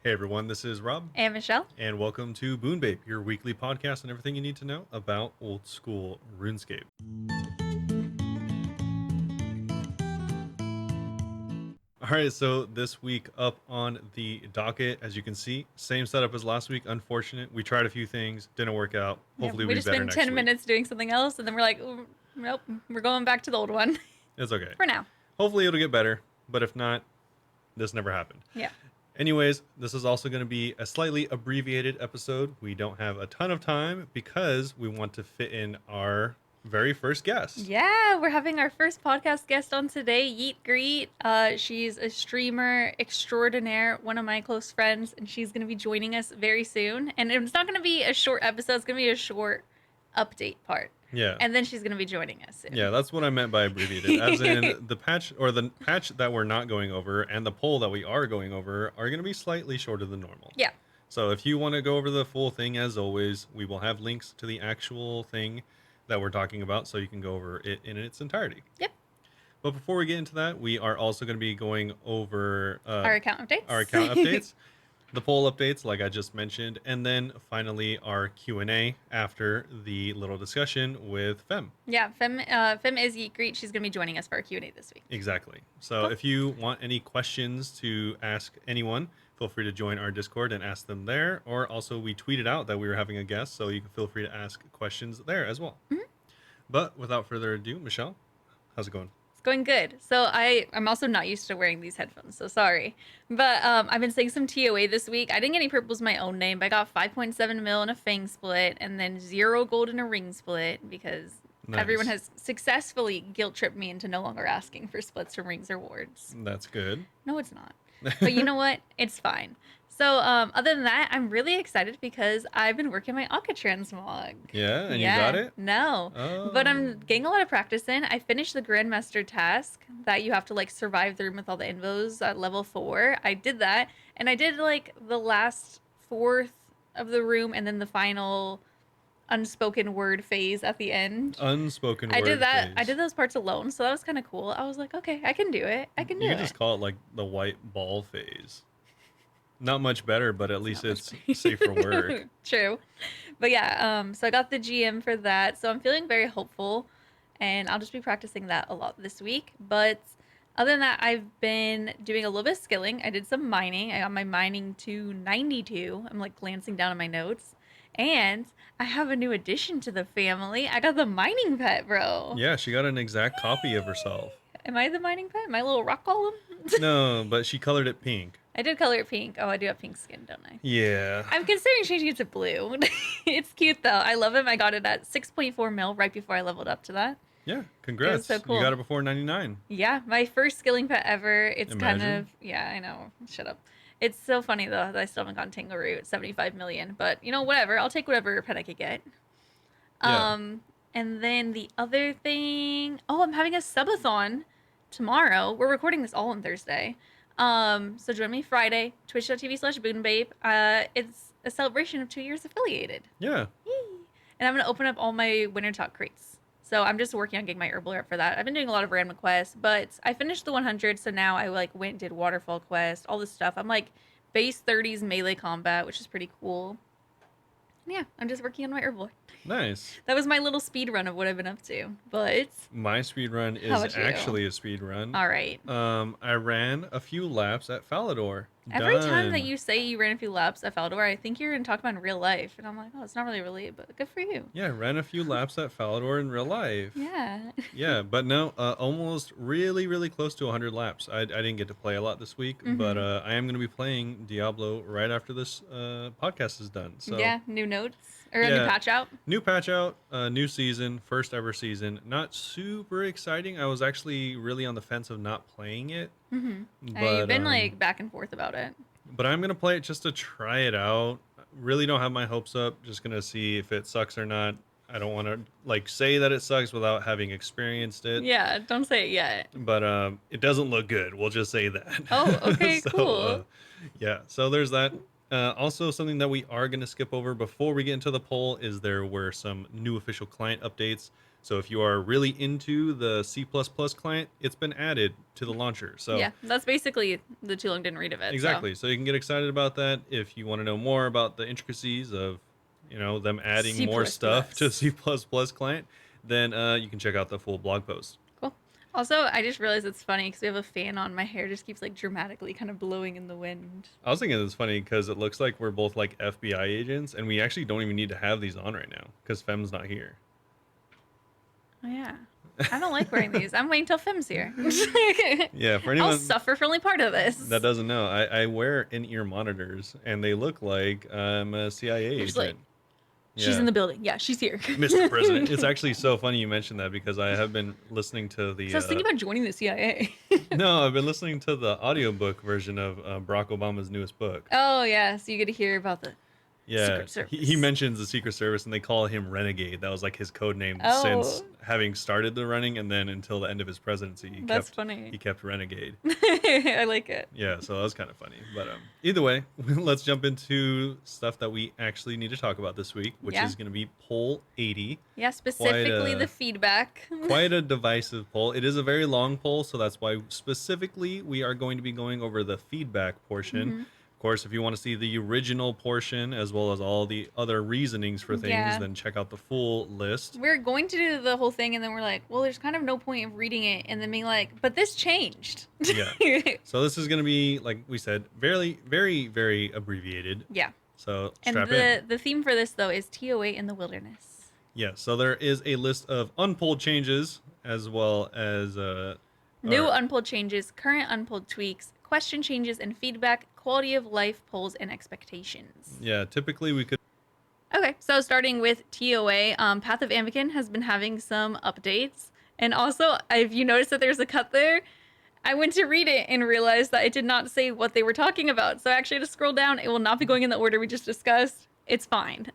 Hey everyone, this is Rob, And Michelle. and welcome to Bunebape, your weekly podcast on everything you need to know about old school RuneScape. All right, so this week up on the docket, as you can see, same setup as last week. Unfortunate, we tried a few things, didn't work out. Yeah, Hopefully, we we'll be just better spent next 10 week. minutes doing something else, and then we're like, nope, we're going back to the old one It's okay. for now. Hopefully, it'll get better, but if not, this never happened. Yeah. Anyways, this is also going to be a slightly abbreviated episode. We don't have a ton of time because we want to fit in our very first guest. Yeah, we're having our first podcast guest on today, YeetGriet. She's a streamer extraordinaire, one of my close friends, and she's going to be joining us very soon. And it's not going to be a short episode, it's going to be a short update part. Yeah. And then she's going to be joining us soon. Yeah, that's what I meant by abbreviated. As in the patch that we're not going over and the poll that we are going over are going to be slightly shorter than normal. Yeah. So if you want to go over the full thing, as always, we will have links to the actual thing that we're talking about so you can go over it in its entirety. Yep. But before we get into that, we are also going to be going over our account updates. Our account updates. The poll updates, like I just mentioned, and then finally our Q&A after the little discussion with Fem. Yeah, Fem is YeetGriet. She's going to be joining us for our Q&A this week. Exactly. So Cool. if you want any questions to ask anyone, feel free to join our Discord and ask them there. Or also we tweeted out that we were having a guest, so you can feel free to ask questions there as well. Mm-hmm. But without further ado, Michelle, how's it going? Going good. So I'm also not used to wearing these headphones, so sorry. But I've been saying some TOA this week. I didn't get any purples my own name, but I got 5.7 mil in a Fang split and then 0 gold in a ring split because everyone has successfully guilt tripped me into no longer asking for splits from rings or wards. That's good. No, it's not. But you know what? It's fine. So other than that, I'm really excited because I've been working my Akka transmog. Yeah, and you got it? No. Oh. But I'm getting a lot of practice in. I finished the Grandmaster task that you have to like survive the room with all the invos at level 4. I did that. And I did like the last fourth of the room and then the final unspoken word phase at the end. Unspoken word I did that. phase. I did those parts alone, so that was kind of cool. I was like, okay, I can do it. I can do You it. can just call it like the white ball phase. Not much better, but at least it's safe for work. True. But yeah, so I got the GM for that. So I'm feeling very hopeful and I'll just be practicing that a lot this week. But other than that, I've been doing a little bit of skilling. I did some mining. I got my mining to 92. I'm like glancing down at my notes. And I have a new addition to the family. I got the mining pet, bro. Yeah, she got an exact copy of herself. Am I the mining pet? My little rock golem? No, but she colored it pink. I did color it pink. Oh, I do have pink skin, don't I? Yeah. I'm considering changing it to blue. It's cute, though. I love him. I got it at 6.4 mil right before I leveled up to that. Yeah, congrats. so cool. You got it before 99. Yeah, my first skilling pet ever. It's Imagine. kind of... Yeah, I know. Shut up. It's so funny, though, that I still haven't gotten Tangle Root at 75 million. But, you know, whatever. I'll take whatever pet I could get. Yeah. And then the other thing... Oh, I'm having a subathon tomorrow. We're recording this all on Thursday. So join me Friday, twitch.tv/Bunebape. It's a celebration of 2 years affiliated. Yeah. Yay. And I'm going to open up all my Winter Talk crates. So I'm just working on getting my herbal up for that. I've been doing a lot of random quests, but I finished the 100, so now I like went and did Waterfall quest, all this stuff. I'm like base 30s melee combat, which is pretty cool. And yeah, I'm just working on my herbal. Nice. That was my little speed run of what I've been up to. But My speed run How is about you? actually a speed run. all right. I ran a few laps at Falador. Every time that Done. you say you ran a few laps at Falador, I think you're going to talk about in real life. And I'm like, oh, it's not really, but good for you. Yeah, ran a few laps at Falador in real life. Yeah. Yeah, but no, almost really close to 100 laps. I didn't get to play a lot this week, but I am going to be playing Diablo right after this podcast is done. So Yeah, new notes or a new Yeah. patch out. new patch out, new season, first ever season. Not super exciting. I was actually really on the fence of not playing it. I've But, been like back and forth about it. but I'm going to play it just to try it out. Really don't have my hopes up. Just going to see if it sucks or not. I don't want to like say that it sucks without having experienced it. Yeah, don't say it yet. But it doesn't look good. We'll just say that. Oh, okay, cool. Yeah, so there's that. Also, something that we are going to skip over before we get into the poll is there were some new official client updates. So if you are really into the C++ client, it's been added to the launcher. So Yeah, that's basically the too long didn't read of it. exactly. So you can get excited about that. If you want to know more about the intricacies of, them adding C++. more stuff to C++ client, then you can check out the full blog post. Cool. Also, I just realized it's funny because we have a fan on. My hair just keeps like dramatically kind of blowing in the wind. I was thinking it's funny because it looks like we're both like FBI agents, and we actually don't even need to have these on right now because Fem's not here. Oh yeah. I don't like wearing these. I'm waiting till Fem's here. Yeah, for I'll anyone suffer for only part of this. that doesn't know, I wear in-ear monitors, and they look like I'm a CIA You're agent. just like, she's Yeah. in the building. Yeah, she's here. Mr. President. It's actually so funny you mentioned that because I have been listening to the. So I was thinking about joining the CIA. No, I've been listening to the audiobook version of Barack Obama's newest book. Oh yeah, so you get to hear about the Yeah, Secret Service. he mentions the Secret Service, and they call him Renegade. That was like his code name since Oh. having started the running, and then until the end of his presidency, That's funny. he kept Renegade. I like it. Yeah, so that was kind of funny. But either way, let's jump into stuff that we actually need to talk about this week, which Yeah. is going to be poll 80. Yeah, specifically the feedback. Quite a divisive poll. It is a very long poll, so that's why specifically we are going to be going over the feedback portion. Mhm. Of course, if you want to see the original portion as well as all the other reasonings for things, Yeah. then check out the full list. We're going to do the whole thing, and then we're like, well, there's kind of no point of reading it, and then being like, but this changed. Yeah. So this is going to be, like we said, very, very, very abbreviated. Yeah. So And strap in. the theme for this though is TOA in the wilderness. Yeah. So there is a list of unpolled changes as well as New or- unpolled changes, current unpolled tweaks, question changes and feedback, quality of life polls and expectations. yeah. Typically, we could. Okay, so starting with TOA, Path of Anakin has been having some updates. And also, if you notice that there's a cut there, I went to read it and realized that it did not say what they were talking about. So I actually had to scroll down. It will not be going in the order we just discussed. It's fine.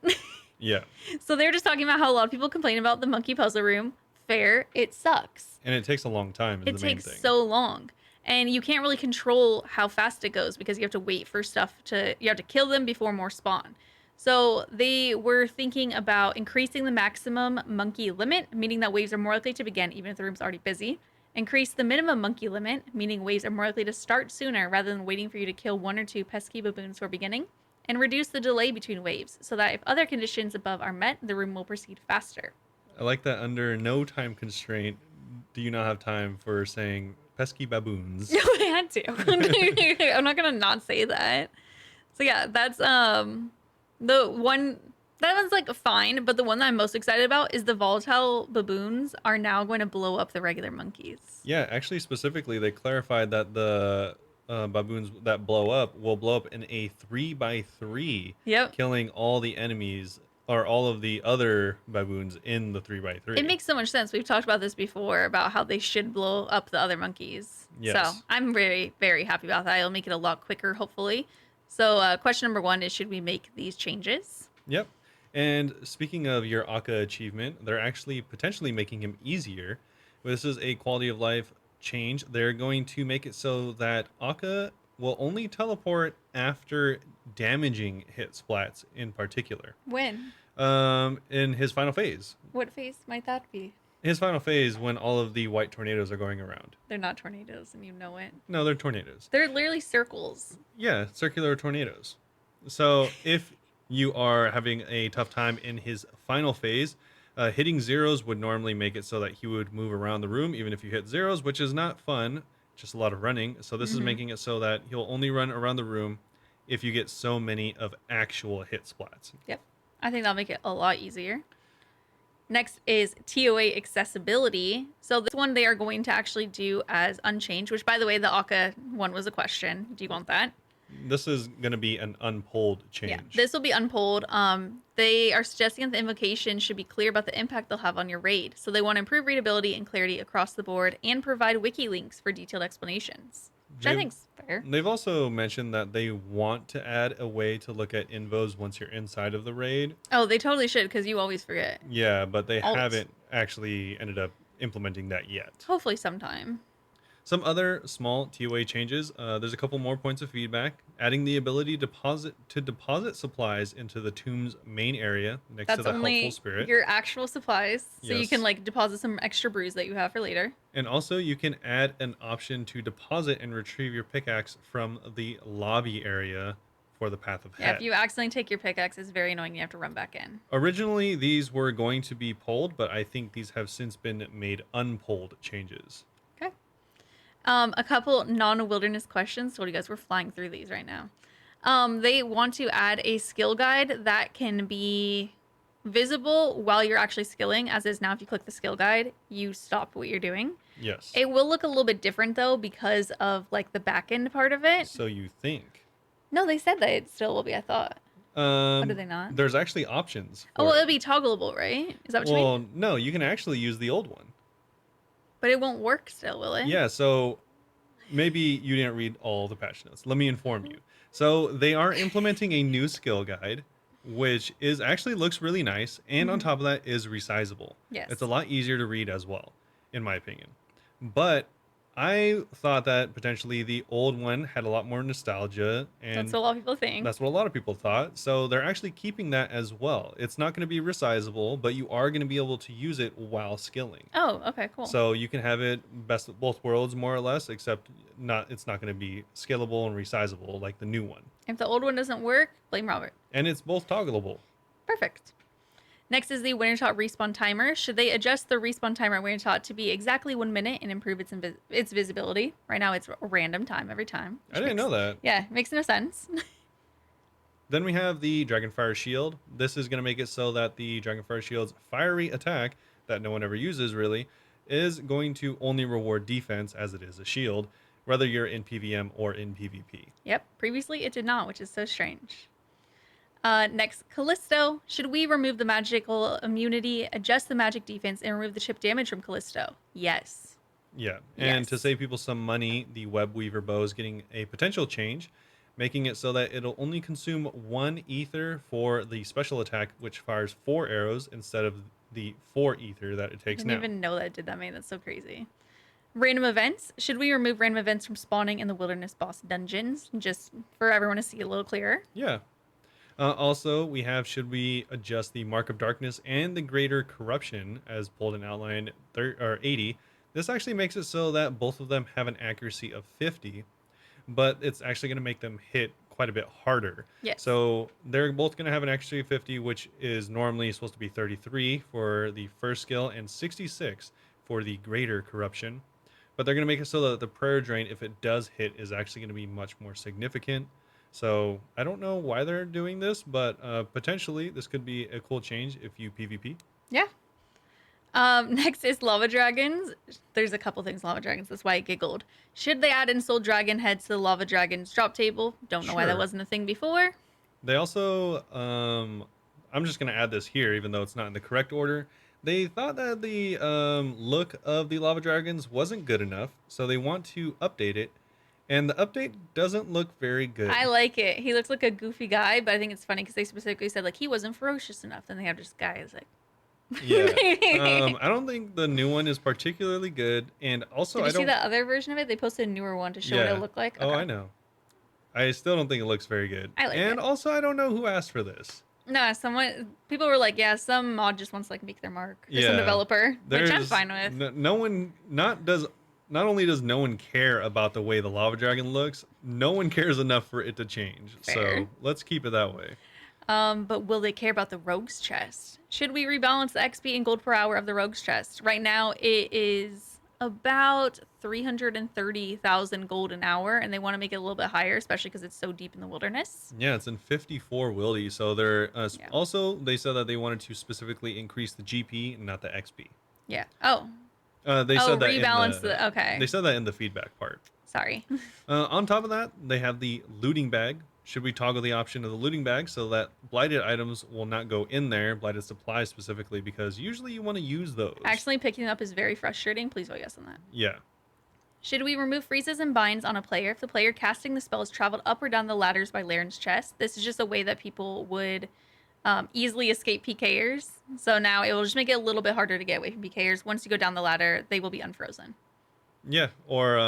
Yeah. So they're just talking about how a lot of people complain about the monkey puzzle room. Fair, it sucks. And it takes a long time. Is It the main takes thing. so long. And you can't really control how fast it goes because you have to wait for you have to kill them before more spawn. So they were thinking about increasing the maximum monkey limit, meaning that waves are more likely to begin even if the room's already busy. Increase the minimum monkey limit, meaning waves are more likely to start sooner rather than waiting for you to kill one or two pesky baboons for beginning. And reduce the delay between waves so that if other conditions above are met, the room will proceed faster. I like that under no time constraint do you not have time for saying pesky baboons. I had to. I'm not gonna not say that. So yeah, that's the one that one's like fine, but the one that I'm most excited about is the volatile baboons are now going to blow up the regular monkeys. Yeah, actually, specifically, they clarified that the baboons that blow up will blow up in a 3x3, Yep. killing all the enemies or all of the other baboons in the 3x3. It makes so much sense. We've talked about this before about how they should blow up the other monkeys. Yes. So I'm very, very happy about that. It'll make it a lot quicker, hopefully. So question number 1 is, should we make these changes? Yep. And speaking of your Akka achievement, they're actually potentially making him easier. This is a quality of life change. They're going to make it so that Akka will only teleport after damaging hit splats in particular. When? In his final phase. What phase might that be? His final phase when all of the white tornadoes are going around. They're not tornadoes, and you know it. No, they're tornadoes. They're literally circles. Yeah, circular tornadoes. So if you are having a tough time in his final phase, hitting zeros would normally make it so that he would move around the room, even if you hit zeros, which is not fun, just a lot of running. So this is making it so that he'll only run around the room if you get so many of actual hit splats. Yep. I think that'll make it a lot easier. Next is TOA accessibility. So this one they are going to actually do as unchanged, which by the way, the Akka one was a question. Do you want that? This is going to be an unpolled change. Yeah, this will be unpolled. They are suggesting that the invocation should be clear about the impact they'll have on your raid. So they want to improve readability and clarity across the board and provide wiki links for detailed explanations, which I think's fair. They've also mentioned that they want to add a way to look at invos once you're inside of the raid. Oh, they totally should, because you always forget. Yeah, but they Alt. haven't actually ended up implementing that yet. Hopefully sometime. Some other small TOA changes. There's a couple more points of feedback. Adding the ability to deposit supplies into the tomb's main area next to That's the helpful only spirit. your actual supplies, so you can Yes. like deposit some extra brews that you have for later. And also, you can add an option to deposit and retrieve your pickaxe from the lobby area for the Path of Yeah, if Head. you accidentally take your pickaxe, it's very annoying. You have to run back in. Originally, these were going to be pulled, but I think these have since been made unpulled changes. Okay. A couple non-wilderness questions. So, what do you guys? We're flying through these right now. They want to add a skill guide that can be visible while you're actually skilling, as is now. If you click the skill guide, you stop what you're doing. Yes. It will look a little bit different though because of like the back end part of it. So you think. No, they said that it still will be. I thought. Or did they not? There's actually options Oh for well, it. it'll be toggleable, right? Is that what you mean? Well, no, you can actually use the old one. But it won't work still, will it? Yeah, so maybe you didn't read all the patch notes. Let me inform you. So they are implementing a new skill guide, which is actually looks really nice, and on Mhm. top of that is resizable. Yes. It's a lot easier to read as well, in my opinion. But I thought that potentially the old one had a lot more nostalgia, That's and what a lot of people think. that's what a lot of people thought. So they're actually keeping that as well. It's not going to be resizable, but you are going to be able to use it while skilling. Oh, okay, cool. So you can have it best of both worlds, more or less, except it's not going to be scalable and resizable like the new one. If the old one doesn't work, blame Robert. And it's both toggleable. Perfect. Next is the Wintertot respawn timer. Should they adjust the respawn timer at Wintertot to be exactly 1 minute and improve its visibility? Right now it's a random time every time. I didn't know that. Yeah, makes no sense. Then we have the Dragonfire Shield. This is going to make it so that the Dragonfire Shield's fiery attack, that no one ever uses really, is going to only reward defense as it is a shield, whether you're in PvM or in PvP. Yep, previously it did not, which is so strange. Next, Callisto. Should we remove the magical immunity, adjust the magic defense, and remove the chip damage from Callisto? Yes. Yeah, and to Yes. save people some money, the Web Weaver bow is getting a potential change, making it so that it'll only consume 1 ether for the special attack, which fires 4 arrows instead of the 4 ether that it I takes didn't now. even know that it did that, man. That's so crazy. Random events. Should we remove random events from spawning in the wilderness boss dungeons? Just for everyone to see a little clearer. Yeah. Also, we have should we adjust the Mark of Darkness and the Greater Corruption as pulled and outlined 80. This actually makes it so that both of them have an accuracy of 50, but it's actually going to make them hit quite a bit harder. Yes. So they're both going to have an accuracy of 50, which is normally supposed to be 33 for the first skill and 66 for the Greater Corruption. But they're going to make it so that the prayer drain, if it does hit, is actually going to be much more significant. So I don't know why they're doing this, but potentially this could be a cool change if you PvP. Yeah. Next is lava dragons. There's a couple things lava dragons. That's why I giggled. Should they add in soul dragon heads to the lava dragons drop table? Don't know why that Sure. wasn't a thing before. They also, I'm just going to add this here, even though it's not in the correct order. They thought that the look of the lava dragons wasn't good enough, so they want to update it. And the update doesn't look very good. I like it. He looks like a goofy guy, but I think it's funny because they specifically said like he wasn't ferocious enough. Then they have this guy who's like, Yeah. I don't think the new one is particularly good. And also, did you I don't. see that other version of it? They posted a newer one to show what Yeah. it looked like. Oh, Okay. I know. I still don't think it looks very good. I like and it. also, I don't know who asked for this. No, people were like, yeah, some mod just wants to like make their mark, or some Yeah. developer, which I'm fine with. No one not only does no one care about the way the lava dragon looks, no one cares enough for it to change. Fair. So let's keep it that way. But will they care about the rogue's chest? Should we rebalance the XP and gold per hour of the rogue's chest? Right now, it is about 330,000 gold an hour, and they want to make it a little bit higher, especially because it's so deep in the wilderness. Yeah, it's in 54 wildy. So they're Yeah. also they said that they wanted to specifically increase the GP, not the XP. Yeah. Oh. They said that rebalance okay. They said that in the feedback part. Sorry. On top of that, they have the looting bag. Should we toggle the option of the looting bag so that blighted items will not go in there, blighted supplies specifically, because usually you want to use those. Actually, picking them up is very frustrating. Please vote yes on that. Yeah. Should we remove freezes and binds on a player if the player casting the spell has traveled up or down the ladders by Laren's chest? This is just a way that people would easily escape PKers. So now it will just make it a little bit harder to get away from PKers. Once you go down the ladder, they will be unfrozen. Yeah, or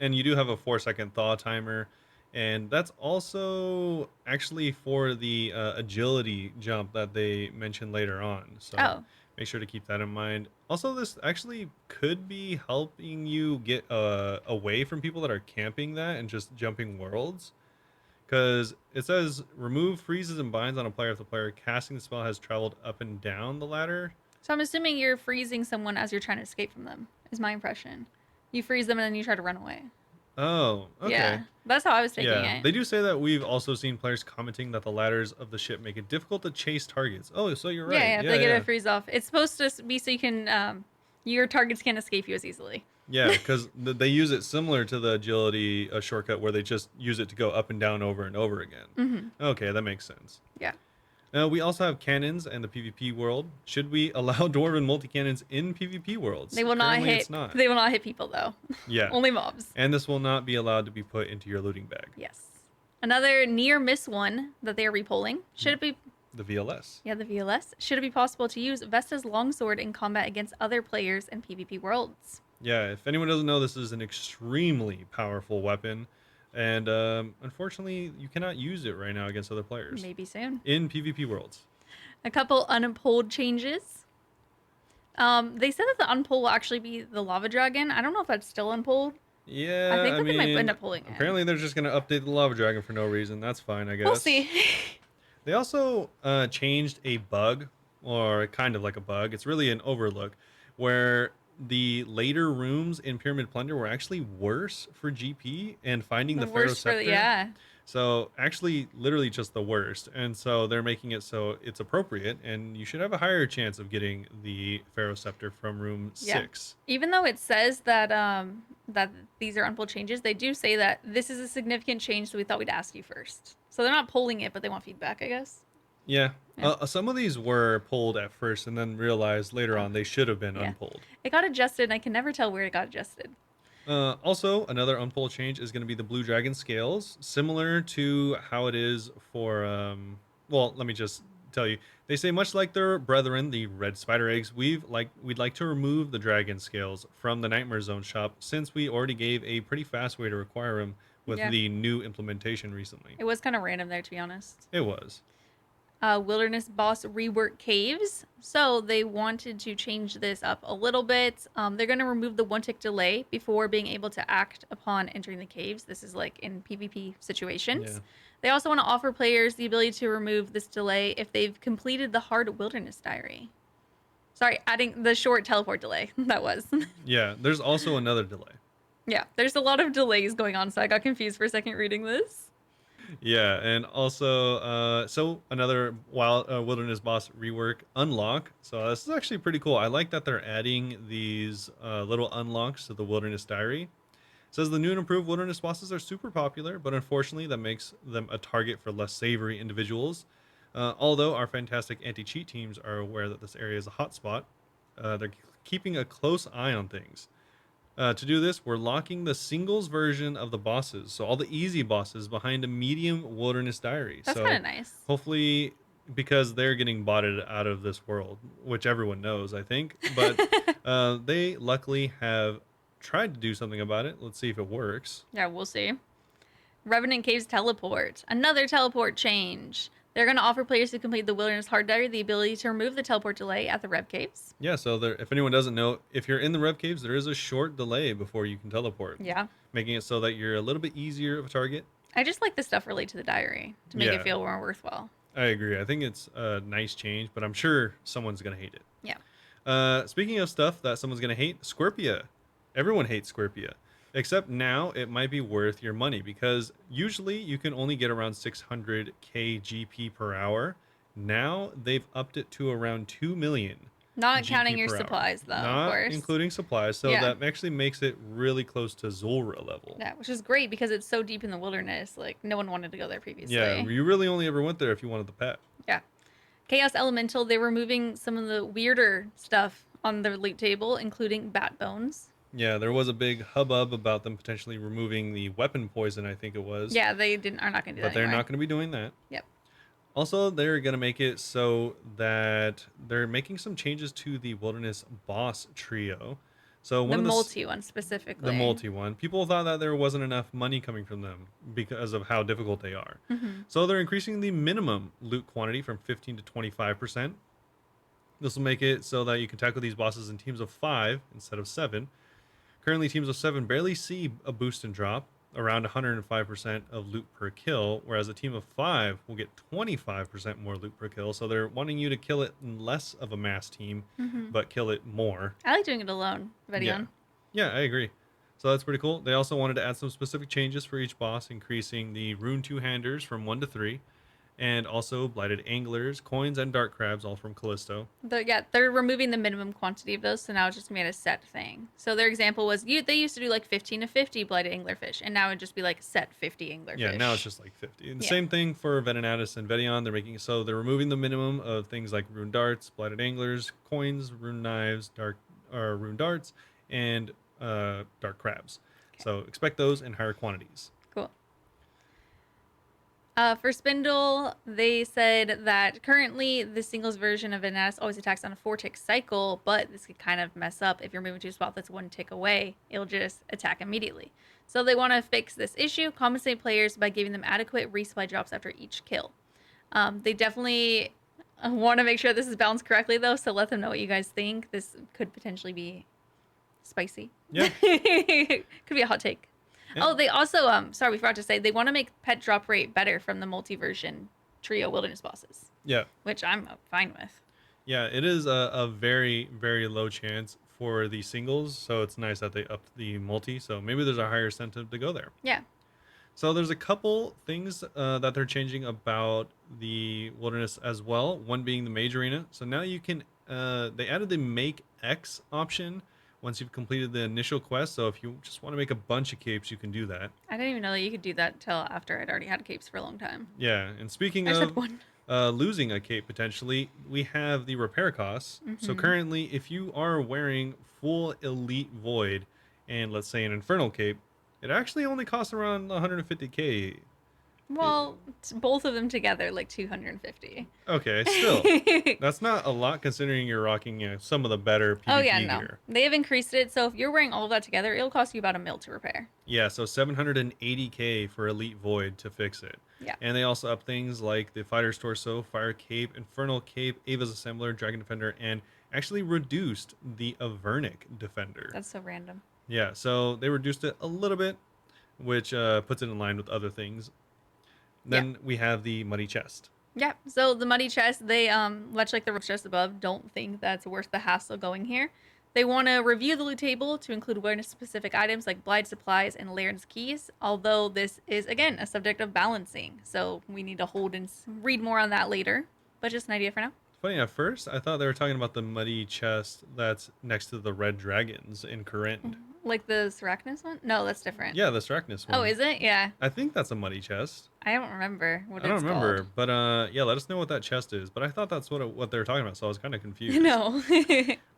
and you do have a 4 second thaw timer, and that's also actually for the agility jump that they mentioned later on. So Oh, make sure to keep that in mind. Also, this actually could be helping you get away from people that are camping that and just jumping worlds. Because it says remove freezes and binds on a player if the player casting the spell has traveled up and down the ladder. so I'm assuming you're freezing someone as you're trying to escape from them. Is my impression. You freeze them and then you try to run away. Oh, okay. Yeah, that's how I was taking Yeah, it. they do say that we've also seen players commenting that the ladders of the ship make it difficult to chase targets. Oh, so you're Yeah, right. yeah. If Yeah, they get a yeah. freeze off, it's supposed to be so you can your targets can't escape you as easily. Yeah, because they use it similar to the agility shortcut where they just use it to go up and down over and over again. Mm-hmm. Okay, that makes sense. Yeah. We also have cannons and the PvP world. Should we allow dwarven multi-cannons in PvP worlds? They will not Currently, hit. it's not. They will not hit people though. Yeah, Only mobs. and this will not be allowed to be put into your looting bag. Yes. Another near miss one that they are repolling. Should it be? The VLS. Yeah, the VLS. Should it be possible to use Vesta's longsword in combat against other players in PvP worlds? Yeah, if anyone doesn't know, this is an extremely powerful weapon, and unfortunately, you cannot use it right now against other players Maybe soon. in PvP worlds. A couple unpulled changes. They said that the unpull will actually be the lava dragon. I don't know if that's still unpulled. I Yeah, think I that they might end mean, up pulling it. apparently they're just gonna update the lava dragon for no reason. That's fine, I guess. We'll see. They also changed a bug, or kind of like a bug. It's really an overlook, where the later rooms in Pyramid Plunder were actually worse for GP and finding the Pharaoh Worst for Scepter. yeah. So actually, literally just the worst. And so they're making it so it's appropriate, and you should have a higher chance of getting the Pharaoh Scepter from room Yeah. 6. Even though it says that that these are unpulled changes, they do say that this is a significant change, so we thought we'd ask you first. So they're not pulling it, but they want feedback, I guess. Yeah. Yeah. Some of these were pulled at first and then realized later Oh, on they should have been yeah. unpulled. It got adjusted, and I can never tell where it got adjusted. Also, another unpulled change is going to be the Blue Dragon scales, similar to how it is for. Well, let me just tell you. They say much like their brethren, the red spider eggs. We'd like to remove the dragon scales from the Nightmare Zone shop since we already gave a pretty fast way to require them with Yeah. the new implementation recently. It was kind of random there, to be honest. It was. Wilderness boss rework caves. So they wanted to change this up a little bit. They're going to remove the 1 tick delay before being able to act upon entering the caves. This is like in PvP situations. Yeah. They also want to offer players the ability to remove this delay if they've completed the hard wilderness diary. Sorry, adding the short teleport delay. That was. Yeah. There's also another delay. Yeah, there's a lot of delays going on, so I got confused for a second reading this. Yeah, and also, so another wilderness boss rework unlock. So this is actually pretty cool. I like that they're adding these little unlocks to the wilderness diary. It says the new and improved wilderness bosses are super popular, but unfortunately that makes them a target for less savory individuals. Although our fantastic anti-cheat teams are aware that this area is a hotspot, they're keeping a close eye on things. To do this, we're locking the singles version of the bosses, so all the easy bosses behind a medium wilderness diary. That's So kind of nice. hopefully, because they're getting botted out of this world, which everyone knows, I think, but they luckily have tried to do something about it. Let's see if it works. Yeah, we'll see. Revenant Caves teleport. Another teleport change. They're going to offer players who complete the Wilderness Hard Diary the ability to remove the teleport delay at the Rev Caves. Yeah, so there, if anyone doesn't know, if you're in the Rev Caves, there is a short delay before you can teleport, Yeah. making it so that you're a little bit easier of a target. I just like the stuff related to the diary to make Yeah. it feel more worthwhile. I agree. I think it's a nice change, but I'm sure someone's going to hate it. Yeah. Speaking of stuff that someone's going to hate, Scorpia. Everyone hates Scorpia. Except now it might be worth your money because usually you can only get around 600k GP per hour. Now they've upped it to around 2 million. Not GP counting your per hour. supplies, though, Not of course. including supplies. So Yeah. that actually makes it really close to Zulrah level. Yeah, which is great because it's so deep in the wilderness. Like, no one wanted to go there previously. Yeah, you really only ever went there if you wanted the pet. Yeah. Chaos Elemental, they're removing some of the weirder stuff on the league table, including bat bones. Yeah, there was a big hubbub about them potentially removing the weapon poison, I think it was. Yeah, they are not going to do But that they're anymore. not going to be doing that. Yep. Also, they're going to make it so that they're making some changes to the Wilderness Boss trio. So The one of multi one the specifically. multi one, people thought that there wasn't enough money coming from them because of how difficult they are. Hmm. So they're increasing the minimum loot quantity from 15 to 25%. This will make it so that you can tackle these bosses in teams of 5 instead of 7. Currently, teams of 7 barely see a boost and drop, around 105% of loot per kill, whereas a team of 5 will get 25% more loot per kill. So they're wanting you to kill it in less of a mass team, Hmm. but kill it more. I like doing it alone, Yeah. Vedion. Yeah, I agree. So that's pretty cool. They also wanted to add some specific changes for each boss, increasing the rune two-handers from 1 to 3, and also blighted anglers, coins, and dark crabs, all from Callisto. Yeah, they're removing the minimum quantity of those, so now it's just made a set thing. So their example was they used to do like 15 to 50 blighted anglerfish, and now it'd just be like set 50 Yeah, now it's anglerfish. just like 50. And the Yeah. same thing for Venenatis and Vedion. They're removing the minimum of things like rune darts, blighted anglers, coins, rune knives, dark or rune darts, and dark crabs. Okay. So expect those in higher quantities. Cool. For Spindle, they said that currently the singles version of Venenatis always attacks on a 4-tick cycle, but this could kind of mess up if you're moving to a spot that's 1 tick away. It'll just attack immediately. So they want to fix this issue, compensate players by giving them adequate resupply drops after each kill. They definitely want to make sure this is balanced correctly, though, so let them know what you guys think. This could potentially be spicy. Yeah. Could be a hot take. Yeah. Oh, they also sorry, we forgot to say they want to make pet drop rate better from the multi-version trio wilderness bosses, Yeah. which I'm fine with. Yeah, it is a very, very low chance for the singles, so it's nice that they upped the multi, so maybe there's a higher incentive to go there. Yeah. So there's a couple things that they're changing about the wilderness as well. One being the mage arena. So now you can they added the make X option once you've completed the initial quest. So if you just want to make a bunch of capes, you can do that. I didn't even know that you could do that until after I'd already had capes for a long time. Yeah, and speaking I just had of one. losing a cape potentially, we have the repair costs. So Mm-hmm. currently, if you are wearing full elite void and let's say an infernal cape, it actually only costs around 150k. Well, both of them together, like 250. Okay, still, that's not a lot considering you're rocking, some of the better Oh PvP yeah, no. gear. They have increased it, so if you're wearing all of that together, it'll cost you about a mil to repair. Yeah, so 780k for Elite Void to fix it. Yeah. And they also up things like the Fighter's Torso, Fire Cape, Infernal Cape, Ava's Assembler, Dragon Defender, and actually reduced the Avernic Defender. That's so random. Yeah, so they reduced it a little bit, which puts it in line with other things. Then we have the Muddy Chest. Yeah. So the muddy chest, they much like the roof chest above, don't think that's worth the hassle going here. They want to review the loot table to include awareness specific items like blind supplies and Laird's keys, although this is again a subject of balancing. So we need to hold and read more on that later. But just an idea for now. Funny, at first I thought they were talking about the Muddy Chest that's next to the Red Dragons in Corinth. Like the Sarachnis one? No, that's different. Yeah, the Strachnis one. Oh, is it? Yeah. I think that's a Muddy Chest. I don't remember what I don't it's remember, called. but yeah, let us know what that chest is. But I thought that's what they were talking about, so I was kind of confused. No.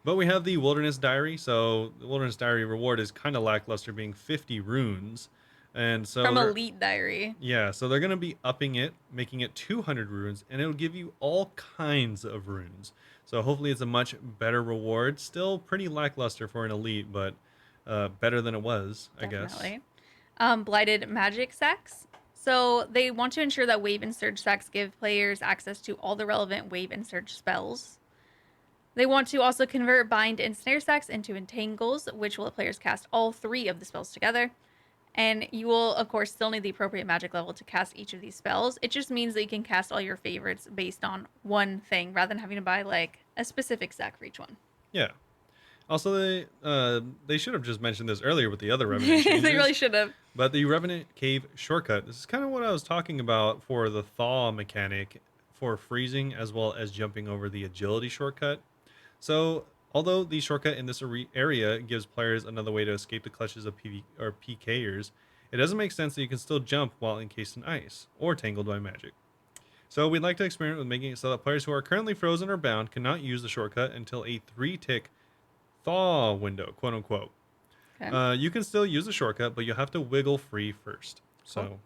But we have the Wilderness Diary. So the Wilderness Diary reward is kind of lackluster, being 50 runes, and so From Elite Diary. yeah, so they're gonna be upping it, making it 200 runes, and it'll give you all kinds of runes. So hopefully it's a much better reward. Still pretty lackluster for an elite, but better than it was, I guess. Definitely. Blighted magic sacks. So they want to ensure that wave and surge sacks give players access to all the relevant wave and surge spells. They want to also convert bind and snare sacks into entangles, which will let players cast all 3 of the spells together. And you will, of course, still need the appropriate magic level to cast each of these spells. It just means that you can cast all your favorites based on one thing rather than having to buy like a specific sack for each one. Yeah. Also, they should have just mentioned this earlier with the other Revenant changes. They really should have. But the Revenant Cave shortcut, this is kind of what I was talking about for the thaw mechanic for freezing as well as jumping over the agility shortcut. So, although the shortcut in this area gives players another way to escape the clutches of PV or PKers, it doesn't make sense that you can still jump while encased in ice or tangled by magic. So we'd like to experiment with making it so that players who are currently frozen or bound cannot use the shortcut until a 3-tick thaw window, quote unquote. Okay. You can still use the shortcut, but you'll have to wiggle free first. So, Cool.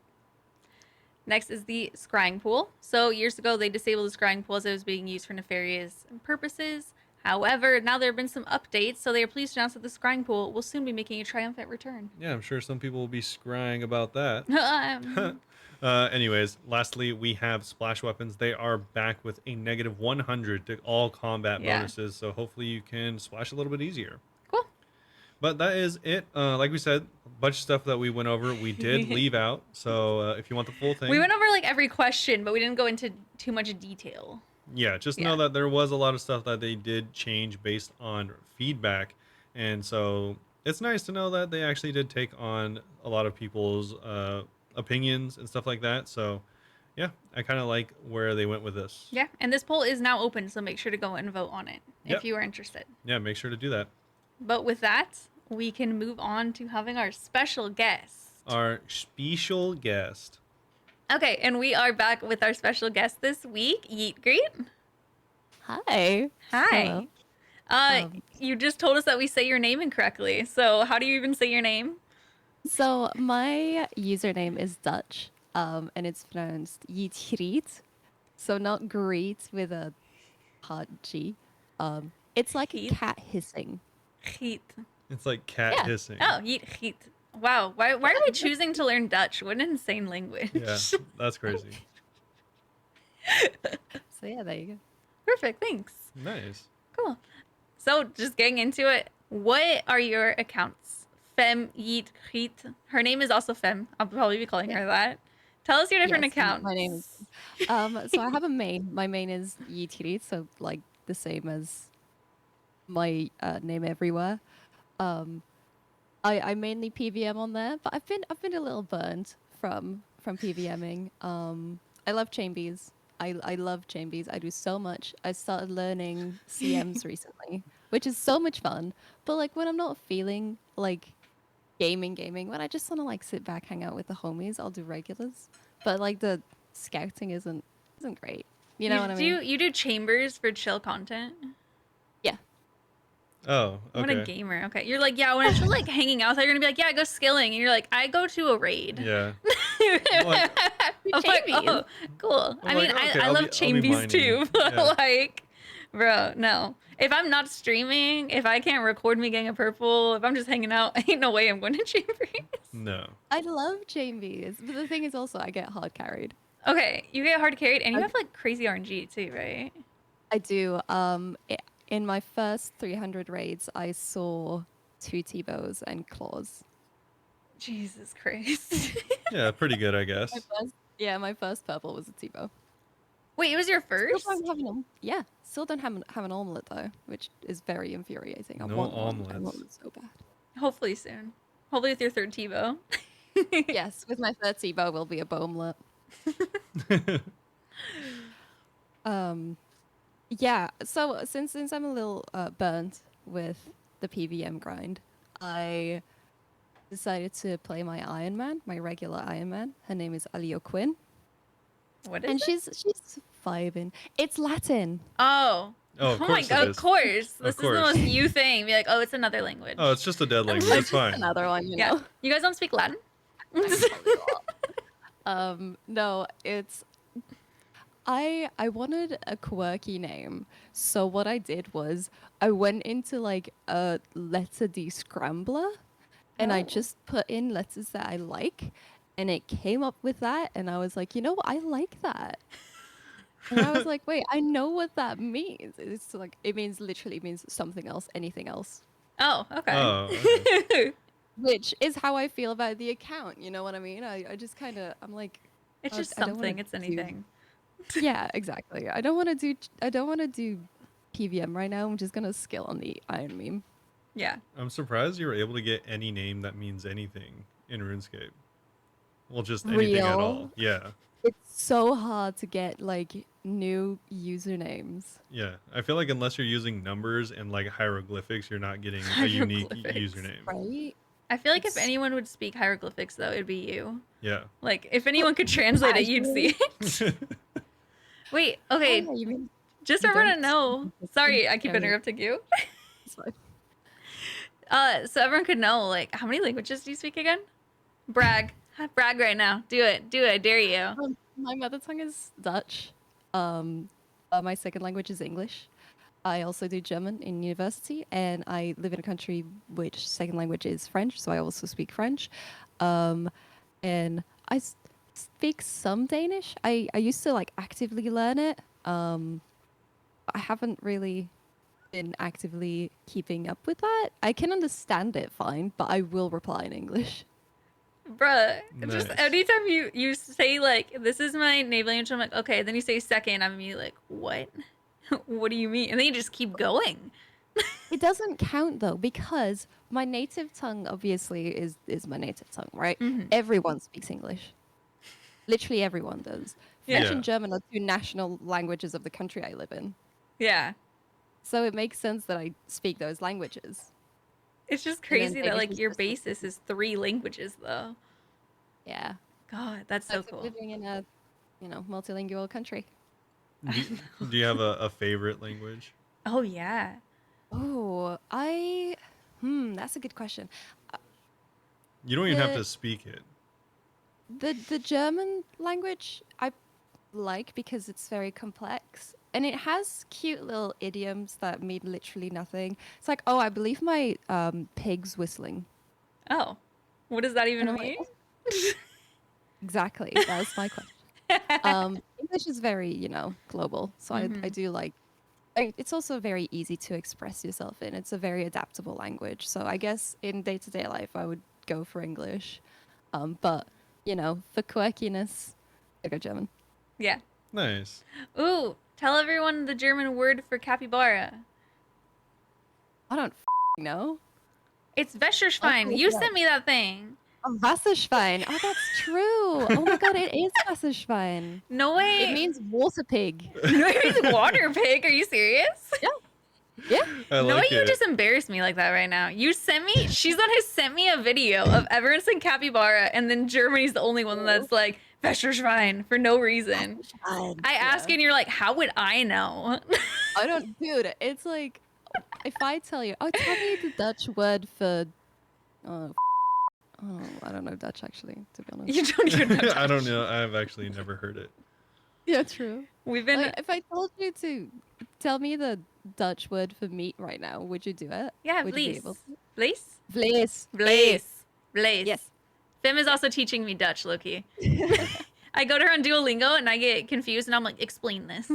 Next is the scrying pool. So years ago, they disabled the scrying pool as it was being used for nefarious purposes. However, now there have been some updates, so they are pleased to announce that the scrying pool will soon be making a triumphant return. Yeah, I'm sure some people will be scrying about that. Um, Anyways, lastly, we have splash weapons. They are back with a negative 100 to all combat yeah, bonuses, so hopefully you can splash a little bit easier. cool. But that is it. Like we said, a bunch of stuff that we went over, we did leave out. So if you want the full We thing, went over like every question, but we didn't go into too much detail. yeah, just know Yeah. that there was a lot of stuff that they did change based on feedback. And so it's nice to know that they actually did take on a lot of people's opinions and stuff like that. So yeah, I kind of like where they went with this. Yeah, and this poll is now open, so make sure to go and vote on it if Yep. you are interested. Yeah, make sure to do that. But with that, we can move on to having our special guest. Our special guest. Okay, and we are back with our special guest this week, YeetGriet. Hi. Hi. Hello. You just told us that we say your name incorrectly. So how do you even say your name? So my username is Dutch, and it's pronounced YeetGriet. So not greet with a hard G. It's like a Giet? cat hissing. Giet. It's like cat Yeah. hissing. Oh, YeetGriet. Wow. Why are we choosing to learn Dutch? What an insane language. Yeah, that's crazy. So yeah, there you go. Perfect. Thanks. Nice. Cool. So just getting into it, what are your accounts? Fem YeetGriet. Her name is also Fem. I'll probably be calling her that. Tell us your different Yes, accounts. my name is. So I have a main. My main is YeetGriet, so like the same as my name everywhere. I mainly PVM on there, but I've been a little burned from PVMing. I love chambies. I love chambies. I do so much. I started learning CMs recently, which is so much fun. But like when I'm not feeling like gaming, when I just want to like sit back, hang out with the homies, I'll do regulars. But like the scouting isn't great. You know what I mean? You do chambers for chill content? Yeah. Oh, What a okay. gamer. Okay. You're like, yeah, when it's just like hanging out, you're gonna be like, yeah, I go skilling. And you're like, I go to a raid. Yeah. I'm like, chambies. oh, cool. I'm I mean, like, okay, I I'll love be chambies mining. too, but Yeah. like, bro, no. If I'm not streaming, if I can't record me getting a purple, if I'm just hanging out, ain't no way I'm going to chambers. No. I love chambies, but the thing is also I get hard carried. Okay, you get hard carried, and you I- have like crazy RNG too, right? I do. In my first 300 raids, I saw 2 T-bows and claws. Jesus Christ. Yeah, pretty good, I guess. My first purple was a T-bow. Wait, it was your first? Still don't have still don't have an omelet though, which is very infuriating. I No want one. I omelets. want it so bad. Hopefully soon. Hopefully with your third TiVo. Yes, with my third T-bow will be a bomelet. Yeah, so since I'm a little burnt with the PVM grind, I decided to play my Iron Man, my regular Iron Man. Her name is Alio Quinn, What is and it? she's vibing. It's Latin. Oh. Oh, of my course it god, is. of course. This is the course. most you thing. Be like, oh, it's another language. Oh, it's just a dead language. It's fine. Another one, you yeah. know. You guys don't speak Latin? No, it's I wanted a quirky name. So what I did was I went into like a letter D scrambler and I Oh. just put in letters that I like and it came up with that and I was like, you know what, I like that. And I was like, wait, I know what that means. It's like literally means something else, anything else. Oh, okay. Oh, okay. Which is how I feel about the account, you know what I mean? I just kinda I'm like It's just I don't wanna something. It's do- anything. Yeah, exactly. I don't want to do PVM right now. I'm just gonna skill on the Iron meme. Yeah. I'm surprised you were able to get any name that means anything in RuneScape. Well, just anything at all. Real? Yeah. It's so hard to get like new usernames. Yeah. I feel like unless you're using numbers and like hieroglyphics, you're not getting a unique Hieroglyphics. username. Right? I feel like if It's- anyone would speak hieroglyphics, though, it'd be you. Yeah. Like, if anyone could translate it, you'd see it. Wait, okay. Oh, you mean Just you for everyone to don't know. speak Sorry, I keep Hungarian. interrupting you. it's fine. So everyone could know, like, how many languages do you speak again? Brag. Brag right now. Do it. Do it. I dare you. My mother tongue is Dutch. My second language is English. I also do German in university, and I live in a country which second language is French, so I also speak French. Um, and speak some Danish. I used to like actively learn it. I haven't really been actively keeping up with that. I can understand it fine, but I will reply in English. Bruh, just Nice. anytime you say like this is my native language, I'm like, okay, then you say second, I'm immediately like, what? What do you mean? And then you just keep going. It doesn't count though because my native tongue obviously is my native tongue, right? Hmm. Everyone speaks English. Literally everyone does. Yeah. French Yeah. and German are two national languages of the country I live in. Yeah. So it makes sense that I speak those languages. It's just And then crazy that Danish like is your just like, basis is 3 languages though. yeah. God, that's so That's like cool. living in a, multilingual country. Do, do you have a favorite language? Oh yeah. Oh, that's a good question. You don't even have The to speak it. the German language I like because it's very complex and it has cute little idioms that mean literally nothing. It's like, oh, I believe my pig's whistling, Oh. What does that and even I'm like, mean? "Oh, exactly, that was my question. English is very, global, so I Hmm. do like. It's also very easy to express yourself in. It's a very adaptable language. So I guess in day-to-day life, I would go for English. But, for quirkiness, I go German. Yeah. Nice. Ooh, tell everyone the German word for capybara. I don't know. It's Let's Wässerschwein. look You it up. sent me that thing. Oh, Wasserschwein. Oh, that's true. Oh my God, it is Wasserschwein. No It way. means water pig. No, it means water pig. Are you serious? Yeah. Yeah. I No way, like you it. just embarrassed me like that right now. You sent me, she's the one who sent me a video of everyone saying capybara, and then Germany's the only one that's like, Wässerschwein, for no reason. Wasserschwein. I ask Yeah. you, and you're like, how would I know? I don't, dude, it's like, if I tell you, oh, tell me the Dutch word for, oh, I don't know Dutch actually, to be honest. You don't even know I don't Dutch. know. I've actually never heard it. Yeah, true. We've been, Like, if I told you to tell me the Dutch word for meat right now, would you do it? yeah, Would you be able vlees. to? Vlees? Vlees. Eh. Vlees. Vlees. Yes. Fem is Yeah. also teaching me Dutch, Loki. I go to her on Duolingo, and I get confused, and I'm like, explain this.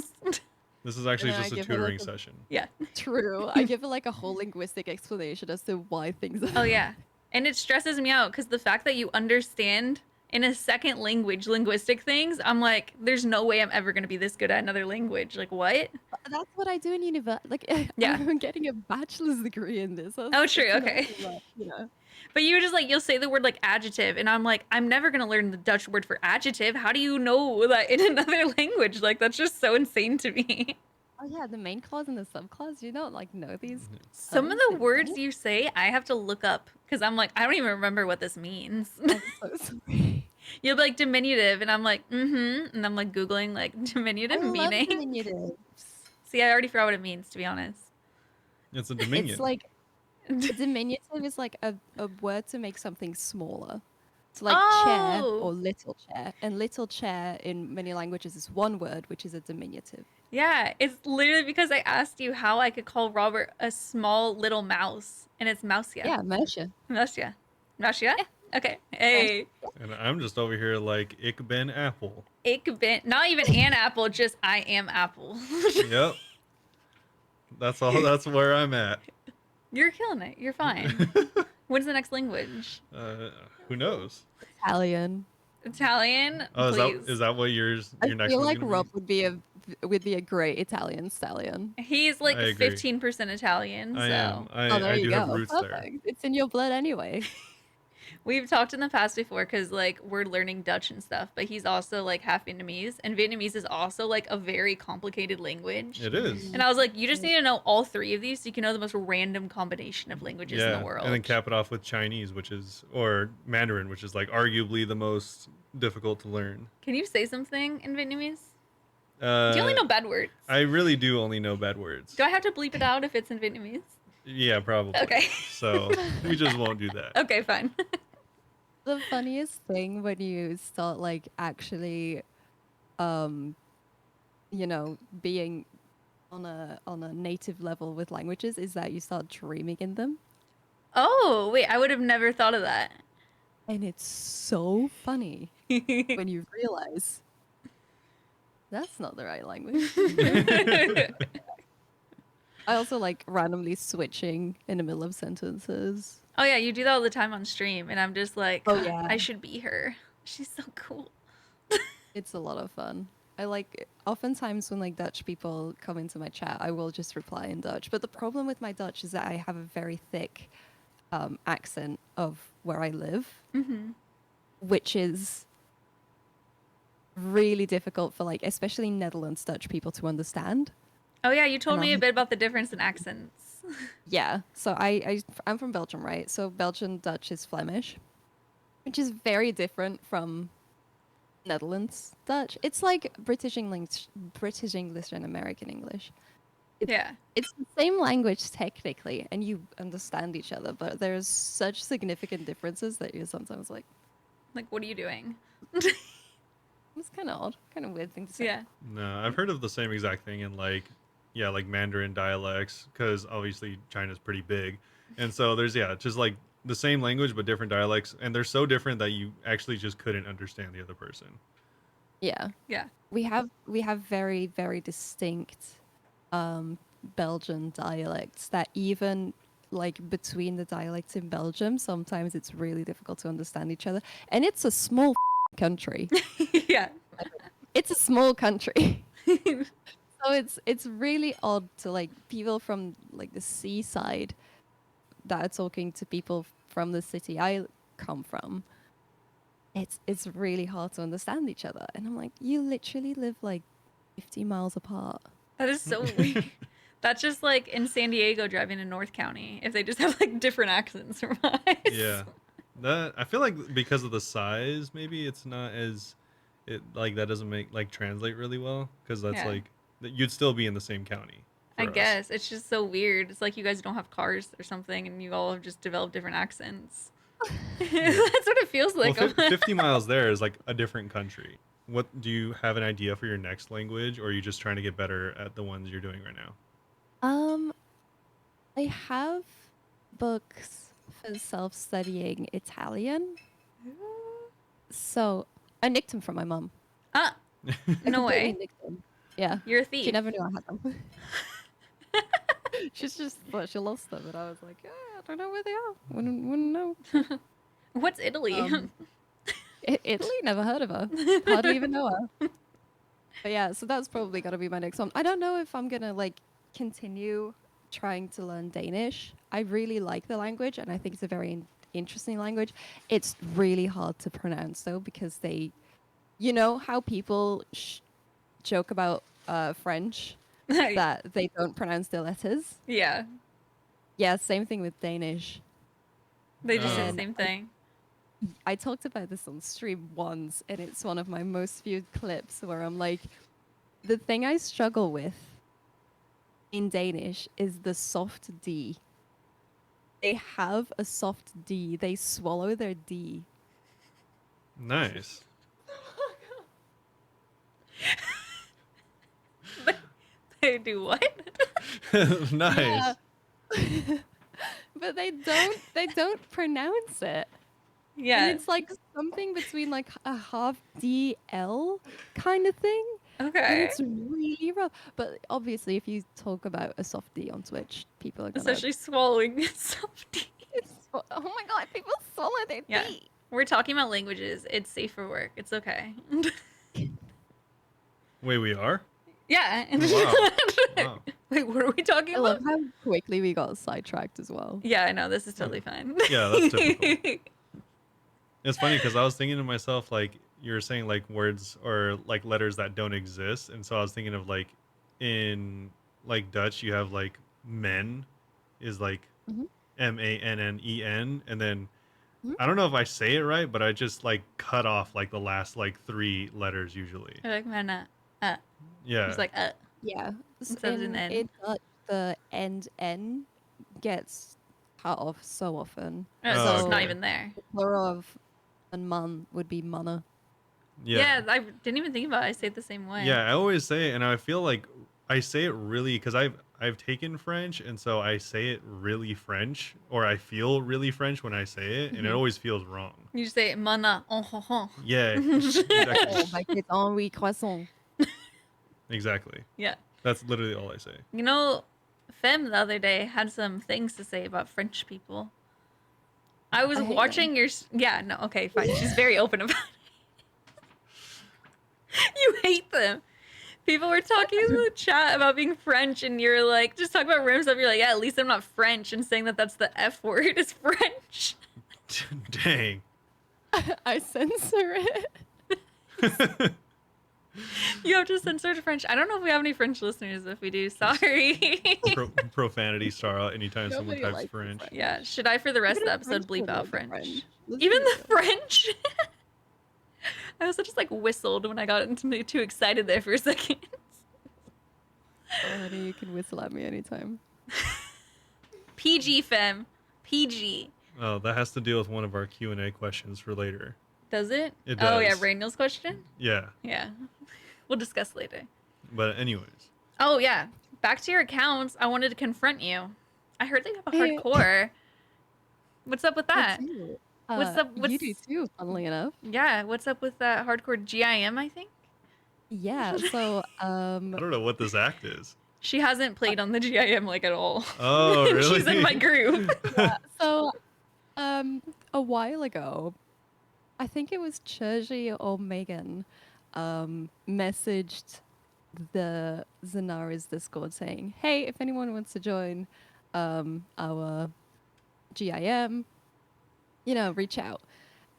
This is And actually then I just a give her like tutoring a session. Yeah. true. I give her like a whole linguistic explanation as to why things are. Oh yeah. And it stresses me out because the fact that you understand in a second language linguistic things, I'm like, there's no way I'm ever gonna be this good at another language. Like what? That's what I do in university. Like, Yeah. I'm getting a bachelor's degree in this. Oh true, It's okay. nothing like, But you were just like, you'll say the word like adjective, and I'm like, I'm never gonna learn the Dutch word for adjective. How do you know that in another language? Like that's just so insane to me. Oh yeah, the main clause and the subclause. You don't like know these Some of terms the in words English? you say, I have to look up because I'm like, I don't even remember what this means. I'm so sorry. You'll be like diminutive, and I'm like, mm-hmm. And I'm like Googling like I diminutive love meaning. diminutives. See, I already forgot what it means, to be honest. It's a It's dominion. like a diminutive is like a word to make something smaller. So like chair Oh, or little chair. And little chair in many languages is one word, which is a diminutive. yeah. It's literally because I asked you how I could call Robert a small little mouse, and it's Mousia. Yeah, Mersha. Mousia. Mousia? Yeah. Okay. Mersha. Hey. And I'm just over here like Ik ben Apple. Ik ben, not even an apple, just I am apple. Yep. That's all. That's where I'm at. You're killing it. You're fine. When's the next language? uh, who knows? Italian. Italian, Oh, please. is that what yours? I Your next feel one's like gonna Rob would be a great Italian stallion. He's like I agree. 15% Italian, be? I am. so Oh, there I you do have go. roots there. Perfect. It's in your blood anyway. we've talked in the past before because like we're learning Dutch and stuff, but he's also like half Vietnamese, and Vietnamese is also like a very complicated language. It is. And I was like, you just need to know all three of these so you can know the most random combination of languages in the Yeah, world. and then cap it off with Chinese, or Mandarin, which is like arguably the most difficult to learn. Can you say something in Vietnamese? Uh, Do you only know bad words? I really do only know bad words. Do I have to bleep it out if it's in Vietnamese? Yeah, probably. Okay. So we just won't do that. Okay, fine. The funniest thing when you start like actually, being on a native level with languages is that you start dreaming in them, Oh, wait, I would have never thought of that. and it's so funny when you realize that's not the right language. I also like randomly switching in the middle of sentences. Oh yeah, you do that all the time on stream, and I'm just like, Oh God, yeah, I should be her. She's so cool. it's a lot of fun. I like oftentimes when like Dutch people come into my chat, I will just reply in Dutch. But the problem with my Dutch is that I have a very thick accent of where I live, Hmm. which is really difficult for like especially Netherlands Dutch people to understand. Oh yeah, you And told me a I'm bit about the difference in accents. yeah, so I'm from Belgium, right? So Belgian Dutch is Flemish, which is very different from Netherlands Dutch. It's like British English and American English. It's Yeah. it's the same language technically, and you understand each other, but there's such significant differences that you're sometimes like, Like, what are you doing? it's kind of odd, kind of weird thing to say. Yeah. No, I've heard of the same exact thing in like, yeah, like Mandarin dialects, because obviously China's pretty big, and so there's yeah, just like the same language but different dialects, and they're so different that you actually just couldn't understand the other person. Yeah, Yeah. we have very very distinct um, Belgian dialects that even like between the dialects in Belgium, sometimes it's really difficult to understand each other, and it's a small country. Yeah. It's a small country. So it's really odd to like people from like the seaside that are talking to people from the city I come from. It's really hard to understand each other, and I'm like, you literally live like 50 miles apart. That is so weird. That's just like in San Diego driving to North County, if they just have like different accents from us. Yeah, that I feel like because of the size, maybe it's not as it like that doesn't make like translate really well because that's Yeah. like you'd still be in the same county I for us. guess. It's just so weird. It's like you guys don't have cars or something and you all have just developed different accents. That's Yeah. what it feels Well, like. 50 miles there is like a different country. What do you have an idea for your next language, or are you just trying to get better at the ones you're doing right now? Um, I have books for self-studying Italian, so I nicked them from my mum. Ah, I no completely way. nicked them. Yeah, You're a she thief. never knew I had them. She's just thought she lost them, and I was like, yeah, I don't know where they are. Wouldn't know. What's Italy? Um, Italy, never heard of her. Hardly even know her. But yeah, so that's probably gonna be my next one. I don't know if I'm gonna like continue trying to learn Danish. I really like the language, and I think it's a very interesting language. It's really hard to pronounce though, because they, you know, how people joke about French that they don't pronounce their letters. Yeah, Yeah, same thing with Danish. they just say the Oh. And same thing. I talked about this on stream once, and it's one of my most viewed clips where I'm like, the thing I struggle with in Danish is the soft D. They have a soft D. They swallow their D. Nice. They do what? Nice. But they don't pronounce it. And Yeah. it's like something between like a half DL kind of thing. And Okay. it's really rough. But obviously if you talk about a soft D on Twitch, people are gonna Especially swallowing something. oh my god, people swallow their Yeah. D. We're talking about languages. It's safe for work. It's okay. Wait, we are? Yeah. Wow. Wow. Wait, what are we talking I about? love how quickly we got sidetracked as well. Yeah, I know. This is totally fine. Yeah, that's typical. It's funny because I was thinking to myself, like, you were saying like words or like letters that don't exist. And so I was thinking of like in like Dutch, you have like men is like Mhm. Mannen. And then Mhm. I don't know if I say it right, but I just like cut off like the last like three letters usually. You're like, man, Yeah. He's like, Yeah. Instead of an N. In Dutch, the end N gets cut off so often. oh, Oh, so it's not okay. even there. The plural of a man would be manne. Yeah. I didn't even think about it. I say it the same way. Yeah, I always say it, and I feel like I say it really because I've taken French, and so I say it really French, or I feel really French when I say it, and it Mhm. always feels wrong. You just say mana on ho ho. Yeah, exactly, Oh, baguette en oui, croissant. exactly. Yeah. That's literally all I say. You know, Fem the other day had some things to say about French people. I was I hate them. watching your. Yeah, no, okay, fine. She's very open about it. You hate them. People were talking in the chat about being French, and you're like, just talk about random stuff. You're like, yeah, at least I'm not French, and saying that that's the F word is French. Dang. I censor it. You have to censor to French. I don't know if we have any French listeners. If we do, sorry. Profanity star out anytime someone Nobody types likes the French. French. Yeah, should I for the rest Even of the the French episode bleep people out like the French? Let's Even be the real. French? I also just like whistled when I got into too excited there for a second. Oh, honey, you can whistle at me anytime. PG fem. PG. Oh, that has to deal with one of our Q&A questions for later. Does it? It Oh yeah, does. Rainiel's question? Yeah, Yeah. We'll discuss later. but anyways. Oh yeah. Back to your accounts. I wanted to confront you. I heard they have a Yeah. hardcore. What's up with I that? do. What's up? You do too, funnily enough. Yeah, what's up with that hardcore GIM, I think? Yeah, so I don't know what this act is. She hasn't played on the GIM like at all. Oh, And really? she's in my group. so a while ago, I think it was Churgy or Megan, messaged the Zanara's Discord saying, "Hey, if anyone wants to join our GIM, reach out."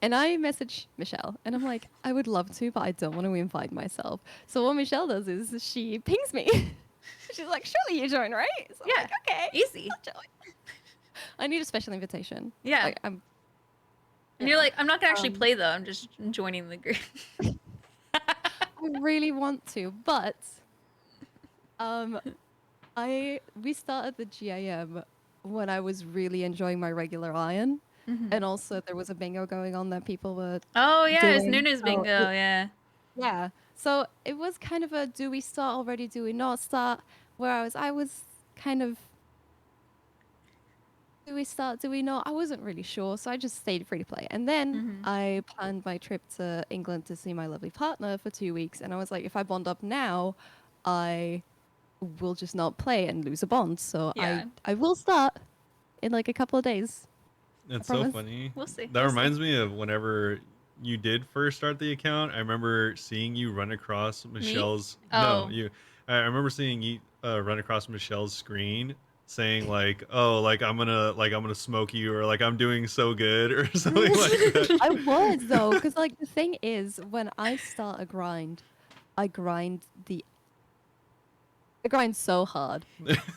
And I message Michelle, and I'm like, I would love to, but I don't want to invite myself. So what Michelle does is she pings me. She's like, "Surely you join, right?" So I'm Yeah, like, "Okay, easy. I'll join." I need a special invitation. Yeah. Like, I'm. And you're like, I'm not gonna actually um, play though. I'm just joining the group. I really want to, but um, we started the GIM when I was really enjoying my regular iron, and also there was a bingo going on that people were Oh yeah, it's doing. Nunu's So bingo. Yeah. yeah, so it was kind of a do we start already? Do we not start? Where I was kind of do we start? Do we not? I wasn't really sure, so I just stayed free to play. And then I planned my trip to England to see my lovely partner for 2 weeks, and I was like, if I bond up now, I will just not play and lose a bond. So Yeah. I will start in like a couple of days. It's so promise. funny. We'll see. That We'll see. reminds me of whenever you did first start the account. I remember seeing you run across Michelle's. No, Oh. you. I remember seeing you run across Michelle's screen saying like, "Oh, like I'm gonna smoke you," or like I'm doing so good, or something like that. I was though, because like the thing is, when I start a grind, I grind so hard.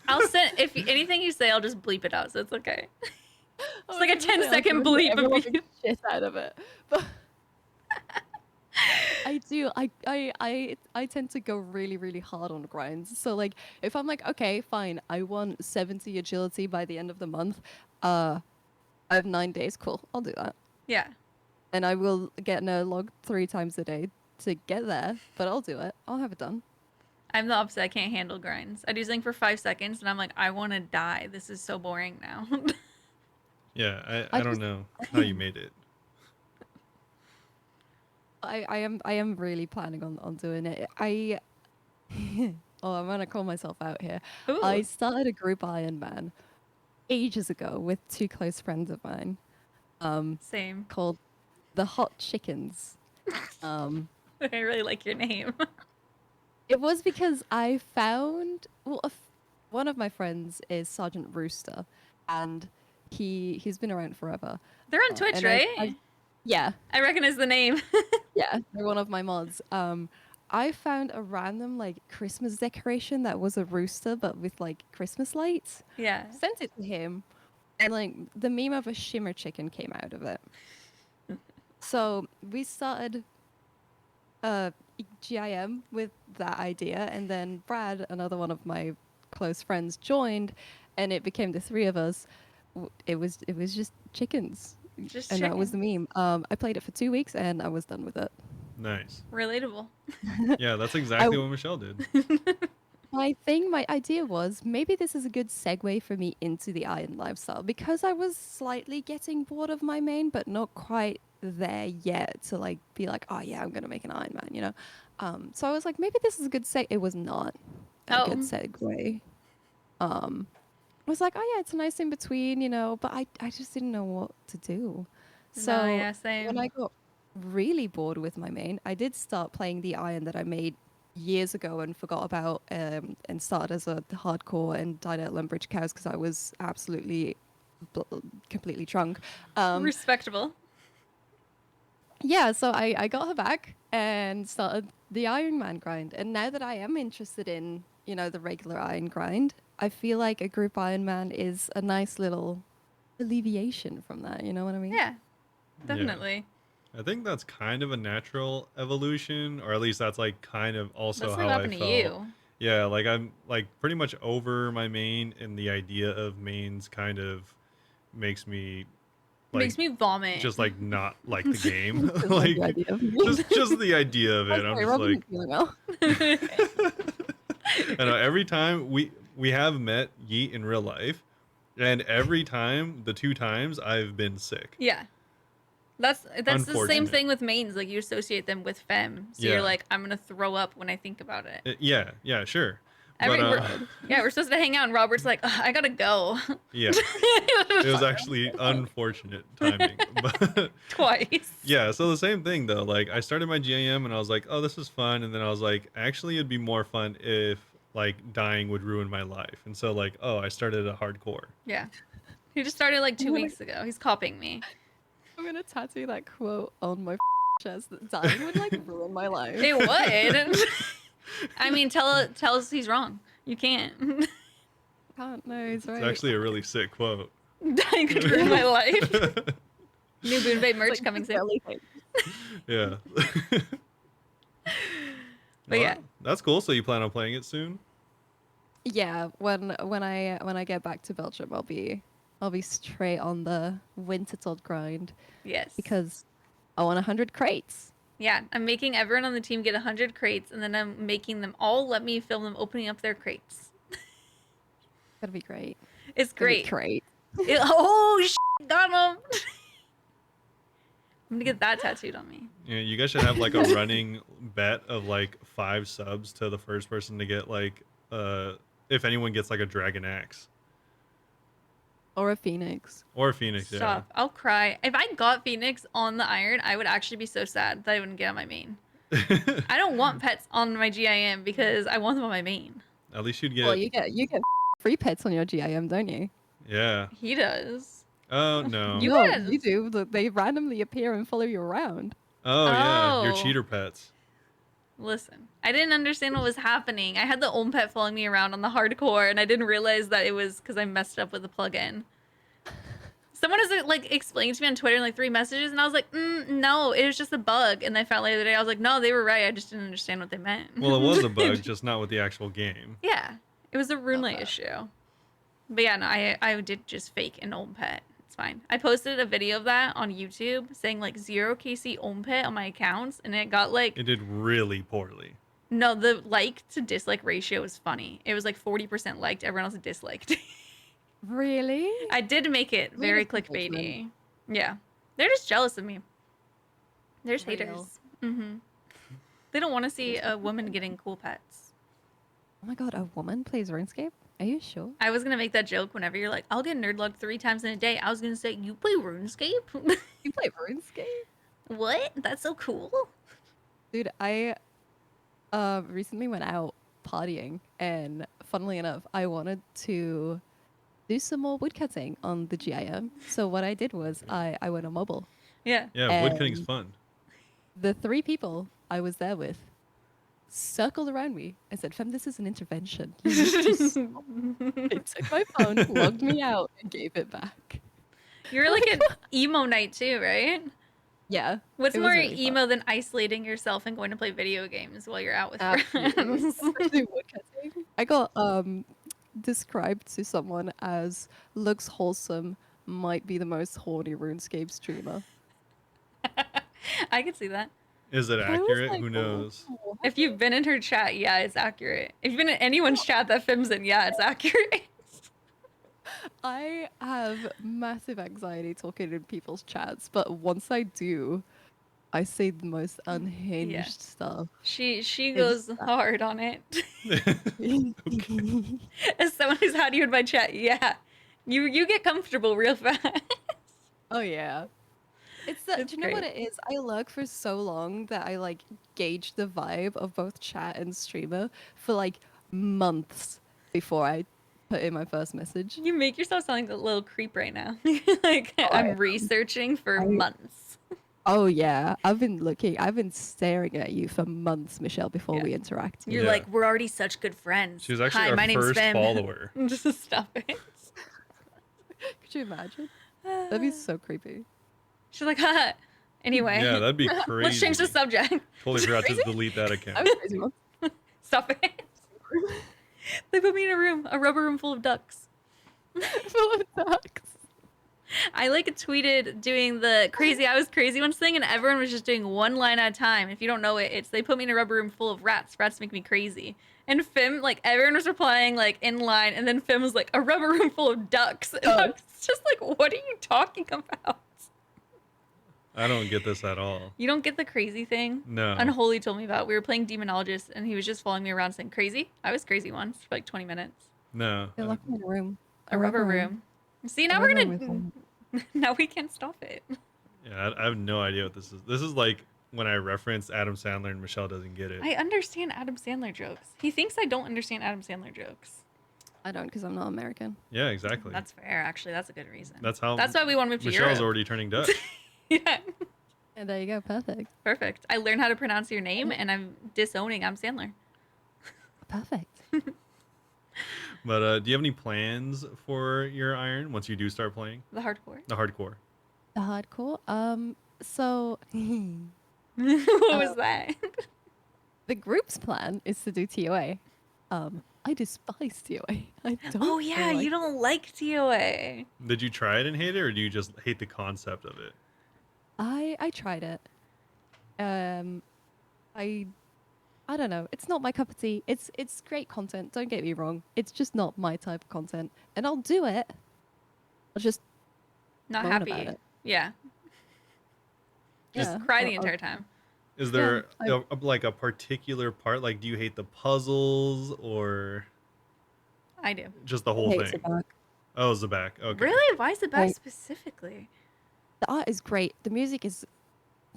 I'll send if anything you say, I'll just bleep it out, so it's okay. It's like a 10-second bleep of you. shit out of it. But I do. I tend to go really, really hard on grinds. So like if I'm like, okay, fine, I want 70 agility by the end of the month, I have 9 days, cool, I'll do that. Yeah. And I will get no log 3 times a day to get there, but I'll do it. I'll have it done. I'm the opposite. I can't handle grinds. I do something for 5 seconds and I'm like, I want to die. This is so boring now. Yeah, I I don't just- know how you made it. I am really planning on doing it. Oh, I'm gonna call myself out here. Ooh. I started a group Iron Man ages ago with 2 close friends of mine, Same. called the Hot Chickens. I really like your name. It was because I found one of my friends is Sergeant Rooster, and he's been around forever. They're on Twitch, and right? Yeah, I recognize the name. yeah, they're one of my mods. I found a random like Christmas decoration that was a rooster but with like Christmas lights. Yeah. Sent it to him, and like the meme of a shimmer chicken came out of it. So we started GIM with that idea, and then Brad, another one of my close friends, joined, and it became the 3 of us. It was just chickens, Just and that was chicken. the meme. I played it for 2 weeks, and I was done with it. Nice. Relatable. Yeah, that's exactly what Michelle did. my idea was maybe this is a good segue for me into the iron lifestyle because I was slightly getting bored of my main, but not quite there yet to like be like, oh yeah, I'm gonna make an Iron Man, you know. So I was like, maybe this is a good It was not a good Oh, segue. I was like, oh yeah, it's a nice in between, you know, but I just didn't know what to do. no, So yeah, when same. I got really bored with my main, I did start playing the Iron that I made years ago and forgot about, and started as a hardcore and died at Lumbridge Cows because I was absolutely bl- completely drunk. Um, Respectable. yeah, so I got her back and started the Iron Man grind. And now that I am interested in, you know, the regular Iron grind, I feel like a group Iron Man is a nice little alleviation from that. You know what I mean? Yeah, Yeah. definitely. I think that's kind of a natural evolution, or at least that's like kind of also Mostly what how I happened to felt. you. Yeah, like I'm like pretty much over my main, and the idea of mains kind of makes me like Makes me vomit. just like not like the game. Just like the Like idea of me. just the idea of I'm it. I'm sorry, just Robin like is feeling well. I know every time we have met Yeet in real life, and every time the two times I've been sick. Yeah. That's the same Unfortunate. thing with mains. Like you associate them with femme, so you're Yeah. like, I'm gonna throw up when I think about it. Yeah, yeah, sure. But Every we're God. yeah, we're supposed to hang out, and Robert's like, "Ugh, I gotta go. yeah. It was actually unfortunate timing. But Twice. yeah, so the same thing though. Like I started my GAM and I was like, "Oh, this is fun." And then I was like, "Actually, it'd be more fun if like dying would ruin my life." And so like, "Oh, I started a hardcore." Yeah. He just started like I'm 2 gonna, weeks ago. He's copying me. I'm gonna tattoo that quote on my chest that dying would like ruin my life. It would. I mean, tell us he's wrong. You can't. Can't know, he's It's right. actually a really sick quote. Dying could ruin my life. New Bunebape It's merch like coming the soon. girly thing. Yeah. But Well, yeah, that's cool. So you plan on playing it soon? Yeah, when I get back to Belgium, I'll be straight on the winter todd grind yes. because I want 100 crates. Yeah, I'm making everyone on the team get 100 crates, and then I'm making them all let me film them opening up their crates. Gonna be great. It's Gonna be great. great. Oh, got him. I'm gonna get that tattooed on me. Yeah, you guys should have like a running bet of like 5 subs to the first person to get like if anyone gets like a dragon axe Or a phoenix. or a phoenix. Stop. I'll cry. If I got Phoenix on the iron, I would actually be so sad that I wouldn't get on my main. Yeah. I don't want pets on my GIM because I want them on my main. At least you'd Well, get you get free pets on your GIM, don't you? yeah. He does. Oh no. You No, guys. you do. They randomly appear and follow you around. Oh yeah, your Oh. cheater pets. Listen, I didn't understand what was happening. I had the Ohm pet following me around on the hardcore, and I didn't realize that it was because I messed up with the plugin. Someone has like explained to me on Twitter in like 3 messages, and I was like, no, it was just a bug. And I found later the other day, I was like, no, they were right. I just didn't understand what they meant. Well, it was a bug, just not with the actual game. Yeah, it was a RuneLite that. issue. But yeah, no, I did just fake an Ohm pet. It's fine. I posted a video of that on YouTube saying like 0 KC Ohm pet on my accounts, and it got like It did really poorly. no, the like to dislike ratio was funny. It was like 40% liked, everyone else disliked. Really? I did make it very Weird clickbaity. Yeah, they're just jealous of me. There's Real. haters. They don't want to see a woman getting cool pets. Oh my god, a woman plays RuneScape? Are you sure? I was gonna make that joke whenever you're like, I'll get nerd logged 3 times in a day. I was gonna say, you play RuneScape? You play RuneScape? What? That's so cool. Dude, I recently went out partying, and funnily enough, I wanted to do some more woodcutting on the GIM. So what I did was I went on mobile. Yeah. Yeah, woodcutting's And fun. the 3 people I was there with circled around me and said, Fem, this is an intervention. You need to stop." They took my phone, logged me out, and gave it back. You're like an emo night too, right? Yeah. What's it was more really fun. emo than isolating yourself and going to play video games while you're out with Absolutely. friends? Especially woodcutting. I got described to someone as looks wholesome, might be the most horny RuneScape streamer. I could see that. Is it I was accurate? like, Who knows? oh, If you've been in her chat, yeah, it's accurate. If you've been in anyone's chat that Fim's in, yeah, it's accurate. I have massive anxiety talking in people's chats, but once I do, I say the most unhinged Yeah. stuff. She It's goes hard on it. Okay. As someone who's had you in my chat, yeah. You get comfortable real fast. Oh yeah. It's that. It's Do you know what great. it is? I lurk for so long that I like gauge the vibe of both chat and streamer for like months before I put in my first message. You make yourself sound like a little creep right now. Like Oh, I'm researching for I months. oh yeah. I've been looking. I've been staring at you for months, Michelle, before Yeah. we interacted. You're Yeah. like, we're already such good friends. She was actually Hi, our my name's first Fim. follower. Just stop it. Could you imagine? That'd be so creepy. She's like, haha. Anyway, Yeah, that'd be crazy. let's change the subject. Totally forgot to Crazy? delete that I account. was crazy once. Stop it. They put me in a room, a rubber room full of ducks. Full of ducks. I like tweeted doing the crazy I was crazy once thing, and everyone was just doing one line at a time. If you don't know it, it's they put me in a rubber room full of rats. Rats make me crazy. And Fim, like everyone was replying like in line, and then Fim was like a rubber room full of ducks. And I was just like, what are you talking about? I don't get this at all. You don't get the crazy thing? No. Unholy told me about. We were playing Demonologist, and he was just following me around saying crazy. I was crazy once for like 20 minutes. No. They locked me in a room. A rubber room. See, now A we're rubber room gonna. with Now we can't stop it. Yeah, I have no idea what this is. This is like when I reference Adam Sandler and Michelle doesn't get it. I understand Adam Sandler jokes. He thinks I don't understand Adam Sandler jokes. I don't, because I'm not American. Yeah, exactly. That's fair, actually. That's a good reason. That's how. That's why we want to move to Michelle's Europe. already turning Dutch. Yeah, And there you go. Perfect. perfect. I learned how to pronounce your name, and I'm disowning Adam Sandler. Perfect. But do you have any plans for your iron once you do start playing The hardcore. the hardcore? The hardcore. So What was that? the group's plan is to do TOA. I despise TOA. I don't. Oh yeah, like you don't like TOA. Did you try it and hate it, or do you just hate the concept of it? I tried it. I don't know. It's not my cup of tea. It's great content. Don't get me wrong. It's just not my type of content. And I'll do it. I'll just Not moan happy. about it. Yeah. Just Yeah, cry the I'll- entire time. Is there Yeah, like a particular part? Like, do you hate the puzzles or I do. just the I whole hate thing? Zabak. Oh, Zabak. Okay. Really? Why is the best Right. specifically? The art is great. The music is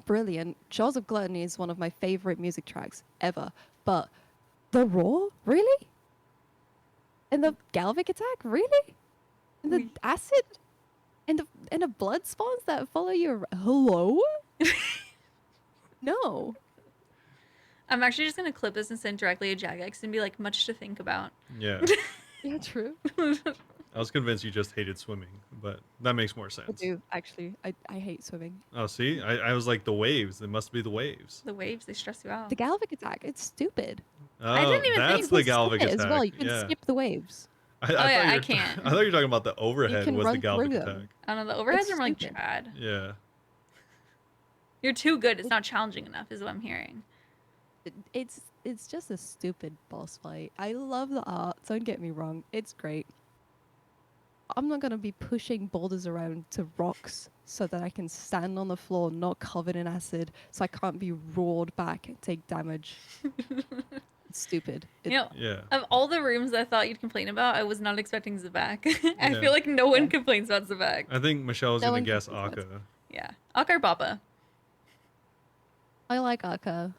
brilliant. Jaws of Gluttony is one of my favorite music tracks ever. But the Roar, really? And the Galvic attack, really? And the We- acid? And the blood spawns that follow you hello? No. I'm actually just gonna clip this and send directly to Jagex and be like, much to think about. Yeah. Yeah, true. I was convinced you just hated swimming, but that makes more I sense. do, actually. I hate swimming. Oh, see, I was like the waves. It must be the waves. The waves, they stress you out. The Galvic attack, it's stupid. Oh, didn't even that's think the You can skip Galvic it attack. as well. You can yeah. skip the waves. I yeah, thought I you were- can't. I thought you were talking about the overhead can was the run Galvic through them. attack. I don't know. The overheads It's are more like stupid. Chad. Yeah. You're too good. It's not challenging enough, is what I'm hearing. It's just a stupid boss fight. I love the art. Don't get me wrong. It's great. I'm not gonna be pushing boulders around to rocks so that I can stand on the floor not covered in acid, so I can't be roared back and take damage. It's stupid. You know, Yeah. of all the rooms I thought you'd complain about, I was not expecting Zabak. I Yeah. feel like no one Yeah. complains about Zabak. I think Michelle was No gonna one guess complains about Akka. Yeah. Akar Bappa. I like Aka.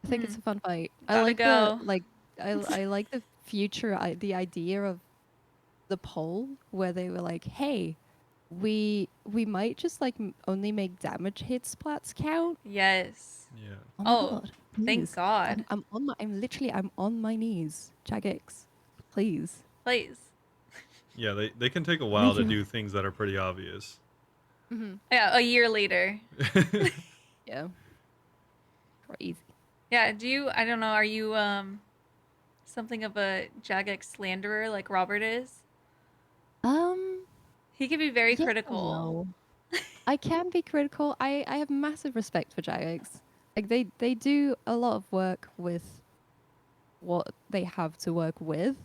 I think it's a fun fight. I Gotta like go. I like the future. The idea of the poll where they were like, "Hey, we might just like only make damage hit splats count." Yes. Yeah. Oh, my Oh, God, thank please. God. I'm on my knees. Jagex, please. Please. Yeah, they can take a while to you. do things that are pretty obvious. Yeah, a year later. Yeah. Crazy. Yeah, I don't know, are you something of a Jagex slanderer like Robert is? He can be very yes and critical. no. I can be critical. I have massive respect for Jagex. Like they do a lot of work with what they have to work with,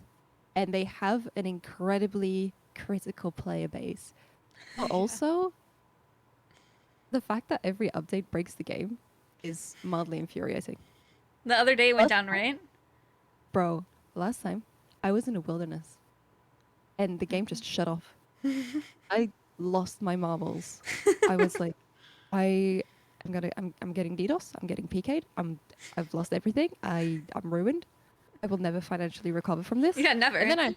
and they have an incredibly critical player base. But Yeah. also, the fact that every update breaks the game is mildly infuriating. The other day it went Last down, time, right? bro, last time I was in a wilderness and the game just shut off. I lost my marbles. I was like, I'm getting DDoS. I'm getting PK'd. I've lost everything. I'm ruined. I will never financially recover from this. Yeah, never. And then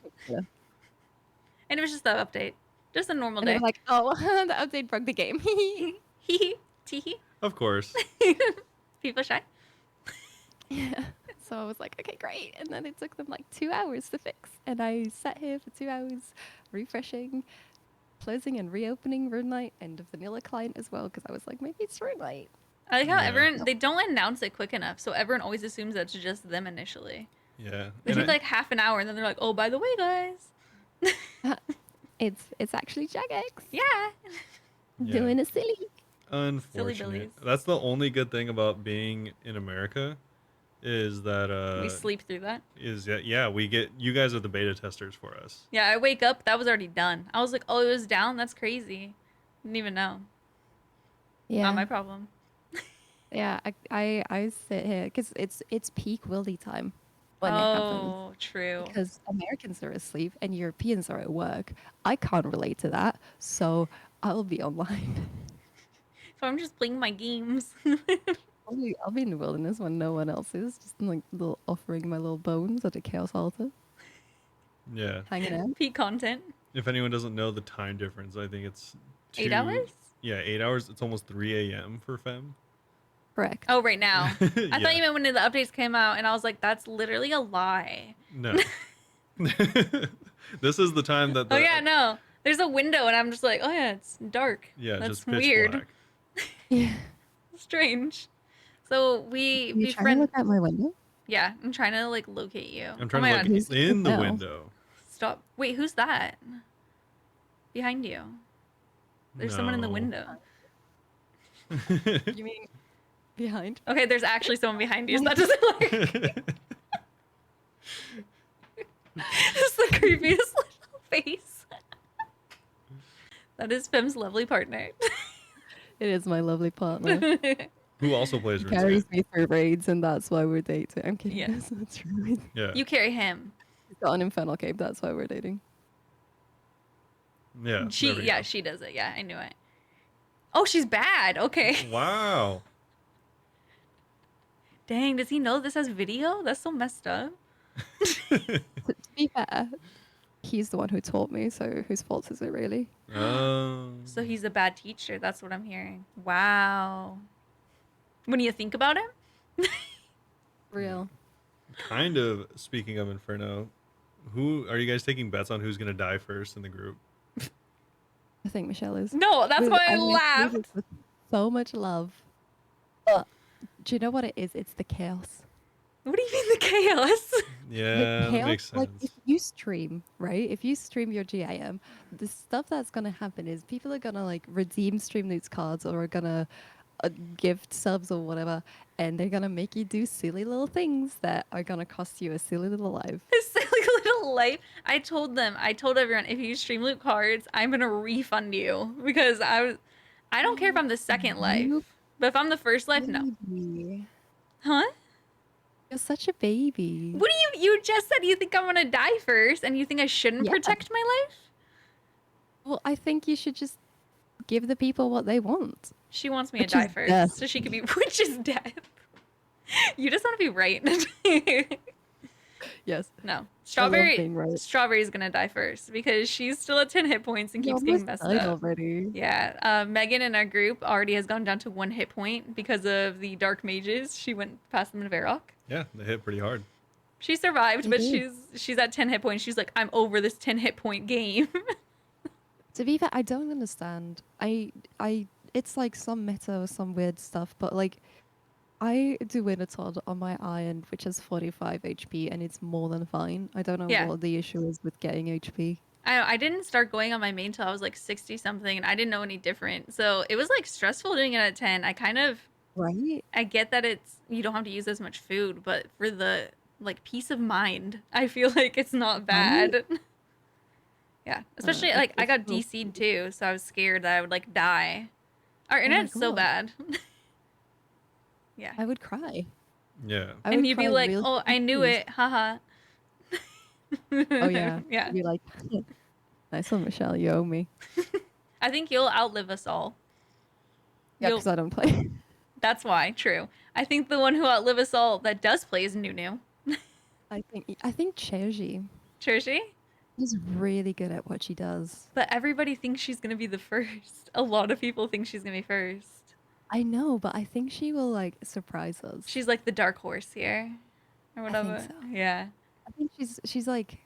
And it was just the update. Just a normal and they were day. like, oh, the update broke the game. Hee hee. Tee Of course. hee. People shy. Yeah. So I was like, okay, great. And then it took them like 2 hours to fix. And I sat here for 2 hours refreshing, closing and reopening RuneLite and the vanilla client as well, because I was like, maybe it's RuneLite. I like how Yeah. everyone, they don't announce it quick enough, so everyone always assumes that it's just them initially. Yeah. They And take like half an hour and then they're like, oh, by the way, guys. It's actually Jagex Yeah. Yeah. doing a silly. Unfortunate. Billies. That's the only good thing about being in America is that We sleep through that. yeah, we get you guys are the beta testers for us. Yeah, I wake up, that was already done. I was like, oh, it was down? That's crazy. Didn't even know. Yeah. Not my problem. Yeah, I sit here because it's peak wildy time when it happens. Oh, true. Because Americans are asleep and Europeans are at work. I can't relate to that, so I'll be online. So I'm just playing my games. I'll be in the wilderness when no one else is, just like little offering my little bones at a chaos altar, Yeah. hanging out. Peak content. If anyone doesn't know the time difference, I think it's 8 hours? Yeah, 8 hours. It's almost 3 a.m. for Fem. Correct. Oh, right now. I Yeah. thought you meant when the updates came out, and I was like, that's literally a lie. No. This is the time that the Oh, yeah, no. There's a window, and I'm just like, oh, yeah, it's dark. yeah, That's just pitch weird. black. Yeah. Strange. So we You trying to look out my window? Yeah, I'm trying to like locate you. I'm Oh trying my to God. look Who's in the now? window. Stop. Wait, who's that? Behind you. There's someone in the No. window. You mean behind? Okay, there's actually someone behind you, so that doesn't work. It's the creepiest little face. That is Fem's lovely partner. It is my lovely partner. Who also plays He RuneScape. carries me through raids, and that's why we're dating. I'm kidding. Yeah. That's not true. Yeah. You carry him. He's got an infernal cape. That's why we're dating. Yeah. She there we yeah, go. she does it. Yeah, I knew it. Oh, she's bad. Okay. Wow. Dang, does he know this has video? That's so messed up. To be fair, he's the one who taught me, so whose fault is it really? So he's a bad teacher. That's what I'm hearing. Wow. When you think about him? Real. Kind of. Speaking of Inferno, who are you guys taking bets on who's gonna die first in the group? I think Michelle is. No, that's Dude, why I mean, laughed. this with so much love. But do you know what it is? It's the chaos. What do you mean the chaos? Yeah, The that chaos, makes sense. like if you stream, right? If you stream your GIM, the stuff that's gonna happen is people are gonna like redeem stream loots cards or are gonna gift subs or whatever, and they're gonna make you do silly little things that are gonna cost you a silly little life. His silly little life. I told everyone, if you stream loot cards, I'm gonna refund you because I don't care if I'm the second life, You but if I'm the first life, no. baby. Huh? You're such a baby. What do you just said you think I'm gonna die first and you think I shouldn't Yeah. protect my life? Well, I think you should just give the people what they want. She wants me Which to die is first death. so she can be which is death. You just want to be right. Yes. No. being right. Strawberry's gonna die first because she's still at 10 hit points and You keeps getting almost messed died up. already. Yeah, Megan in our group already has gone down to 1 hit point because of the dark mages. She went past them in Varrock. Yeah, they hit pretty hard. She survived, They but did. she's at 10 hit points. She's like, I'm over this 10 hit point game. To be fair, I don't understand. It's like some meta or some weird stuff, but like, I do Wintertodd on my iron, which has 45 HP, and it's more than fine. I don't know Yeah. what the issue is with getting HP. I didn't start going on my main till I was like 60 something, and I didn't know any different. So it was like stressful doing it at 10. I kind of Right? I get that you don't have to use as much food, but for the like peace of mind, I feel like it's not Right? bad. Yeah, especially like I It's got so DC'd too, so I was scared that I would like die. Our oh my internet's so god. bad. Yeah. I would cry. Yeah. I And would you'd be cry like, real "Oh, I knew tears. it. Haha." Oh yeah. Yeah. I'd be like, nice one, Michelle. You owe me. I think you'll outlive us all. Yeah, You'll because I don't play. That's why, true. I think the one who outlive us all that does play is Nunu. I think Cheji Chershi? is really good at what she does. But everybody thinks she's gonna be the first. A lot of people think she's gonna be first. I know, but I think she will like surprise us. She's like the dark horse here. Or I think whatever. so. Yeah. I think she's like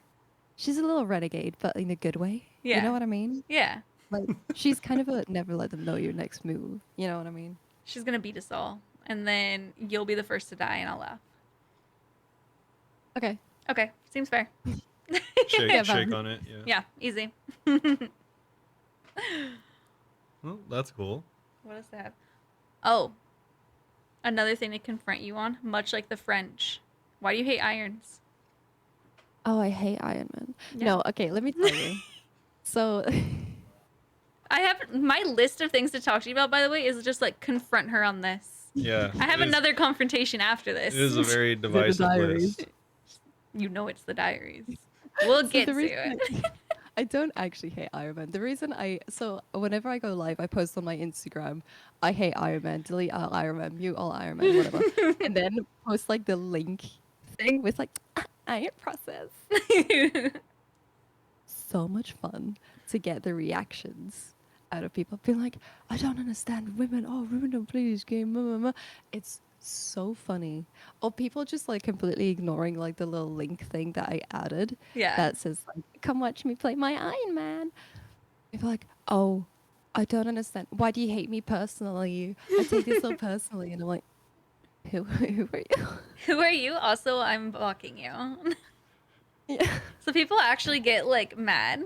she's a little renegade, but in a good way. You know Yeah. what I mean? Yeah. Like she's kind of a never let them know your next move. You know what I mean? She's gonna beat us all. And then you'll be the first to die and I'll laugh. Okay. Okay. Seems fair. Shake Yeah, shake but- on it. Yeah. Yeah, easy. Well, that's cool. What else do I have? Oh, another thing to confront you on, much like the French. Why do you hate irons? Oh, I hate Iron Man. Yeah. No, okay, let me tell you. So I have my list of things to talk to you about, by the way, is just like confront her on this. Yeah. I have it is- another confrontation after this. It is a very the divisive diaries? list. You know it's the diaries. We'll So get the to reason it. I don't actually hate Iron Man. The reason so whenever I go live, I post on my Instagram, I hate Iron Man, delete all Iron Man, mute all Iron Man, whatever. And then post like the link thing with like iron process. So much fun to get the reactions out of people being like, I don't understand women. Oh, women don't play this game. Blah, blah, blah." It's so funny. Or people just like completely ignoring like the little link thing that I added Yeah. that says like, come watch me play my Iron Man. People are like, oh, I don't understand. Why do you hate me personally? I take this so personally. And I'm like, who are you? Who are you? Also, I'm blocking you. Yeah. So people actually get like mad.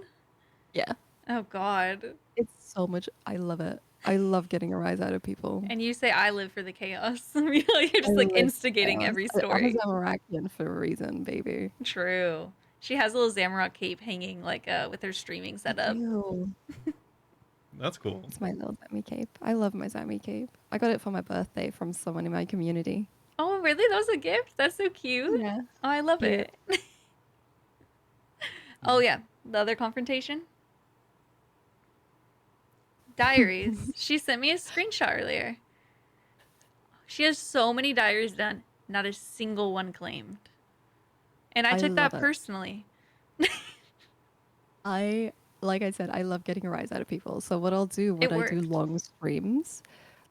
Yeah. Oh God. It's so much. I love it. I love getting a rise out of people. And you say I live for the chaos. You're just I like live instigating chaos. every I'm story. a Zamarakian for a reason, baby. True. She has a little Zamrock cape hanging like with her streaming setup. Ew. That's cool. It's my little Zami cape. I love my Zami cape. I got it for my birthday from someone in my community. Oh, really? That was a gift? That's so cute. Yeah. Oh, I love Cute. it. Oh, yeah. The other confrontation? Diaries. She sent me a screenshot earlier. She has so many diaries done, not a single one claimed. And I I took that love it. personally. Like I said, I love getting a rise out of people. So what I'll do when I do worked. long streams,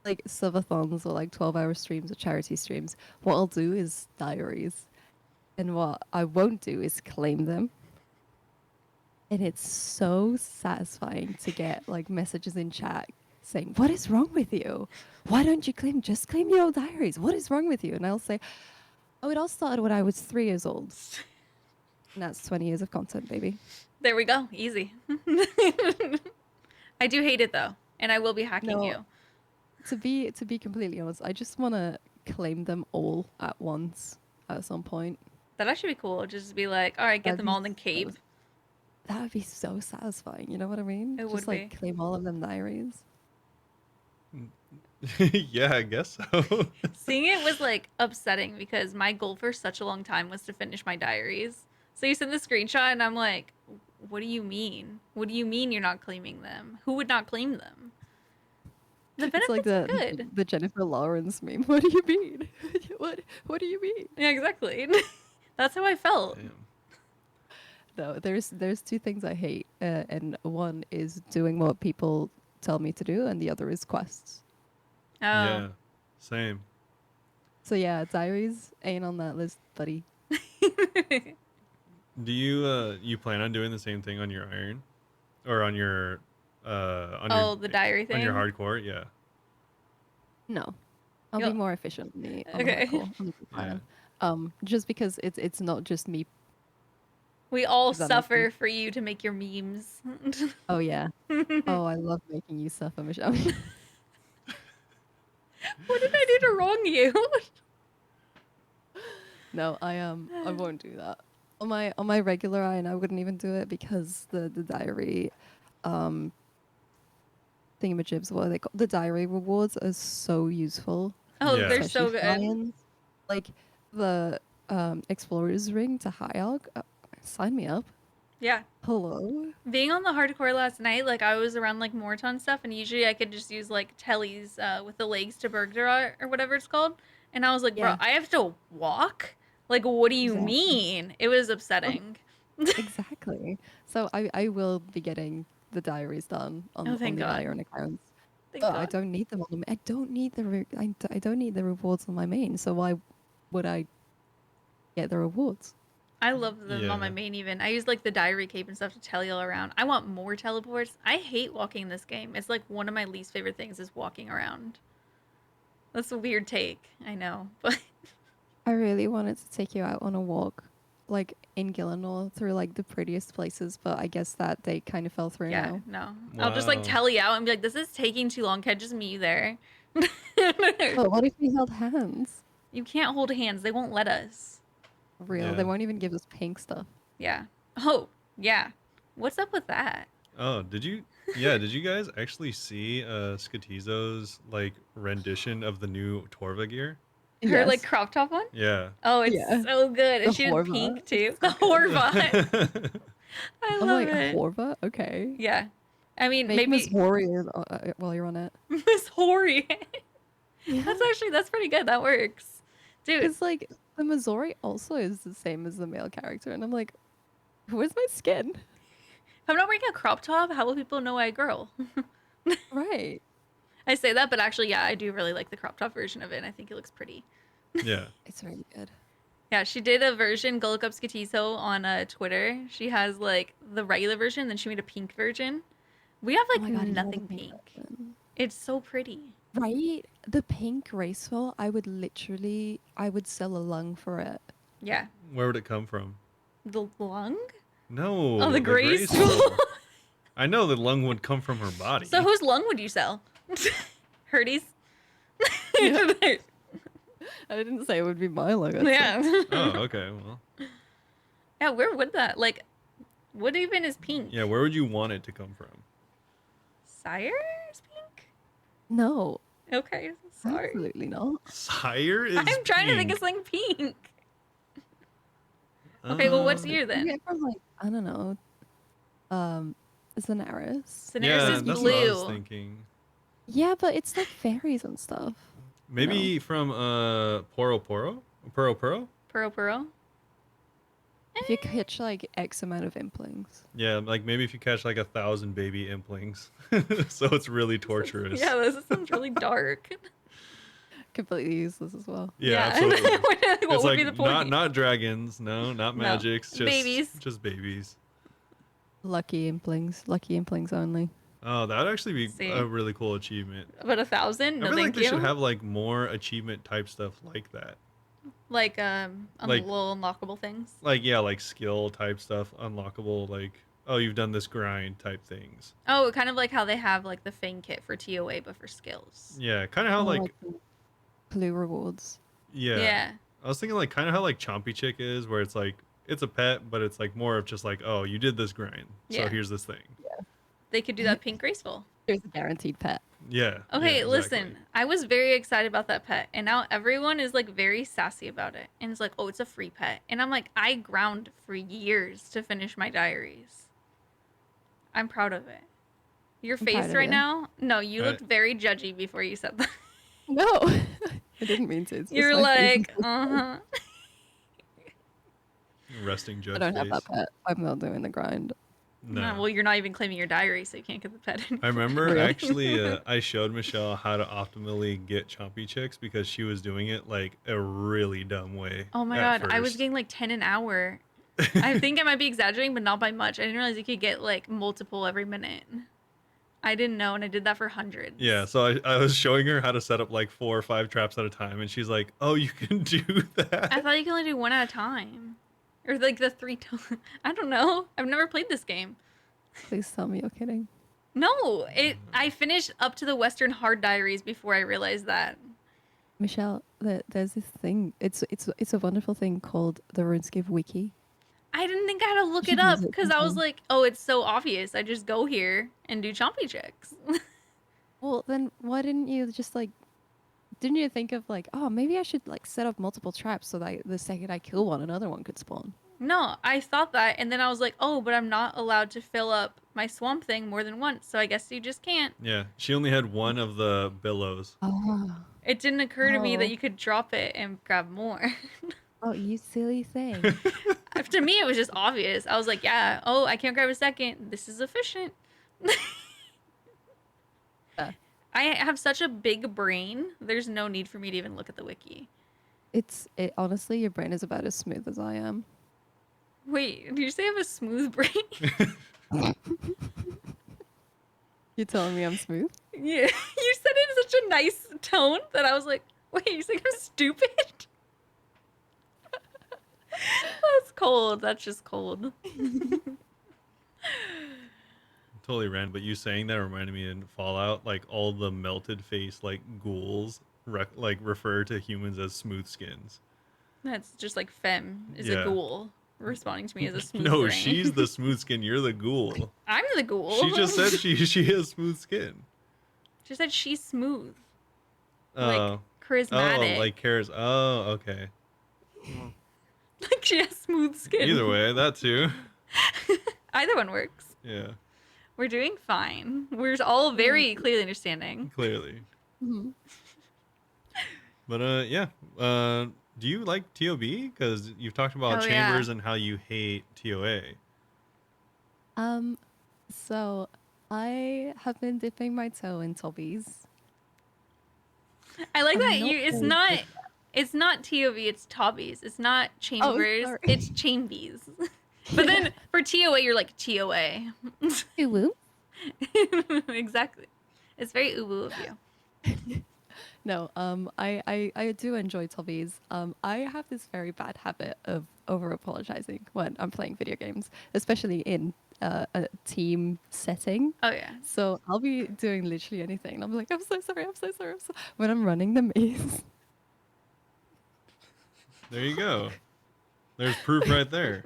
like subathons or like 12-hour streams or charity streams, what I'll do is diaries. And what I won't do is claim them. And it's so satisfying to get like messages in chat saying, "What is wrong with you? Why don't you just claim your old diaries? What is wrong with you?" And I'll say, "Oh, it all started when I was 3 years old." And that's 20 years of content, baby. There we go. Easy. I do hate it though, and I will be hacking No. you. To be completely honest, I just want to claim them all at once at some point. That'd actually be cool. Just be like, all right, get That'd them be all in the cape. That would be so satisfying. You know what I mean? It just would like be. claim all of them diaries. Yeah, I guess so. Seeing it was like upsetting because my goal for such a long time was to finish my diaries. So you send the screenshot and I'm like, what do you mean? What do you mean you're not claiming them? Who would not claim them? The benefits It's like are good. the Jennifer Lawrence meme. What do you mean? What do you mean? Yeah, exactly. That's how I felt. Damn. No, there's two things I hate, and one is doing what people tell me to do, and the other is quests. Oh. Yeah, same. So yeah, diaries ain't on that list, buddy. Do you plan on doing the same thing on your iron, or on your Oh, the diary on your thing? hardcore? Yeah. No, I'll You'll- be more efficient on the Okay. hardcore, on the plan. Just because it's not just me. We all Does that make suffer sense? for you to make your memes. Oh yeah. Oh, I love making you suffer, Michelle. What did I do to wrong you? No, I won't do that. On my regular eye, and I wouldn't even do it because the diary thingamajibs, what are they called? The diary rewards are so useful, Oh, Yeah. they're so especially good. Lions. Like the Explorer's Ring to High Arc. Sign me up. Yeah. Hello. Being on the hardcore last night, like I was around like Morton stuff, and usually I could just use like tellies with the legs to Bergdorf or whatever it's called. And I was like, bro, Yeah. I have to walk? Like, what do you Exactly. mean? It was upsetting. Exactly. So I will be getting the diaries done Oh, on thank the God. Iron accounts. Thank But I God. don't need them on the. I don't need I don't need the rewards on my main. So why would I get the rewards? I love them on my Yeah. main even. I use like the diary cape and stuff to tele all around. I want more teleports. I hate walking this game. It's like one of my least favorite things is walking around. That's a weird take, I know, but I really wanted to take you out on a walk, like in Gillinor, through like the prettiest places, but I guess that date kind of fell through yeah, now. no. I'll just like Wow. tele out and be like, this is taking too long. Can I just meet you there? But what if we held hands? You can't hold hands. They won't let us. Real, they Yeah. won't even give us pink stuff. Yeah. Oh, yeah. What's up with that? Oh, yeah, did you guys actually see Skatizo's like rendition of the new Torva gear? Her like Yes. crop top one? Yeah. Oh, it's Yeah. so good. The And she did Horva. pink too. It's The so good. Horva. I I'm love like, it. Horva? Okay. Yeah. I mean, Make Miss maybe Hori while you're on it. Miss Hori. Yeah. That's pretty good. That works. Dude, Because, like, the Missouri also is the same as the male character. And I'm like, where's my skin? if I'm not wearing a crop top, how will people know I'm a girl? Right. I say that, but actually, yeah, I do really like the crop top version of it. And I think it looks pretty. Yeah. It's really good. Yeah, she did a version, go look up Skatizo on Twitter. She has like the regular version, then she made a pink version. We have Oh like my god, yeah, the nothing pink pink. version. It's so pretty. Right? The pink graceful, I would sell a lung for it. Yeah. Where would it come from? The lung? No, Oh, the graceful. graceful. I know the lung would come from her body. So whose lung would you sell? Hurdy's? Yeah. I didn't say it would be my lung. Yeah. Oh, okay. Well, Yeah, where would that like what even is pink? yeah. Where would you want it to come from? Sire's pink? No, Okay, sorry. absolutely not. Sire is. I'm trying to think of pink. something pink. Okay, well what's Uh, your You then? get from like, I don't know, Zanaris. Daenerys Yeah, is that's what I was blue. thinking. Yeah, but it's like fairies and stuff. Maybe from Poro Poro? Puro Puro? Puro. If you catch like X amount of implings. Yeah, like maybe if you catch like 1,000 baby implings. So it's really torturous. Yeah, this sounds really dark. Completely useless as well. Yeah, absolutely. what It's would like be the point? not dragons, no, not No. magics, just Babies. just babies. Lucky implings only. Oh, that would actually be See. a really cool achievement. About 1,000? I No, feel like thank they you. should have like more achievement type stuff like that. Like Like- little unlockable things. Like yeah, like skill type stuff, unlockable, like oh you've done this grind type things. Oh, kind of like how they have like the Fang kit for TOA, but for skills. Yeah, kind of how Or, like the clue rewards. yeah. I was thinking like kind of how like Chompy Chick is, where it's like it's a pet, but it's like more of just like oh you did this grind, so Yeah. here's this thing. They could do that pink graceful. There's a guaranteed pet. Yeah. Okay, yeah, listen. exactly. I was very excited about that pet, and now everyone is like very sassy about it. And it's like, oh, it's a free pet. And I'm like, I ground for years to finish my diaries. I'm proud of it. Your I'm proud face of right you. now? No, you I- looked very judgy before you said that. No, I didn't mean to. It's just You're my face like, is so small. uh-huh. Resting judge I don't face. have that pet. I'm not doing the grind. No. Well, you're not even claiming your diary, so you can't get the pet anymore. I remember Really? actually I showed Michelle how to optimally get Chompy Chicks because she was doing it like a really dumb way. Oh my at god, I was first. getting like 10 an hour. I think I might be exaggerating, but not by much. I didn't realize you could get like multiple every minute. I didn't know, and I did that for hundreds. Yeah, so I was showing her how to set up like 4 or 5 traps at a time, and she's like, "Oh, you can do that." I thought you could only do one at a time. Or like the 3 times. I don't know. I've never played this game. Please tell me you're kidding. No, I finished up to the Western Hard Diaries before I realized that. Michelle, there's this thing. It's a wonderful thing called the RuneScape Wiki. I didn't think I had to You look it should use up it because I was sometime. like, oh, it's so obvious. I just go here and do chompy checks. Well, then why didn't you just like? Didn't you think of like, oh, maybe I should like set up multiple traps so that the second I kill one, another one could spawn. No, I thought that, and then I was like, oh, but I'm not allowed to fill up my swamp thing more than once, so I guess you just can't. Yeah, she only had one of the billows. Oh, It didn't occur to me that oh, you could drop it and grab more. oh, you silly thing. To me, it was just obvious. I was like, yeah, oh, I can't grab a second. This is efficient. Uh, I have such a big brain. There's no need for me to even look at the wiki. it honestly, your brain is about as smooth as I am. Wait, did you say I have a smooth brain? You telling me I'm smooth? Yeah, you said it in such a nice tone that I was like, wait, you think I'm stupid? That's cold. That's just cold. Totally random, but you saying that reminded me in Fallout, like all the melted face like ghouls like refer to humans as smooth skins. That's just like Fem is a Yeah. ghoul responding to me as a smooth No, brain. she's the smooth skin. You're the ghoul. I'm the ghoul. She just said she has smooth skin. She said she's smooth, Oh, like charismatic. oh, like cares. Oh, okay. Like she has smooth skin. Either way, that too. Either one works. Yeah, We're doing fine. We're all very clearly understanding. clearly. Hmm. But yeah. Do you like TOB? Because you've talked about Oh, yeah. chambers and how you hate TOA. So I have been dipping my toe in Tobbies. I like I'm that not you. It's very not. good. It's not TOV. It's Tobbies. It's not chambers. sorry. It's chambies. But then for TOA, you're like TOA. Woo. Exactly. It's very uwu of you. No, I do enjoy Tobbies. I have this very bad habit of over apologizing when I'm playing video games, especially in a team setting. Oh yeah. So I'll be doing literally anything. And I'm like, I'm so sorry, I'm so sorry, I'm so when I'm running the maze. There you go. There's proof right there.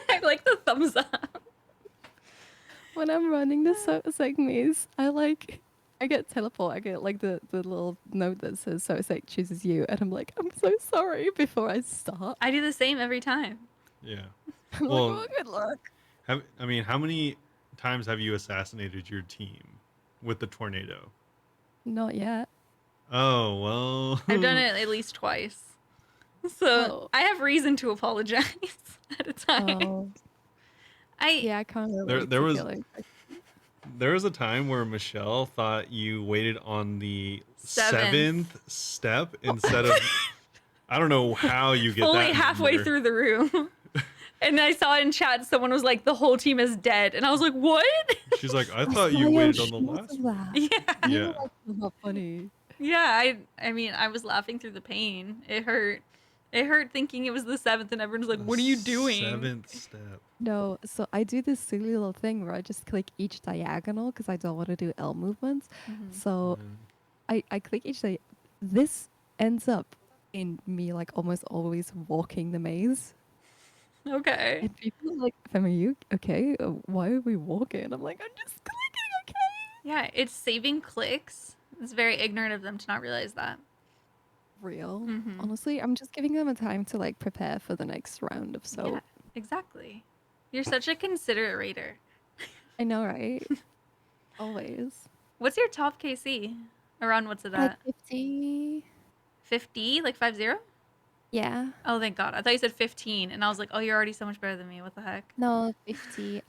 I like the thumbs up. When I'm running the Sosek maze, I get teleport. I get like the little note that says Sosek chooses you, and I'm like, I'm so sorry before I start. I do the same every time. Yeah. I'm Well, like, oh, good luck. I mean, how many times have you assassinated your team with the tornado? Not yet. Oh, well. I've done it at least twice. So Oh. I have reason to apologize at a time. Oh, yeah, I can't relate There to was feeling. there was a time where Michelle thought you waited on the seventh step instead of I don't know how you get Fully that halfway number. through the room. And I saw in chat someone was like, the whole team is dead. And I was like, what? She's like, I I thought saw you your waited on the shots last of one. that. Yeah. You Yeah. were like, not funny. Yeah, I mean, I was laughing through the pain. It hurt. It hurt thinking it was the seventh, and everyone's like, "What are you doing?" Seventh step. No, so I do this silly little thing where I just click each diagonal because I don't want to do L movements. Mhm. So Yeah. I click each This ends up in me like almost always walking the maze. Okay. And people are like, Fem, are you okay? Why are we walking? I'm like, I'm just clicking, okay? Yeah, it's saving clicks. It's very ignorant of them to not realize that. Real. Mhm. Honestly, I'm just giving them a time to like prepare for the next round of soap. Yeah, exactly. You're such a considerate raider. I know, right? Always. What's your top KC? Around what's it Like at? 50. 50? Like 50? Yeah. Oh, thank God. I thought you said 15, and I was like, oh, you're already so much better than me. What the heck? No, 50.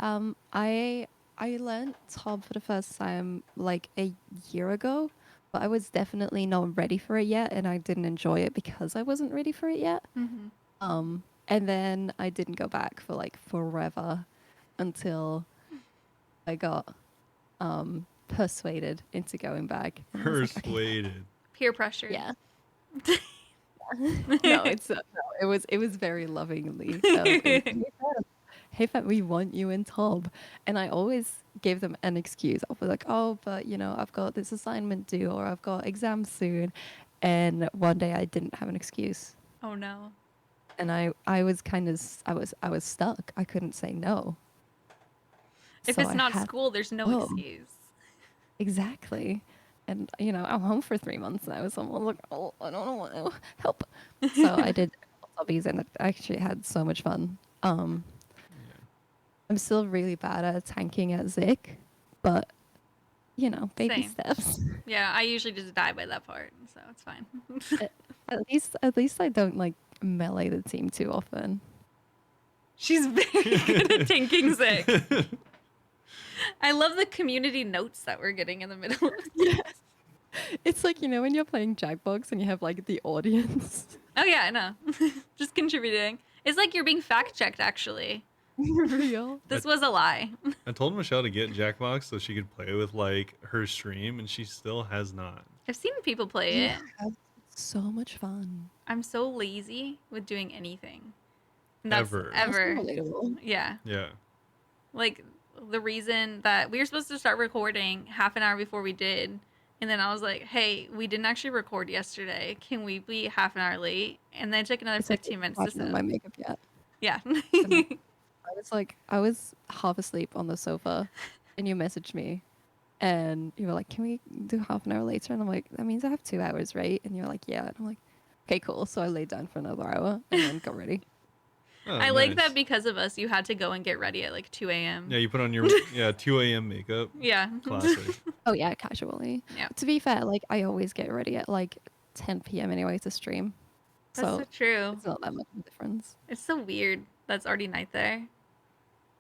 I learned Tom for the first time like a year ago, but I was definitely not ready for it yet, and I didn't enjoy it because I wasn't ready for it yet. Mm-hmm. And then I didn't go back for like forever until I got persuaded into going back. And I was like, okay, Persuaded. Peer pressure. yeah. No, it's no, it was very lovingly. It was, hey, Fat, we want you in Tob. And I always gave them an excuse. I'll be like, oh, but you know, I've got this assignment due or I've got exams soon. And one day I didn't have an excuse. Oh no. And I was kind of, I was stuck. I couldn't say no. If So it's I not had, school, there's no oh, excuse. exactly. And, you know, I'm home for 3 months now. So I'm like, oh, I don't know, help. So I did hobbies and I actually had so much fun. Yeah. I'm still really bad at tanking at Zik, but you know, baby Same. steps. Yeah, I usually just die by that part, so it's fine. At least I don't like melee the team too often. She's very good at tanking Zik. I love the community notes that we're getting in the middle of this. Yes. It's like, you know, when you're playing Jackbox and you have like the audience. Oh yeah, I know. Just contributing. It's like you're being fact checked actually. Real. This was a lie. I told Michelle to get Jackbox so she could play with like her stream, and she still has not. I've seen people play You it. have so much fun. I'm so lazy with doing anything. And that's Ever. That's ever. relatable. Yeah. Yeah. Like the reason that we were supposed to start recording half an hour before we did. And then I was like, hey, we didn't actually record yesterday. Can we be half an hour late? And then it took another It's like 15 minutes I to haven't done set. my makeup yet. Yeah. And I was half asleep on the sofa and you messaged me and you were like, can we do half an hour later? And I'm like, that means I have 2 hours, right? And you're like, yeah. And I'm like, okay, cool. So I laid down for another hour and then got ready. Oh, I like nice. that because of us, you had to go and get ready at like 2 a.m. Yeah, you put on your 2 a.m. makeup. Yeah. Classic. Oh yeah, casually. Yeah. To be fair, like I always get ready at like 10 p.m. anyway to stream. That's so true. It's not that much of a difference. It's so weird that's already night there.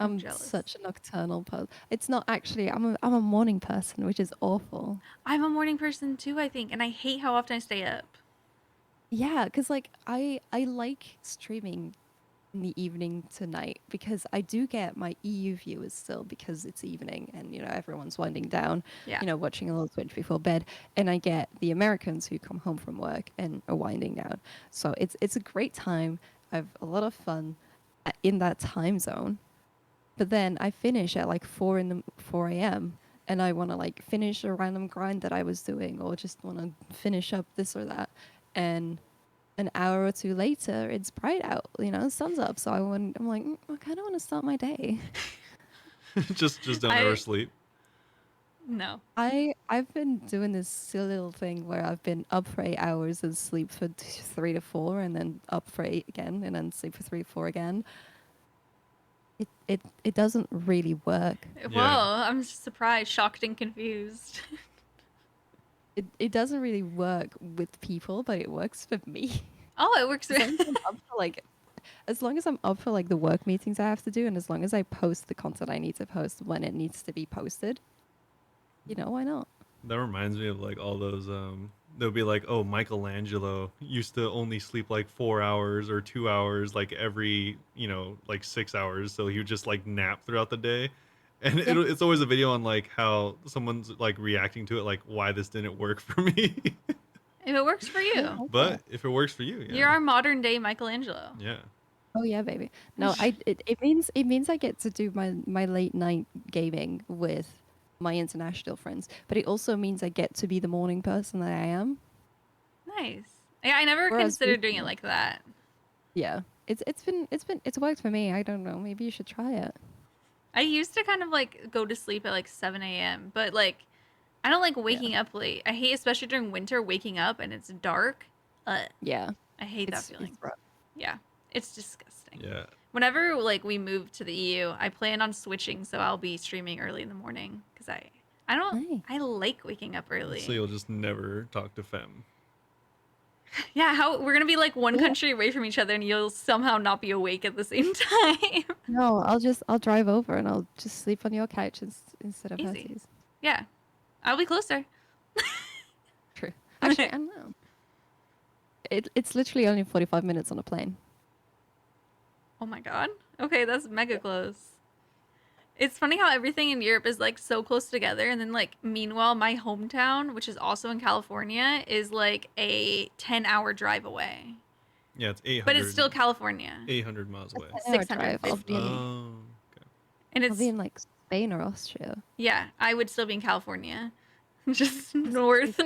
I'm jealous. Such a nocturnal person. It's not actually. I'm a morning person, which is awful. I'm a morning person too, I think, and I hate how often I stay up. Yeah, because like I like streaming in the evening to night because I do get my EU viewers still because it's evening and you know everyone's winding down, Yeah. you know, watching a little Twitch before bed, and I get the Americans who come home from work and are winding down. So it's a great time. I have a lot of fun in that time zone. But then I finish at like 4 a.m. and I want to like finish a random grind that I was doing or just want to finish up this or that. And an hour or two later, it's bright out, you know, the sun's up. So I'm like, I kind of want to start my day. just don't ever sleep. No. I've been doing this silly little thing where I've been up for 8 hours and sleep for 3 to 4 and then up for 8 again and then sleep for 3 to 4 again. It doesn't really work. Whoa, Yeah. I'm surprised, shocked, and confused. It doesn't really work with people, but it works for me. Oh, it works. As long as I'm up for like, as long as I'm up for like the work meetings I have to do, and as long as I post the content I need to post when it needs to be posted, you know, why not? That reminds me of like all those they'll be like, oh, Michelangelo used to only sleep like 4 hours or 2 hours like every, like 6 hours, so he would just like nap throughout the day. And Yeah. it's always a video on like how someone's like reacting to it, like why this didn't work for me. If it works for Yeah, you, But if it works for you, yeah. you're our modern day Michelangelo. Yeah. oh yeah, baby. No, it means I get to do my late night gaming with my international friends, but it also means I get to be the morning person that I am. Nice. Yeah, I never Whereas considered doing it recently- like that. Yeah, it's worked for me. I don't know. Maybe you should try it. I used to kind of like go to sleep at like 7 a.m., but like I don't like waking up late. I hate, especially during winter, waking up and it's dark. Yeah, I hate that it's feeling. rough. Yeah, it's disgusting. Yeah. Whenever like we move to the EU, I plan on switching, so I'll be streaming early in the morning because I don't Nice. I like waking up early. So you'll just never talk to Fem. Yeah, how we're gonna be like one Yeah. country away from each other, and you'll somehow not be awake at the same time. No, I'll drive over and I'll just sleep on your couch instead of Easy. Hertie's. Yeah, I'll be closer. True. Actually, I don't know. It's literally only 45 minutes on a plane. Oh my god. Okay, that's mega close. It's funny how everything in Europe is like so close together, and then like meanwhile my hometown, which is also in California, is like a 10-hour drive away. Yeah, it's but it's still California. 800 miles away. An hour drive. 650. Oh, okay. And I'll it's be in like Spain or Austria. yeah, I would still be in California, just That's north.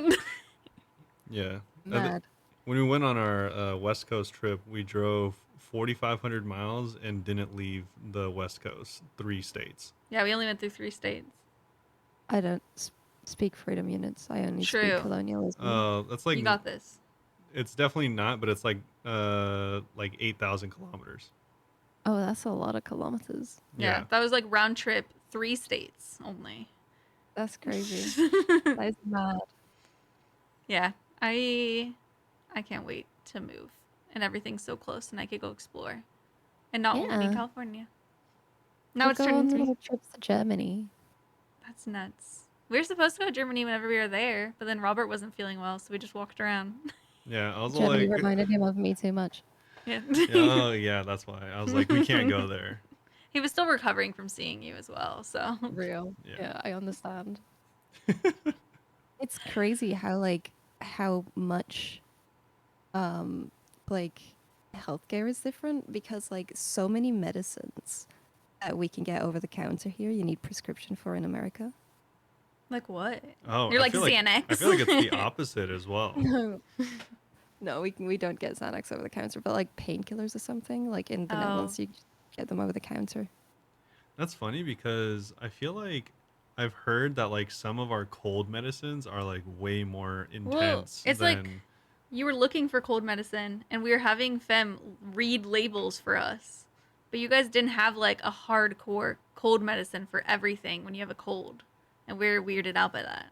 Yeah. Mad. When we went on our West Coast trip, we drove 4,500 miles and didn't leave the West Coast, 3 states. Yeah, we only went through 3 states. I don't speak freedom units. I only speak True. colonialism. That's like You got this. it's definitely not, but it's like 8,000 kilometers. Oh, that's a lot of kilometers. Yeah, that was like round trip 3 states only. That's crazy. That is mad. Yeah, I can't wait to move, and everything's so close, and I could go explore, and not only be in Yeah. California. Now We'll it's go turning on to little trips to Germany. That's nuts. We were supposed to go to Germany whenever we were there, but then Robert wasn't feeling well, so we just walked around. Yeah, I was Germany like, reminded him of me too much. Yeah. oh yeah, that's why. I was like, we can't go there. He was still recovering from seeing you as well, so Real. Yeah. Yeah, I understand. It's crazy how much like healthcare is different because like so many medicines that we can get over the counter here you need prescription for in America. like what? Oh, You're I like feel Xanax. I feel like it's the opposite as well. No. No, we don't get Xanax over the counter, but like painkillers or something, like in the Oh. Netherlands you get them over the counter. That's funny because I feel like I've heard that like some of our cold medicines are like way more intense it's than like you were looking for cold medicine, and we were having Fem read labels for us, but you guys didn't have like a hardcore cold medicine for everything when you have a cold, and we're weirded out by that.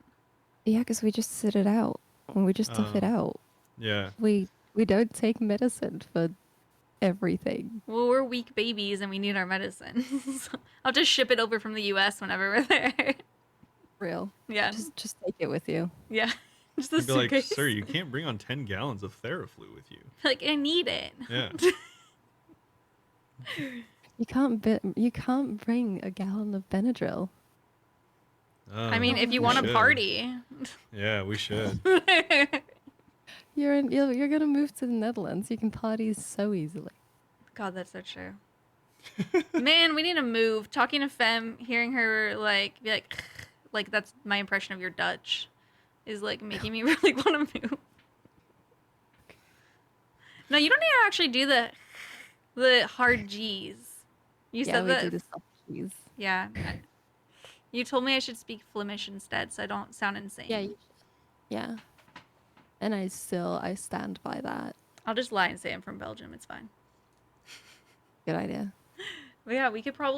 Yeah, because we just sit it out and we just tough it out. yeah. We don't take medicine for everything. Well, we're weak babies and we need our medicine. I'll just ship it over from the US whenever we're there. Real. Yeah. Just take it with you. Yeah. Just the I'd be like, suitcase. sir, you can't bring on 10 gallons of Theraflu with you. Like, I need it. Yeah. You can't bring a gallon of Benadryl. I mean, if you we want to should. party. Yeah, we should. You're gonna move to the Netherlands. You can party so easily. God, that's so true. Man, we need to move. Talking to Fem, hearing her like be like that's my impression of your Dutch, is like making me really want to move. No, you don't need to actually do the hard G's. You Yeah, said we that. do the soft cheese. Yeah. You told me I should speak Flemish instead, so I don't sound insane. Yeah, yeah. And I stand by that. I'll just lie and say I'm from Belgium. It's fine. Good idea. But yeah, we could That'll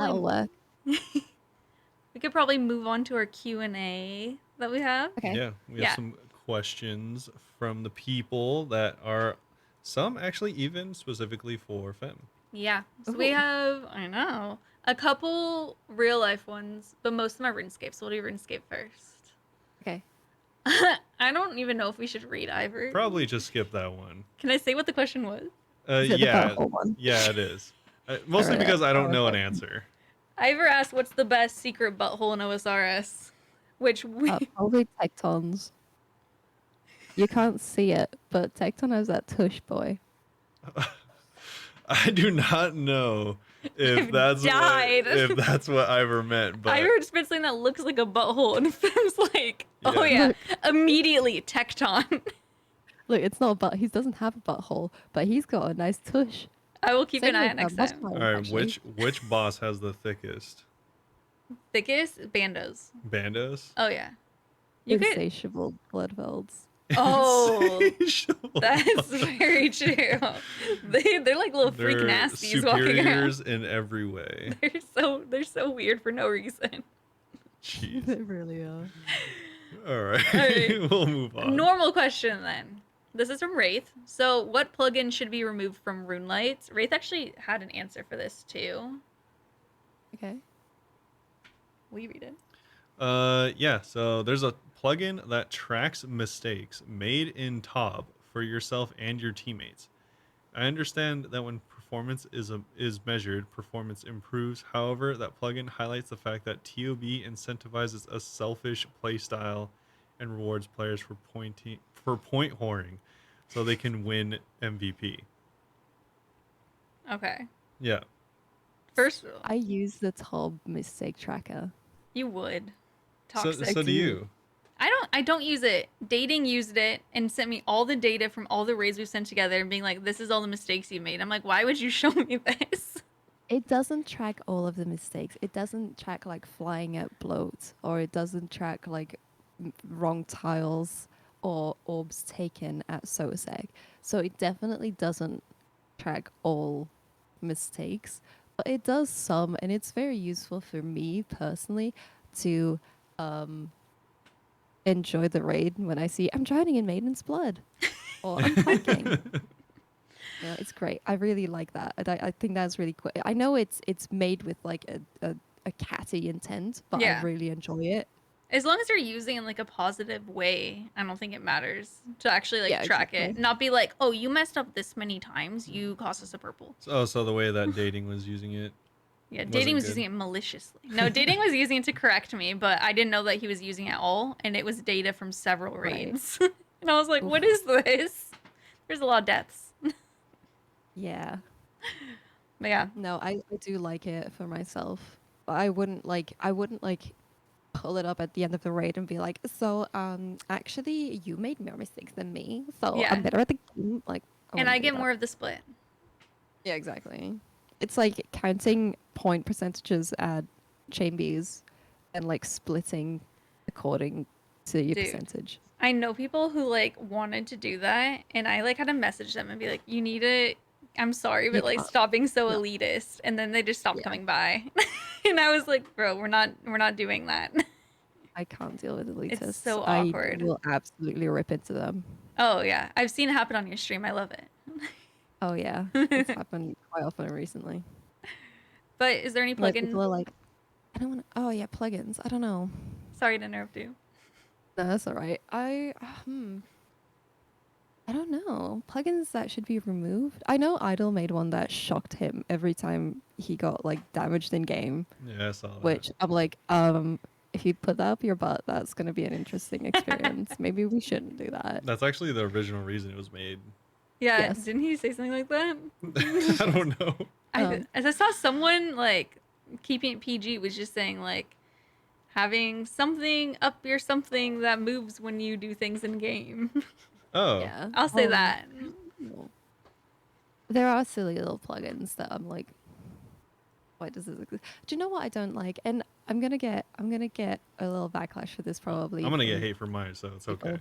probably work. move on to our Q&A that we have. Okay. Yeah, we have Yeah. some questions from the people that are some actually even specifically for Fem. Yeah. So we Ooh. have, I know, a couple real life ones, but most of them are RuneScape, so we'll do RuneScape first. Okay. I don't even know if we should read Ivor. Probably just skip that one. Can I say what the question was? Is it the Yeah, butthole one? yeah, it is. Mostly Alright, because I don't I'll know an look. answer. Ivor asked, what's the best secret butthole in OSRS? Which we... Probably Tectons. You can't see it, but Tecton has that tush boy. I do not know if I've that's died. if that's what Ivor meant, but Ivor just meant something that looks like a butthole, and Fem's like, oh Yeah. yeah, Look. immediately Tecton. Look, it's not a butt. He doesn't have a butthole, but he's got a nice tush. I will keep Same an eye with, out next Boss time. Fight, all right, actually. which boss has the thickest? Thickest? Bandos. Bandos? Oh yeah. You could... Insatiable blood velds. Oh, Insatiable. that's very true. They're like little freak They're nasties walking around. superiors in every way. They're so weird for no reason. Jeez. They really are. All right. All right. We'll move on. Normal question then. This is from Wraith. So, what plugin should be removed from RuneLight? Wraith actually had an answer for this too. Okay. Will you read it? Yeah, so there's a plugin that tracks mistakes made in TOB for yourself and your teammates. I understand that when performance is measured, performance improves. However, that plugin highlights the fact that TOB incentivizes a selfish playstyle and rewards players for point whoring so they can win MVP. Okay. Yeah. First, I use the Tob mistake tracker. you would. So Toxic. so do do. you. I don't use it. Dating used it and sent me all the data from all the raids we've sent together and being like, this is all the mistakes you made. I'm like, why would you show me this? It doesn't track all of the mistakes. It doesn't track like flying at bloat, or it doesn't track like wrong tiles or orbs taken at Soseg. So it definitely doesn't track all mistakes, but it does some, and it's very useful for me personally to enjoy the raid when I see I'm drowning in Maiden's Blood or I'm flanking. No, it's great. I really like that. I think that's really cool. I know it's made with like a catty intent, but Yeah. I really enjoy it. As long as you're using it in like a positive way, I don't think it matters to actually like Yeah, track it. exactly. Not be like, oh, you messed up this many times, you cost us a purple. So the way that dating was using it. Yeah, Wasn't dating was good. using it maliciously. No, dating was using it to correct me, but I didn't know that he was using it all, and it was data from several Right. raids. And I was like, what Oof. is this? There's a lot of deaths. Yeah. But yeah. No, I do like it for myself. But I wouldn't like pull it up at the end of the raid and be like, so actually you made more mistakes than me, so Yeah. I'm better at the game. Like And wouldn't I do get that. more of the split. Yeah, exactly. It's like counting point percentages at Chambies and like splitting according to your Dude. percentage. I know people who like wanted to do that, and I like had to message them and be like, you need to, I'm sorry, You but like can't. stop being so No. elitist. And then they just stopped Yeah. coming by. And I was like, bro, we're not doing that. I can't deal with elitists. It's so I awkward. will absolutely rip into them. Oh yeah. I've seen it happen on your stream. I love Oh yeah, it's it. happened quite often recently. But is there any Like plugin? people are like, I don't want. Oh yeah, plugins. I don't know. Sorry to interrupt you. No, that's all right. I don't know. Plugins that should be removed. I know Idol made one that shocked him every time he got like damaged in game, Yeah, I saw that. which I'm like, if you put that up your butt, that's gonna be an interesting experience. Maybe we shouldn't do that. That's actually the original reason it was made. Yeah, Yes. didn't he say something like that? I don't know. As I saw someone like keeping it PG was just saying like having something up your something that moves when you do things in game. Oh. Yeah. I'll say that. No. There are silly little plugins that I'm like, why does this exist? Do you know what I don't like? And I'm gonna get a little backlash for this probably. I'm gonna get from hate for mine, so it's okay.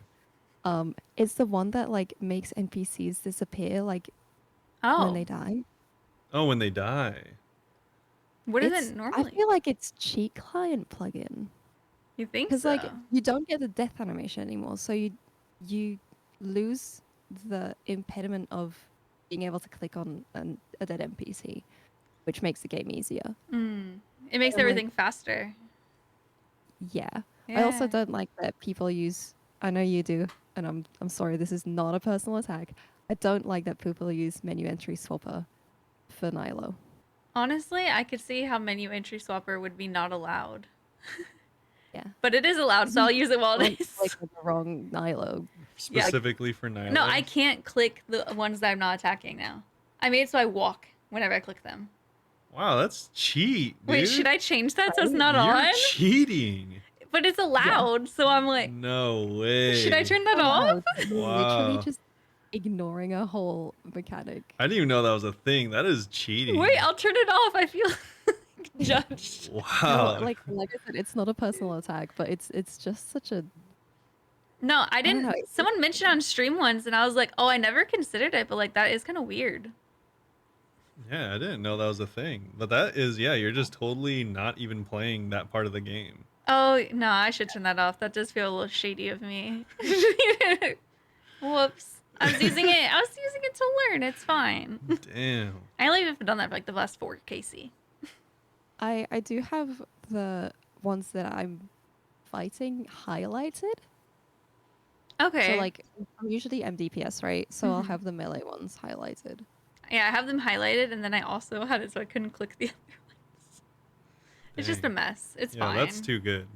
people. It's the one that like makes NPCs disappear like Oh, when they die. Oh, when they die. what is It's- it normally? I feel like it's cheat client plugin You think because so? like you don't get the death animation anymore, so you lose the impediment of being able to click on a dead NPC, which makes the game easier. It makes I'm like- everything faster. Yeah. I also Yeah. don't like that people use. I know you do, and I'm sorry. This is not a personal attack. I don't like that people use menu entry swapper for Nilo. Honestly, I could see how menu entry swapper would be not allowed. Yeah. But it is allowed, so I'll use it while it Don't is. click on the wrong Nilo. Yeah. Specifically for Nilo. No, I can't click the ones that I'm not attacking now. I made it so I walk whenever I click them. Wow, that's cheat, dude. Wait, should I change that so it's not You're on? cheating. But it's allowed, so I'm like, No way. should I turn that off? You're Wow. literally just ignoring a whole mechanic. I didn't even know that was a thing. That is cheating. Wait, I'll turn it off. I feel judged. Wow. No, like I said, it's not a personal attack, but it's just such a No, I don't didn't. know. Someone mentioned on stream once, and I was like, oh, I never considered it, but like that is kind of weird. Yeah, I didn't know that was a thing. But that is, yeah, you're just totally not even playing that part of the game. Oh no, I should turn that off. That does feel a little shady of me. Whoops. I was using it to learn. It's fine. Damn. I only have done that for like the last 4 KC. I do have the ones that I'm fighting highlighted. Okay. So like I'm usually MDPS, right? So I'll Mhm. have the melee ones highlighted. Yeah, I have them highlighted, and then I also had it so I couldn't click the other ones. It's just a Dang. mess. It's Yeah, fine. that's too good.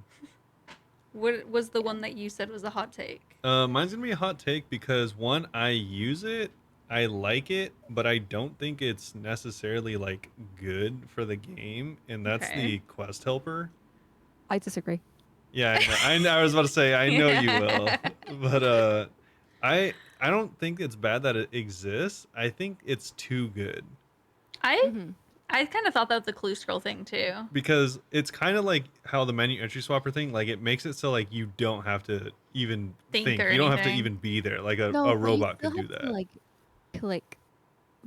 What was the one that you said was a hot take? Mine's gonna be a hot take because one, I use it. I like it, but I don't think it's necessarily like good for the game, and that's Okay. the quest helper. I disagree. Yeah, I was about to say I know you will, Yeah. but I don't think it's bad that it exists. I think it's too good I Hmm. I kind of thought that was a clue scroll thing too. because it's kind of like how the menu entry swapper thing, like it makes it so like you don't have to even Think think. or You don't have to anything. even be there. Like a No, but you robot still could do have to that. like click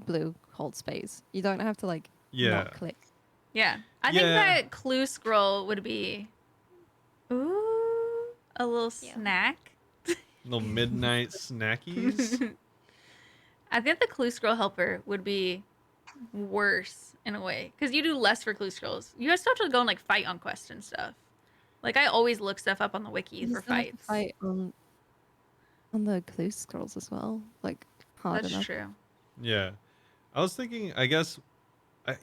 blue, hold space. You don't have to like Yeah. not click. Yeah. I think Yeah. that clue scroll would be ooh, a little Yeah. snack. Little midnight snackies. I think the clue scroll helper would be worse in a way because you do less for clue scrolls. You guys still have to go and like fight on quests and stuff. Like I always look stuff up on the wiki You for still have to fights. fight on the clue scrolls as well. Like hard That's enough. true. Yeah. I was thinking, I guess,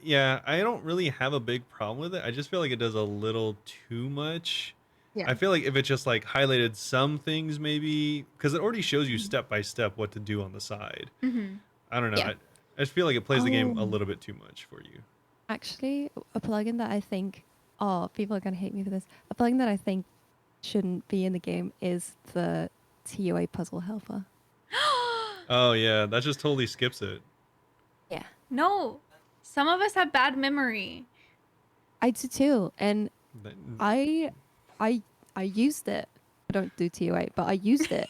yeah, I don't really have a big problem with it. I just feel like it does a little too much. Yeah. I feel like if it just like highlighted some things, maybe because it already shows you Mhm. step by step what to do on the side. Mm-hmm. I don't know. Yeah. I just feel like it plays the game a Oh, little bit too much for you. actually, a plugin that I think, oh, people are gonna hate me for this. A plugin that I think shouldn't be in the game is the TOA puzzle helper. Oh yeah, that just totally skips it. Yeah. No, some of us have bad memory. I do too, and That- I, I, I used it. I don't do TOA, but I used it.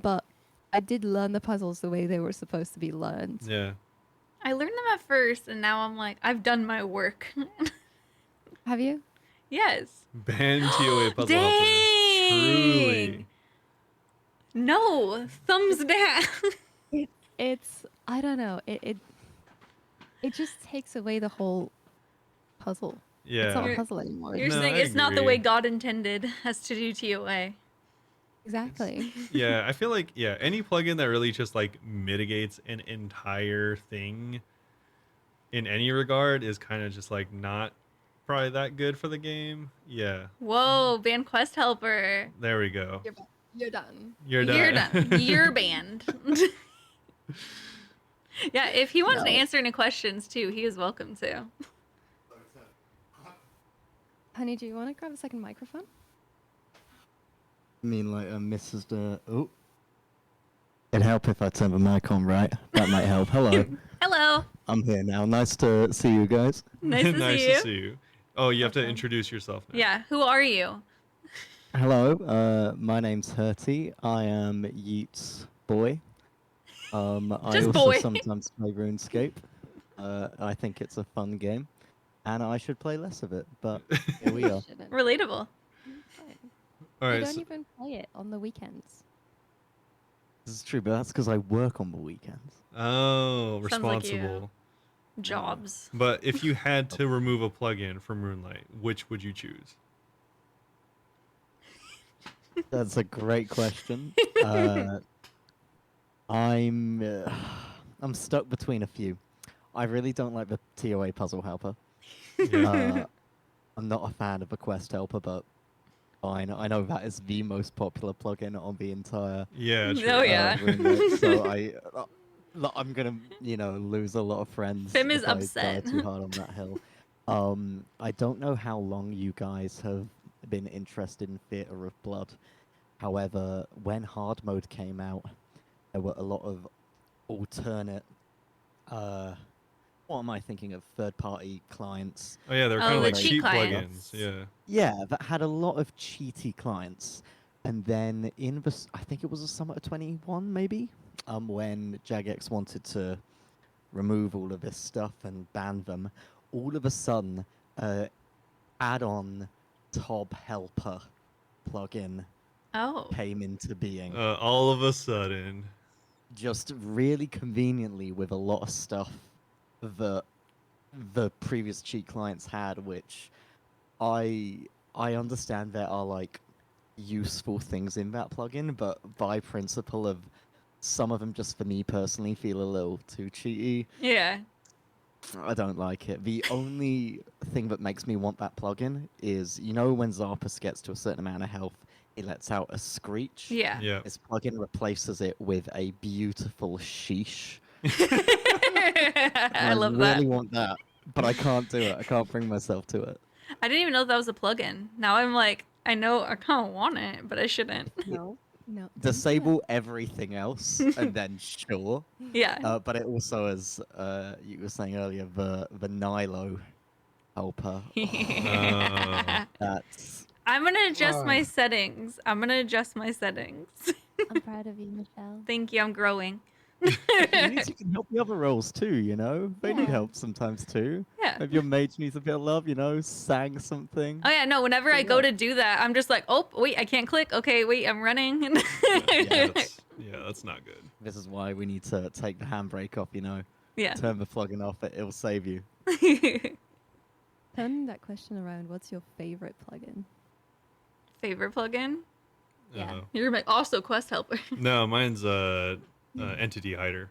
But I did learn the puzzles the way they were supposed to be learned. Yeah. I learned them at first, and now I'm like, I've done my work. Have you? Yes. Ban TOA puzzle helper. Dang. Truly. No, thumbs down. It's I don't know. It just takes away the whole puzzle. It's not a Yeah. You're, puzzle anymore. you're It's No, saying I it's not the way agree. God intended us to do TOA. It's exactly. yeah, I feel like yeah, any plugin that really just like mitigates an entire thing in any regard is kind of just like not probably that good for the game. Yeah. Whoa, ban quest helper. There we go. You're done. You're You're done. done. You're banned. Yeah, if he wants to No. answer any questions too, he is welcome to. Honey, do you want to grab a second microphone? I mean, like, Mrs. Oh. It'd help if I turned the mic on, right? That might help. Hello. Hello. I'm here now. Nice to see you guys. Nice to Nice see to you. see you. Oh, you have to Welcome. introduce yourself now. Yeah, who are you? Hello. My name's Herty. I am Yeet's boy. I Just also boy. sometimes play RuneScape. I think it's a fun game, and I should play less of it, but here we are. Shouldn't. Relatable. Fine. All You right. don't So, even play it on the weekends. This is true, but that's because I work on the weekends. oh, Sounds like you. responsible. Jobs. But if you had to remove a plugin from Moonlight, which would you choose? That's a great question. I'm I'm stuck between a few. I really don't like the TOA puzzle helper. Yeah. I'm not a fan of the quest helper, but fine. I know that is the most popular plugin on the entire Yeah. True. Oh, yeah. RuneScape, so I'm gonna lose a lot of friends Fim is if I upset. die too hard on that hill. I don't know how long you guys have been interested in Theatre of Blood. However, when hard mode came out, there were a lot of alternate what am I thinking of? Third-party clients. Oh yeah, they're kind Oh, of the like cheat cheat clients. plugins. Yeah. Yeah, that had a lot of cheaty clients. And then I think it was the summer of 21, maybe, when Jagex wanted to remove all of this stuff and ban them, all of a sudden, add-on Tob Helper plugin Oh. came into being. All of a sudden. Just really conveniently with a lot of stuff that the previous cheat clients had, which I understand there are like useful things in that plugin, but by principle of some of them just for me personally feel a little too cheaty. Yeah. I don't like it. The only thing that makes me want that plugin is, when Zarpus gets to a certain amount of health, it lets out a screech. Yeah. Yeah. This plugin replaces it with a beautiful sheesh, I love really that. want that, but I can't do it. I can't bring myself to it. I didn't even know that was a plugin. Now I'm like, I know I kind of want it, but I shouldn't. No, no. Don't do it. Disable everything else, and then sure. Yeah. But it also, as you were saying earlier, the Nilo helper. That's I'm gonna adjust my Ah. settings. I'm gonna adjust my settings. I'm proud of you, Michelle. Thank you. I'm growing. you can help the other roles too, you know? They need Yeah. help sometimes too. Yeah. Maybe your mage needs a bit of love, you know? Sang something. Oh yeah, no. Whenever I go Yeah. to do that, I'm just like, oh wait, I can't click. Okay, wait, I'm running. That's not good. This is why we need to take the handbrake off, you know? Yeah. Turn the plugin off, it'll save you. Turning that question around, what's your favorite plugin? Favorite plugin? Yeah. Uh, You're my also quest helper. no, mine's entity hider.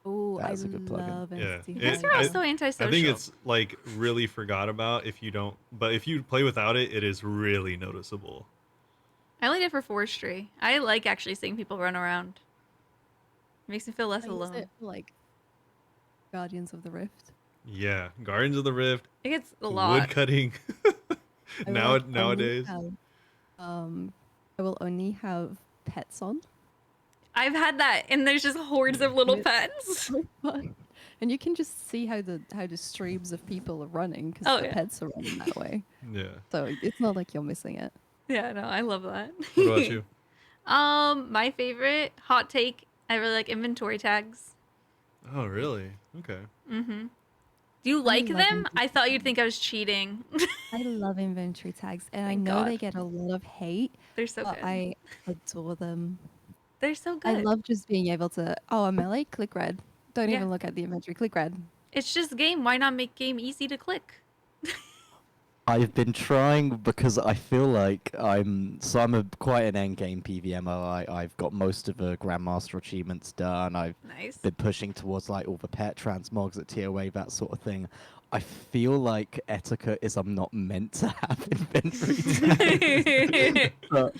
Oh, I That's a good plugin. love Yeah. Entity It- These are all Hider. so antisocial. I think it's like really forgot about if you don't, but if you play without it, it is really noticeable. I only did it for forestry. I like actually seeing people run around. It makes me feel less I use alone. it for, like Guardians of the Rift. Yeah, Guardians of the Rift, It gets a wood lot. cutting. I will, like, only Nowadays, have, I will only have pets on. I've had that, and there's just hordes of little It's pets. so fun. And you can just see how the streams of people are running because Oh, the yeah. pets are running that way. yeah. So it's not like you're missing it. Yeah, no, I love that. What about you? My favorite hot take. I really like inventory tags. Oh, really? Okay. Mm-hmm. Do you like love them? inventory I thought you'd tags. think I was cheating. I love inventory tags, and I Thank know they God. get a lot of hate, They're so but good. I adore them. They're so I good. love just being able to, oh, a melee, click red. Don't Yeah. even look at the inventory, click red. It's just game. Why not make game easy to click? I've been trying because I feel like I'm quite an endgame PVMO. I've got most of the Grandmaster achievements done. I've Nice. been pushing towards like all the pet transmogs at TOA, that sort of thing. I feel like etiquette is I'm not meant to have inventory tags. But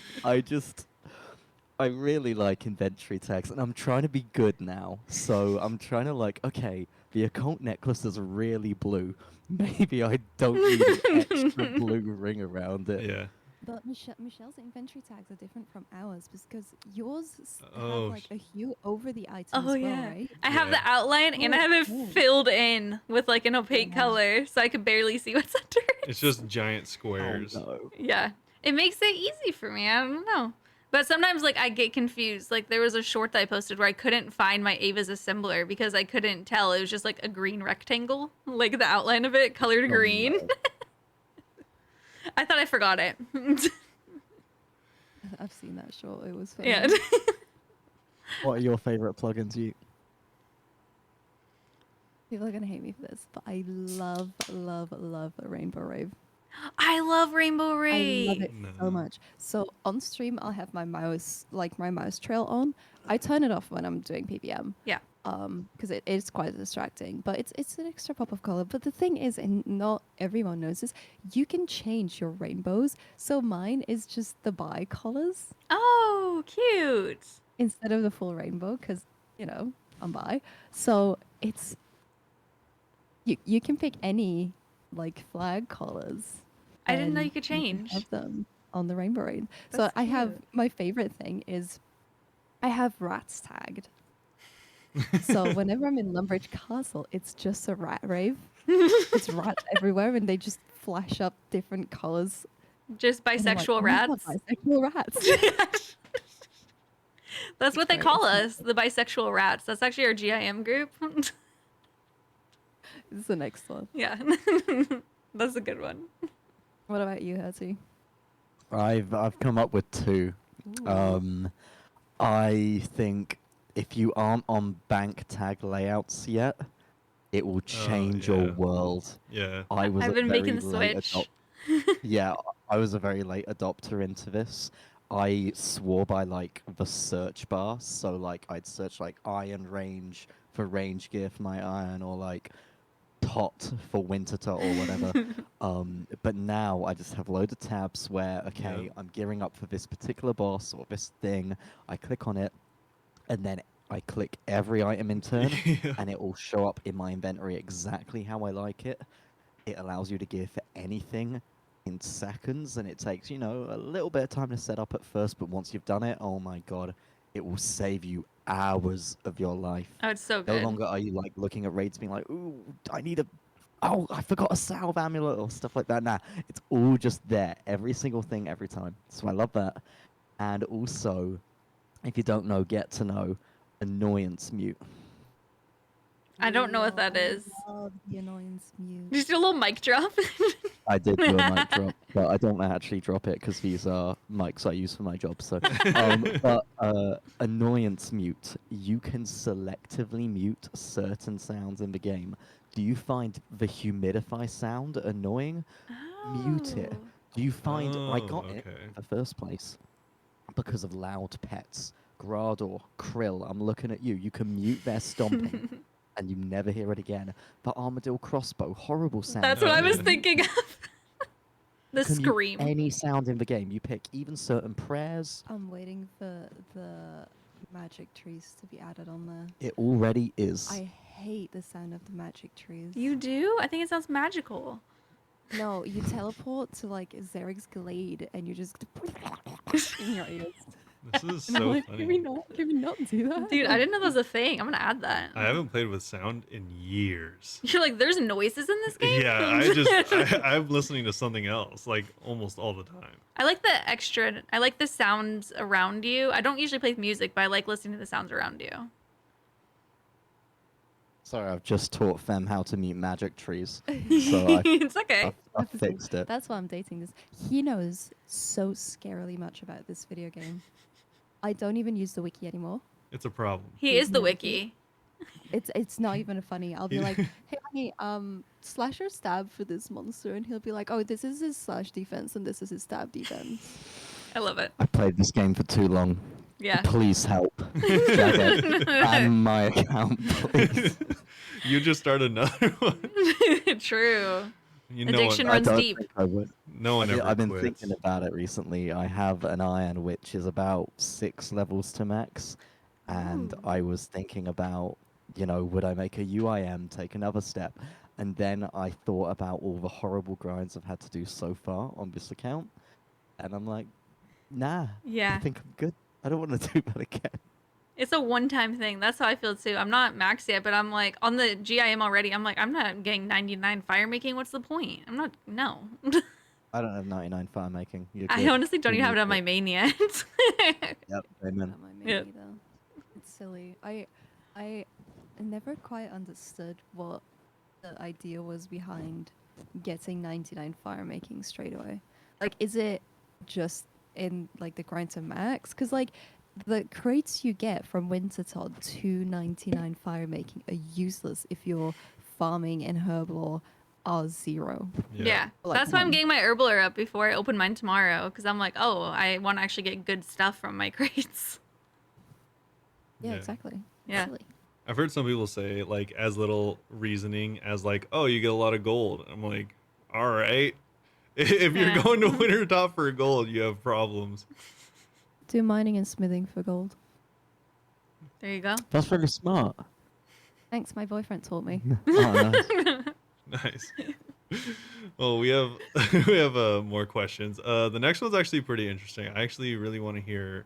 I really like inventory tags, and I'm trying to be good now. So I'm trying to like, okay, the occult necklace is really blue. Maybe I don't need an extra blue ring around it. Yeah. But Michelle's inventory tags are different from ours because yours Oh, have like a hue over the item Oh as well, yeah. right? I have Yeah. the outline and I Oh, have it cool. filled in with like an opaque Yeah. color, so I could barely see what's under it. It's just giant Oh squares. no. Yeah. It makes it easy for me. I don't know. But sometimes like I get confused. Like there was a short that I posted where I couldn't find my Ava's assembler because I couldn't tell. It was just like a green rectangle, like the outline of it colored Oh, green. no. I thought I forgot it. I've seen that short. It was funny. Yeah. What are your favorite plugins? People are gonna hate me for this, but I love, love, love Rainbow Rave. I love Rainbow Ray. I love it No. so much. So on stream, I'll have my mouse trail on. I turn it off when I'm doing PVM. Yeah. Because it is quite distracting, but it's an extra pop of color. But the thing is, and not everyone knows this, you can change your rainbows. So mine is just the bi-colors Oh, cute. instead of the full rainbow, because I'm bi. So it's you can pick any like flag colors. I didn't know and you could can change. have them on the rainbow rain. So That's I have cute. my favorite thing is I have rats tagged. So whenever I'm in Lumbridge Castle, it's just a rat rave. It's rats everywhere, and they just flash up different colors. Just And I'm like, bisexual "Oh my God, rats. bisexual rats. That's what they Right. call us, the bisexual rats. That's actually our GIM group. This is the next one. Yeah. That's a good one. What about you, Hetty? I've come up with two. I think if you aren't on bank tag layouts yet, it will change your yeah. world. Yeah. I was I've a been very making the late switch. Yeah, I was a very late adopter into this. I swore by like the search bar, so like I'd search like iron range for range gear for my iron, or like tot for winter tot or whatever. But now I just have loads of tabs where okay, Yeah. I'm gearing up for this particular boss or this thing. I click on it, and then I click every item in turn, Yeah. and it will show up in my inventory exactly how I like it. It allows you to gear for anything in seconds, and it takes, you know, a little bit of time to set up at first, but once you've done it, oh my god, it will save you hours of your life. Oh, it's so No good. longer are you like looking at raids being like, ooh, I need a, oh, I forgot a salve amulet or stuff like that. Nah, it's all just there, every single thing, every time. So I love that. And also, if you don't know, get to know annoyance mute. I don't know what that is. I love the annoyance mute. Just a little mic drop. I did do a mic drop, but I don't actually drop it because these are mics I use for my job. So, but annoyance mute, you can selectively mute certain sounds in the game. Do you find the humidify sound annoying? Mute it. Oh. Do you find I Oh, got it okay. in the first place because of loud pets? Grador, Krill, I'm looking at you. You can mute their stomping. And you never hear it again. The Armadillo crossbow, horrible sound. That's what I was yeah. thinking of. The You can mute scream. any sound in the game. You pick even certain prayers. I'm waiting for the magic trees to be added on there. It already is. I hate the sound of the magic trees. You do? I think it sounds magical. No, you teleport to like Zerig's Glade and you just in your ears. This is And I'm so like, funny. can we not do that? Dude, I didn't know that was a thing. I'm gonna add that. I haven't played with sound in years. You're like, there's noises in this game? Yeah, I'm listening to something else like almost all the time. I like the extra, I like the sounds around you. I don't usually play with music, but I like listening to the sounds around you. Sorry, I've just taught Fem how to mute magic trees. So It's okay. I fixed it. That's why I'm dating this. He knows so scarily much about this video game. I don't even use the wiki anymore. It's a problem. He is the wiki. It's not even funny. I'll be like, hey, honey, slash or stab for this monster, and he'll be like, oh, this is his slash defense and this is his stab defense. I love it. I played this game for too long. Yeah. Please help. Jagged, ban my account, please. You just started another one. True. You Addiction no one, runs don't deep. think I would. no one ever I've been quits. thinking about it recently. I have an iron which is about 6 levels to max, and Ooh. I was thinking about, you know, would I make a UIM, take another step? And then I thought about all the horrible grinds I've had to do so far on this account, and I'm like, nah, I Yeah. think I'm good. I don't want to do that again. It's a one-time thing. That's how I feel too. I'm not max yet, but I'm like on the GIM already. I'm like, I'm not getting 99 fire making. What's the point? I'm not. No. I don't have 99 fire making. You're I good. honestly don't You even have it need on my main yet. Yep, amen. Not my main Yeah. either. It's silly. I never quite understood what the idea was behind getting 99 fire making straight away. Like, is it just in like the grind to max? Because like the crates you get from Wintertodd to 99 fire making are useless if you're farming in Herblore R0. Yeah. Like That's why I'm one. getting my herbler up before I open mine tomorrow. Because I'm like, oh, I want to actually get good stuff from my crates. Yeah, Yeah. exactly. Yeah. Silly. I've heard some people say like as little reasoning as like, oh, you get a lot of gold. I'm like, all right. If you're Yeah. going to Wintertop for gold, you have problems. Do mining and smithing for gold. There you go. That's really smart. Thanks, my boyfriend taught me. Oh, nice. Nice. Well, we have we have more questions. The next one's actually pretty interesting. I actually really want to hear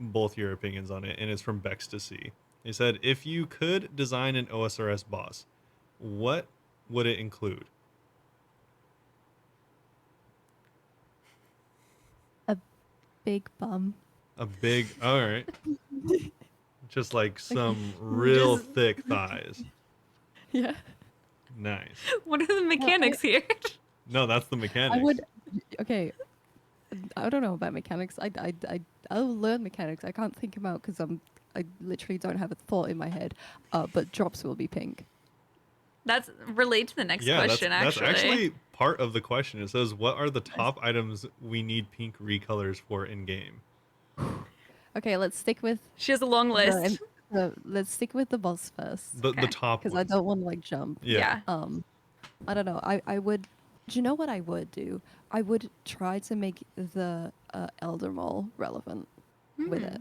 both your opinions on it, and it's from Bextasy. He said, if you could design an OSRS boss, what would it include? Big bum. A big, all right. Just like some real Just- thick thighs. Yeah. Nice. What are the mechanics here? No, that's the mechanics. I would. Okay. I don't know about mechanics. I'll learn mechanics. I can't think them out because I literally don't have a thought in my head. But drops will be pink. That's relate to the next Yeah, question, that's actually part of the question. It says, what are the top items we need pink recolors for in game? Okay, let's stick with She has a long list. let's stick with the boss first The Okay. top because I ones. don't want to like jump. Yeah. I don't know. I would. Do you know what I would do? I would try to make the Elder Mall relevant with it.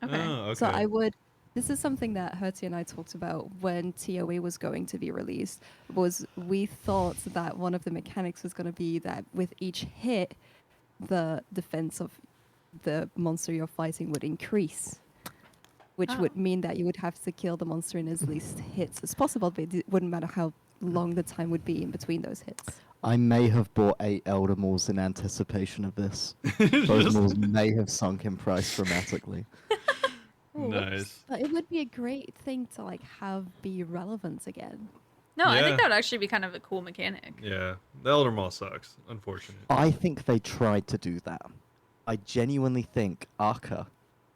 Okay. Oh, okay. So I would This is something that Hertie and I talked about when TOA was going to be released. Was we thought that one of the mechanics was going to be that with each hit, the defense of the monster you're fighting would increase, which Oh. would mean that you would have to kill the monster in as least hits as possible, but it wouldn't matter how long the time would be in between those hits. I may have bought 8 Elder Malls in anticipation of this. Those Just- malls may have sunk in price dramatically. Nice. But it would be a great thing to like have be relevant again. No, I Yeah. think that would actually be kind of a cool mechanic. Yeah, the Elder Maul sucks. Unfortunate. I think they tried to do that. I genuinely think Arca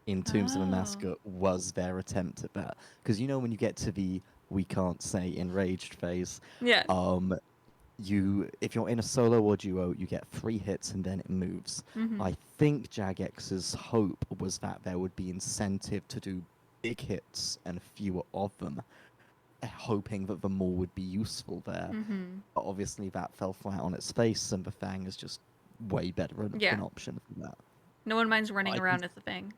in Tombs of a Oh. Massacre was their attempt at that. Because you know when you get to the we can't say enraged phase, Yeah. if you're in a solo or duo, you get 3 hits and then it moves. Mhm. I think Jagex's hope was that there would be incentive to do big hits and fewer of them, hoping that the more would be useful there. Mhm. But obviously that fell flat on its face, and the Fang is just way better Yeah. an option for that. No one minds running I around think- with the thing.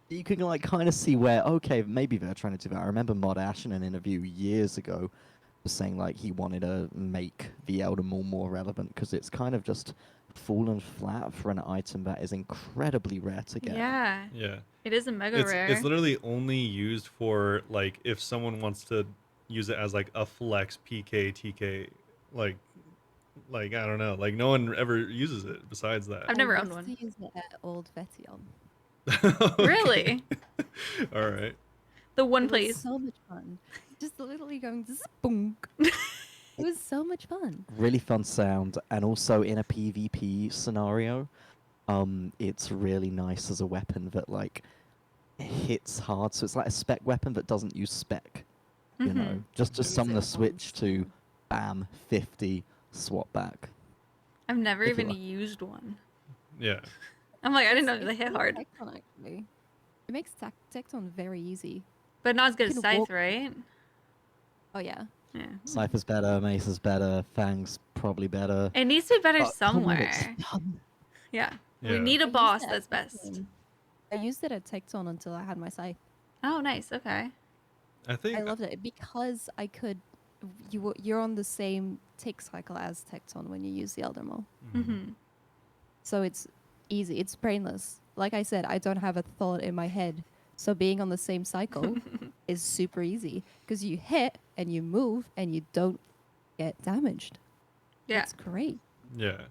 You can like kind of see where, okay, maybe they're trying to do that. I remember Mod Ash in an interview years ago was saying like he wanted to make the Elder Maul more relevant because it's kind of just fallen flat for an item that is incredibly rare to get. Yeah. Yeah. It is a mega It's rare. it's literally only used for like if someone wants to use it as like a flex PK TK like I don't know, like no one ever uses it besides that. I've never I owned used one. to use it at Old Vetion. Okay. Really? All right. The one It was place. so much fun. Just literally going spoonk. It was so much fun. Really fun sound, and also in a PvP scenario, it's really nice as a weapon that like hits hard. So it's like a spec weapon that doesn't use spec. You know, Mhm. just Use summon it the switch to once. bam 50 swap back. I've never If you even like. used one. Yeah. I'm like, I didn't know It's they hit good hard. Tecton, actually. It makes Tecton very easy. But not as good You as can Scythe, walk- right? Oh yeah. Yeah. Cypher's better, Mace is better, Fang's probably better. It needs to be better But come on, it's somewhere. fun. Yeah. Yeah. We need I a used boss it at that's best. Tecton. I used it at Tecton until I had my scythe. Oh, nice. Okay. I think I loved it because I could. You're on the same tick cycle as Tecton when you use the Elder Maul. Mm-hmm. So it's easy. It's brainless. Like I said, I don't have a thought in my head. So being on the same cycle is super easy because you hit and you move and you don't get damaged. Yeah. It's great. Yeah.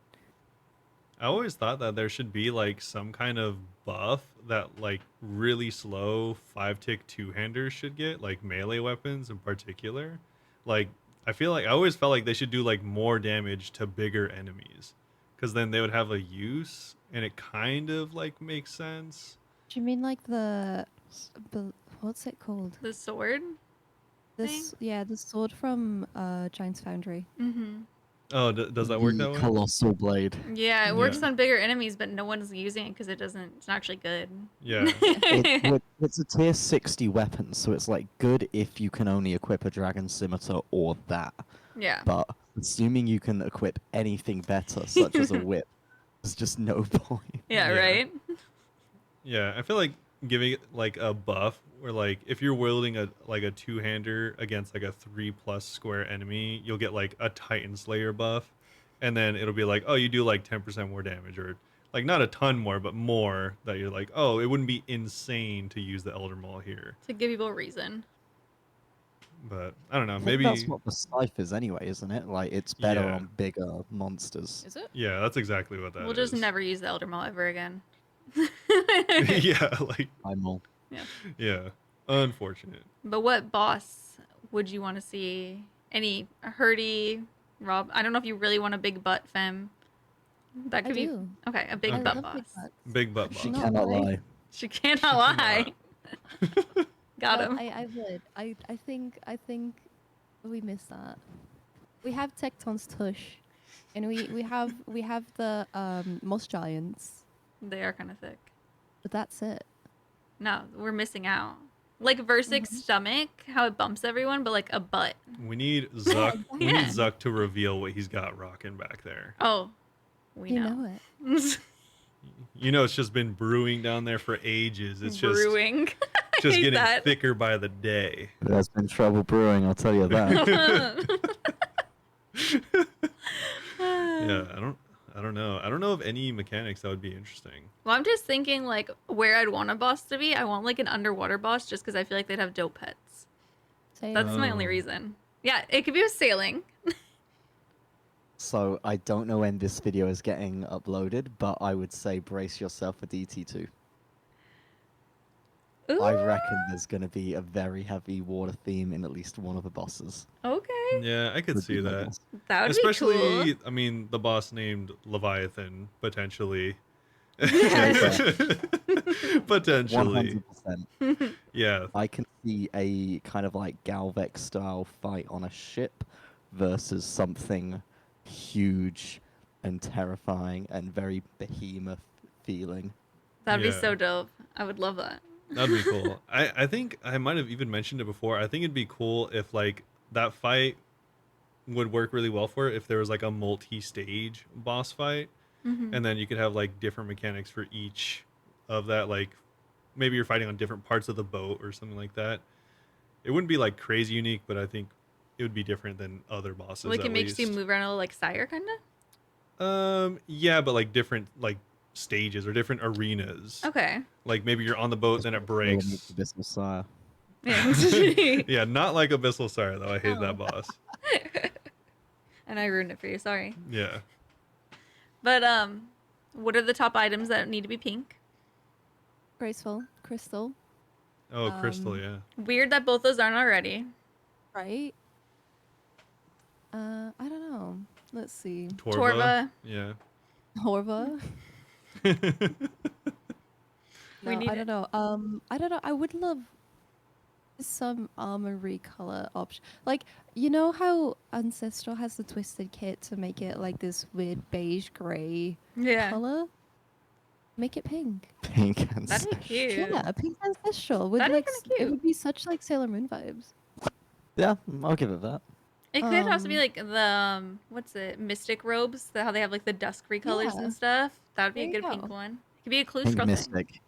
I always thought that there should be like some kind of buff that like really slow 5-tick two-handers should get, like melee weapons in particular. Like I feel like I always felt like they should do like more damage to bigger enemies, because then they would have a use, and it kind of like makes sense. Do you mean like what's it called? The sword? This yeah, the sword from Giant's Foundry. Mm-hmm. Oh, does that work The that way? Colossal Blade. Yeah, it works Yeah. on bigger enemies, but no one's using it because it's not actually good. Yeah. It's a tier 60 weapon, so it's like good if you can only equip a dragon scimitar or that. Yeah. But assuming you can equip anything better, such as a whip, there's just no point. Yeah, Yeah. right? Yeah, I feel like giving it like a buff where like if you're wielding a two-hander against like a 3+ square enemy, you'll get like a Titan Slayer buff, and then it'll be like, oh, you do like 10% more damage, or like not a ton more, but more, that you're like, oh, it wouldn't be insane to use the Elder Maul here. To give people a reason. But I don't know, I think maybe that's what the scythe is anyway, isn't it? Like it's better Yeah. on bigger monsters. Is it? yeah, that's exactly what that We'll just is. never use the Elder Maul ever again. Yeah, like I'm all. yeah, unfortunate. But what boss would you want to see? Any Hurdy, Rob? I don't know if you really want a big butt femme. That I could be do. okay. A big Okay. butt love boss. big butts. Big butt She boss. Not cannot lie. lie. She cannot cannot. lie. Got No, him. I would. I think we miss that. We have Tecton's Tush, and we have the Moss Giants, They are kind of thick. but that's it. No, we're missing out. Like Versick's Mhm. stomach, how it bumps everyone, but like a butt. We need Zuck. We Yeah. need Zuck to reveal what he's got rocking back there. Oh, we You know. know it. You know, it's just been brewing down there for ages. It's just Brewing. just hate getting that. thicker by the day. There's been trouble brewing, I'll tell you that. Yeah, I don't know. I don't know of any mechanics that would be interesting. Well, I'm just thinking like where I'd want a boss to be. I want like an underwater boss just because I feel like they'd have dope pets. That's my only Oh. reason. Yeah, it could be with sailing. So I don't know when this video is getting uploaded, but I would say brace yourself for DT2. I Ooh, reckon there's going to be a very heavy water theme in at least one of the bosses. okay. Yeah, I could Would be see my that. guess. That would Especially, be cool. I mean, the boss named Leviathan, potentially. Yes. Potentially. 100%. Yeah. I can see a kind of like Galvex style fight on a ship versus something huge and terrifying and very behemoth feeling. That'd be Yeah. so dope. I would love that. That'd be cool. I think I might have even mentioned it before. I think it'd be cool if like that fight would work really well for it if there was like a multi-stage boss fight, Mhm. and then you could have like different mechanics for each of that. Like maybe you're fighting on different parts of the boat or something like that. It wouldn't be like crazy unique, but I think it would be different than other bosses Like at it makes least. you move around a little like Sire kind of. Yeah, but like different like stages or different arenas. Okay. Like maybe you're on the boat, then it breaks. Abyssal Sire. Yeah. Yeah, not like Abyssal Sire though. I hate Oh. that boss. And I ruined it for you. Sorry. Yeah. But what are the top items that need to be pink? Graceful, crystal, Oh, Crystal, Um, yeah. Weird that both those aren't already. right? I don't know. Let's see. Torva. Yeah. Horva. We No, need I it. don't know. I don't know. I would love some armory color option. Like, you know how Ancestral has the twisted kit to make it like this weird beige gray Yeah. color? Make it pink. Pink and That'd be sash. cute. Yeah, pink Ancestral would That'd be like kinda it cute. would be such like Sailor Moon vibes. Yeah, I'll give it that. It could also be Um, like the what's it? Mystic robes. How they have like the dusk-free colors Yeah. and stuff. That would be There a you good pink go. one. It could be a clue Pink scroll thing. Mystic.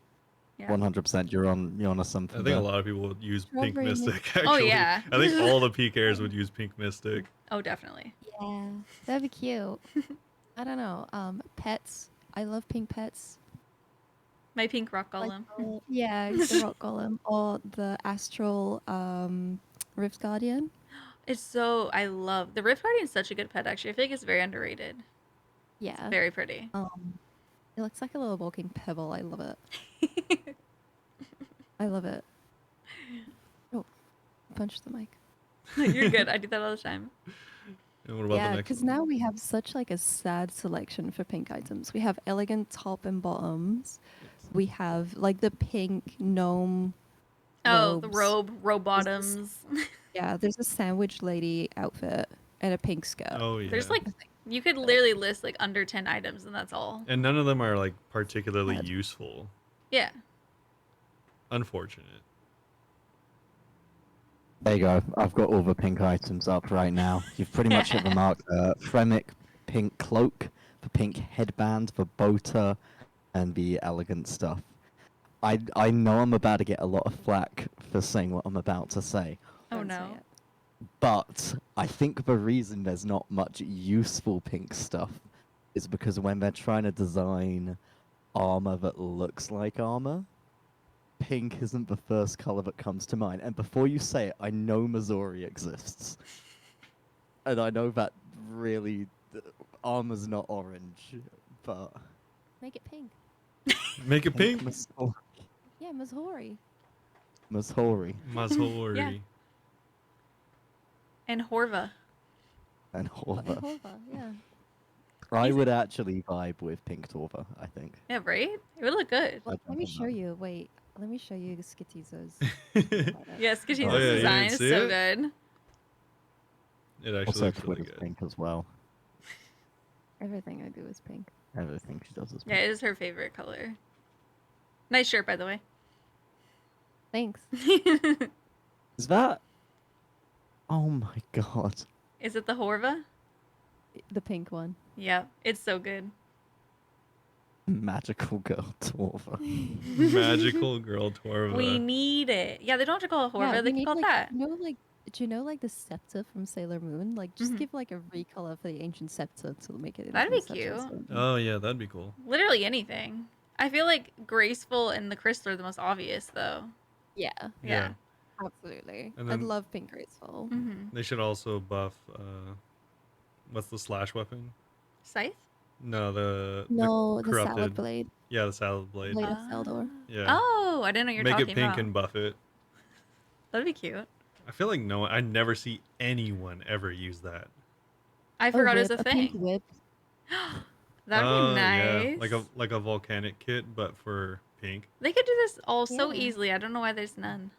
Yeah. 100%. You're on something. I think there. a lot of people would use Pink Strawberry Mist. Mystic, actually. Oh, yeah. I think all the PKers would use Pink Mystic. Oh, definitely. Yeah, that'd be cute. I don't know. Pets. I love pink pets. My pink rock Like golem. yeah, the rock golem or the astral Rift Guardian. It's so I love the Rift Guardian is such a good pet actually. I feel like it's very underrated. Yeah. Very pretty. It looks like a little walking pebble. I love it. I love it. Oh, punch the mic. You're good. I do that all the time. And what about Yeah, the next because one? now we have such like a sad selection for pink items. We have elegant top and bottoms. We have like the pink gnome. Oh, the robes. robe bottoms. Yeah, there's a sandwich lady outfit and a pink skirt. Oh, yeah. There's like you could literally list like under 10 items and that's all. And none of them are like particularly Bad. useful. Yeah. Unfortunate. There you go. I've got all the pink items up right now. You've pretty much hit the mark. Fremic pink cloak, the pink headband, the boater, and the elegant stuff. I know I'm about to get a lot of flack for saying what I'm about to say, Oh Don't say no. it. but I think the reason there's not much useful pink stuff is because when they're trying to design armor that looks like armor, pink isn't the first color that comes to mind. And before you say it, I know Missouri exists. And I know that really armor's not orange, but Make it pink. Make it pink. Yeah, Missouri. Missouri Mazhori. Yeah. And Horva. and Horva. Horva, yeah. I Easy. would actually vibe with pink Torva, I think. Yeah, right? It would look good. Let me don't show know. you. Wait, let me show you Skitty's. Yes, because Oh, yeah, you design didn't is see so it? good. It actually Also, looks really Twitter's good. pink as well. Everything I do is pink. Everything she does is Yeah, pink. it is her favorite color. Nice shirt, by the way. Thanks. Is that? Oh my god. Is it the Horva? The pink one. Yeah, it's so good. Magical girl dwarf. Magical girl We Torva. need it. Yeah, they don't have to call it Yeah, Horva. They we can need call it like that. do you know like the scepter from Sailor Moon? Like just Mhm. give like a recolor for the ancient scepter to make it into That'd a be scepter or cute. something. Oh yeah, that'd be cool. Literally anything. I feel like graceful and the crystal are the most obvious, though. Yeah, Yeah. Yeah. absolutely. And I'd then love pink graceful. Mm-hmm. they should also buff what's the slash weapon? Scythe? No, the No, the salad corrupted. blade, Yeah, the salad blade. blade of Ah. Seldor. Yeah. Oh, I didn't know you were Make it talking pink about. and buff it. That'd be cute. I feel like no one, I never see anyone ever use that. I Oh, forgot it was whip, a a pink thing. whip. That'd be Oh nice. yeah, like a volcanic kit, but for pink. They could do this all so Yeah. easily. I don't know why there's none.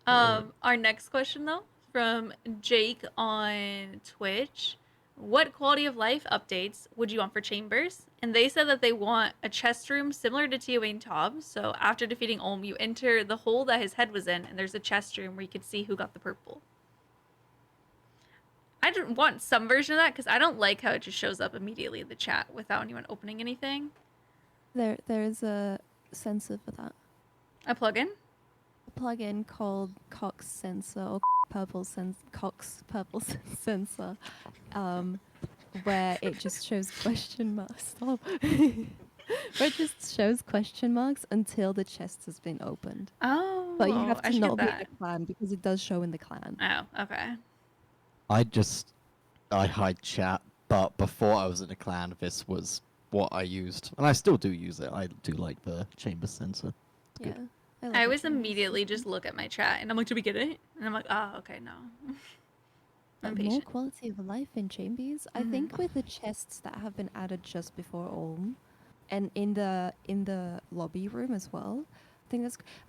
Uh, Our next question though, from Jake on Twitch. What quality of life updates would you want for Chambers? And they said that they want a chest room similar to Tioane Tob. So after defeating Olm, you enter the hole that his head was in, and there's a chest room where you can see who got the purple. I don't want some version of that because I don't like how it just shows up immediately in the chat without anyone opening anything. There's a sensor for that. A plugin? A plugin called Cox Sensor or Cox Purple Sensor, where it just shows question marks. Stop. Where it just shows question marks until the chest has been opened. Oh, But you have I to should not get be in that. the clan because it does show in the clan. Oh, okay. I hide chat, but before I was in a clan, this was what I used, and I still do use it. I do like the chamber sensor. It's Yeah. good. love I it always when it's immediately open. just look at my chat and I'm like, "Did we get it?" And I'm like, "Oh, okay, no." I'm But more patient. quality of life in Chambies. I Mhm. think with the chests that have been added just before Ulm, and in the lobby room as well.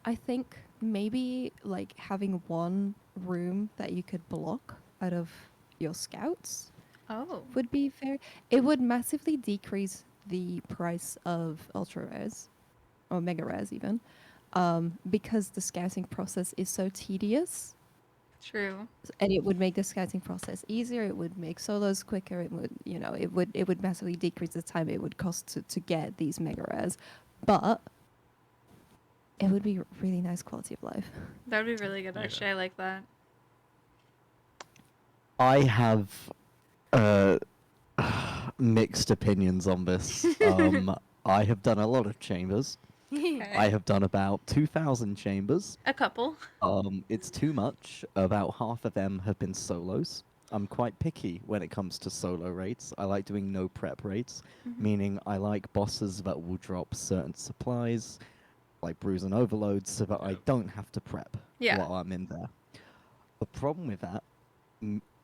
I think maybe like having one room that you could block out of your scouts Oh, would be fair. It would massively decrease the price of ultra rares or mega rares even, because the scouting process is so tedious. true. And it would make the scouting process easier. It would make solos quicker. It would, it would massively decrease the time it would cost to get these mega rares, but it would be really nice quality of life. That would be really good. Yeah. Actually, I like that. I have uh, mixed opinions on this. I have done a lot of chambers. Okay. I have done about 2,000 chambers. A couple. It's too much. About half of them have been solos. I'm quite picky when it comes to solo raids. I like doing no prep raids, meaning I like bosses that will drop certain supplies, like brews and overloads, so that I don't have to prep Yeah. while I'm in there. The problem with that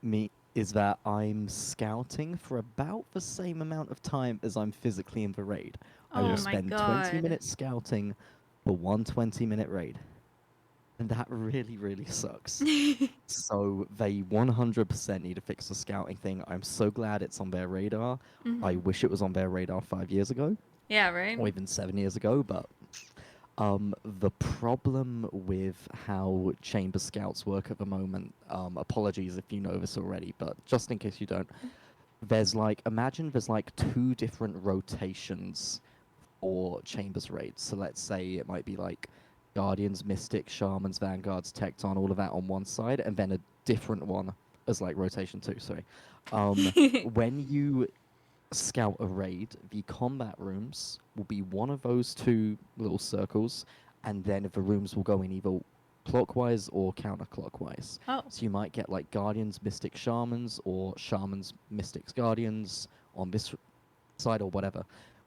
me is that I'm scouting for about the same amount of time as I'm physically in the raid. I Oh will my spend god. 20 minutes scouting for one 20-minute raid. And that really, really sucks. So they 100% need to fix the scouting thing. I'm so glad it's on their radar. I Mhm. wish it was on their radar 5 years ago, Yeah, right? or even 7 years ago, but the problem with how chamber scouts work at the moment, apologies if you know this already, but just in case you don't, imagine there's like 2 different rotations for chambers raids. So let's say it might be like Guardians, Mystics, Shamans, Vanguards, Tecton, all of that on one side, and then a different one as like rotation 2, sorry. When you scout a raid, the combat rooms will be one of those 2 little circles, and then the rooms will go in either clockwise or counterclockwise. Oh. So you might get like Guardians, Mystic, Shamans, or Shamans, Mystics, Guardians on this side or whatever,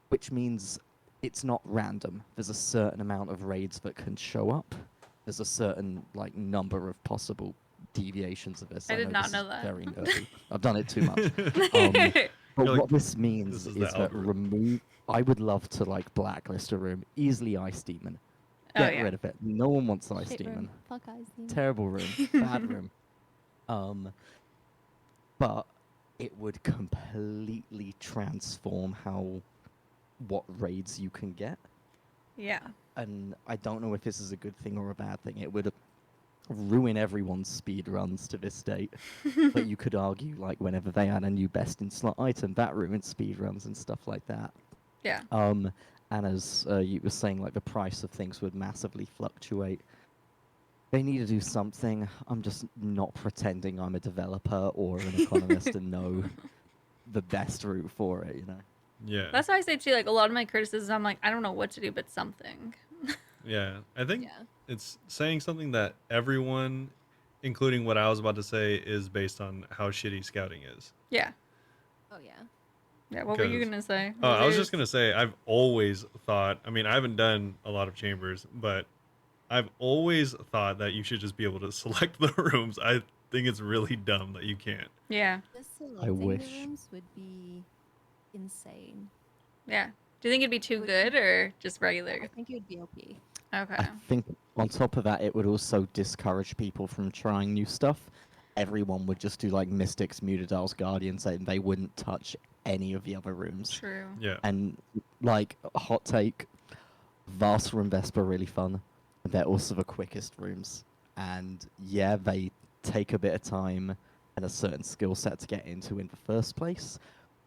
which means it's not random. There's a certain amount of raids that can show up. There's a certain like number of possible deviations of this. I did not this know is that. very nerdy. I've done it too much. But You're like, what this means "This is is the that algorithm." I would love to like blacklist a room, easily Ice Demon. Oh, Get yeah. rid of it. No one wants Ice Shit Demon. room. Fuck eyes. Demon. Terrible room. Bad room. But it would completely transform what raids you can get. Yeah. And I don't know if this is a good thing or a bad thing. It would ruin everyone's speed runs to this date. But you could argue, like, whenever they add a new best in slot item, that ruins speed runs and stuff like that. Yeah. And as you were saying, like, the price of things would massively fluctuate. They need to do something. I'm just not pretending I'm a developer or an economist and know the best route for it, you know? Yeah. That's why I say too, like a lot of my criticisms, I'm like, I don't know what to do, but something. Yeah. I think Yeah. it's saying something that everyone, including what I was about to say, is based on how shitty scouting is. Yeah. Oh yeah. Yeah. What were you 'Cause- gonna say? Oh, What I was yours? just gonna say I've always thought. I mean, I haven't done a lot of chambers, but I've always thought that you should just be able to select the rooms. I think it's really dumb that you can't. Yeah. Just selecting the wish. rooms would be insane. Yeah. Do you think it'd be too Would good be- or just I regular? think it would be OP. Okay. I think on top of that, it would also discourage people from trying new stuff. Everyone would just do like Mystics, Mutadals, Guardians, and they wouldn't touch any of the other rooms. True. Yeah. And like a hot take, Varsar and Vespa are really fun. They're also the quickest rooms, and yeah, they take a bit of time and a certain skill set to get into in the first place,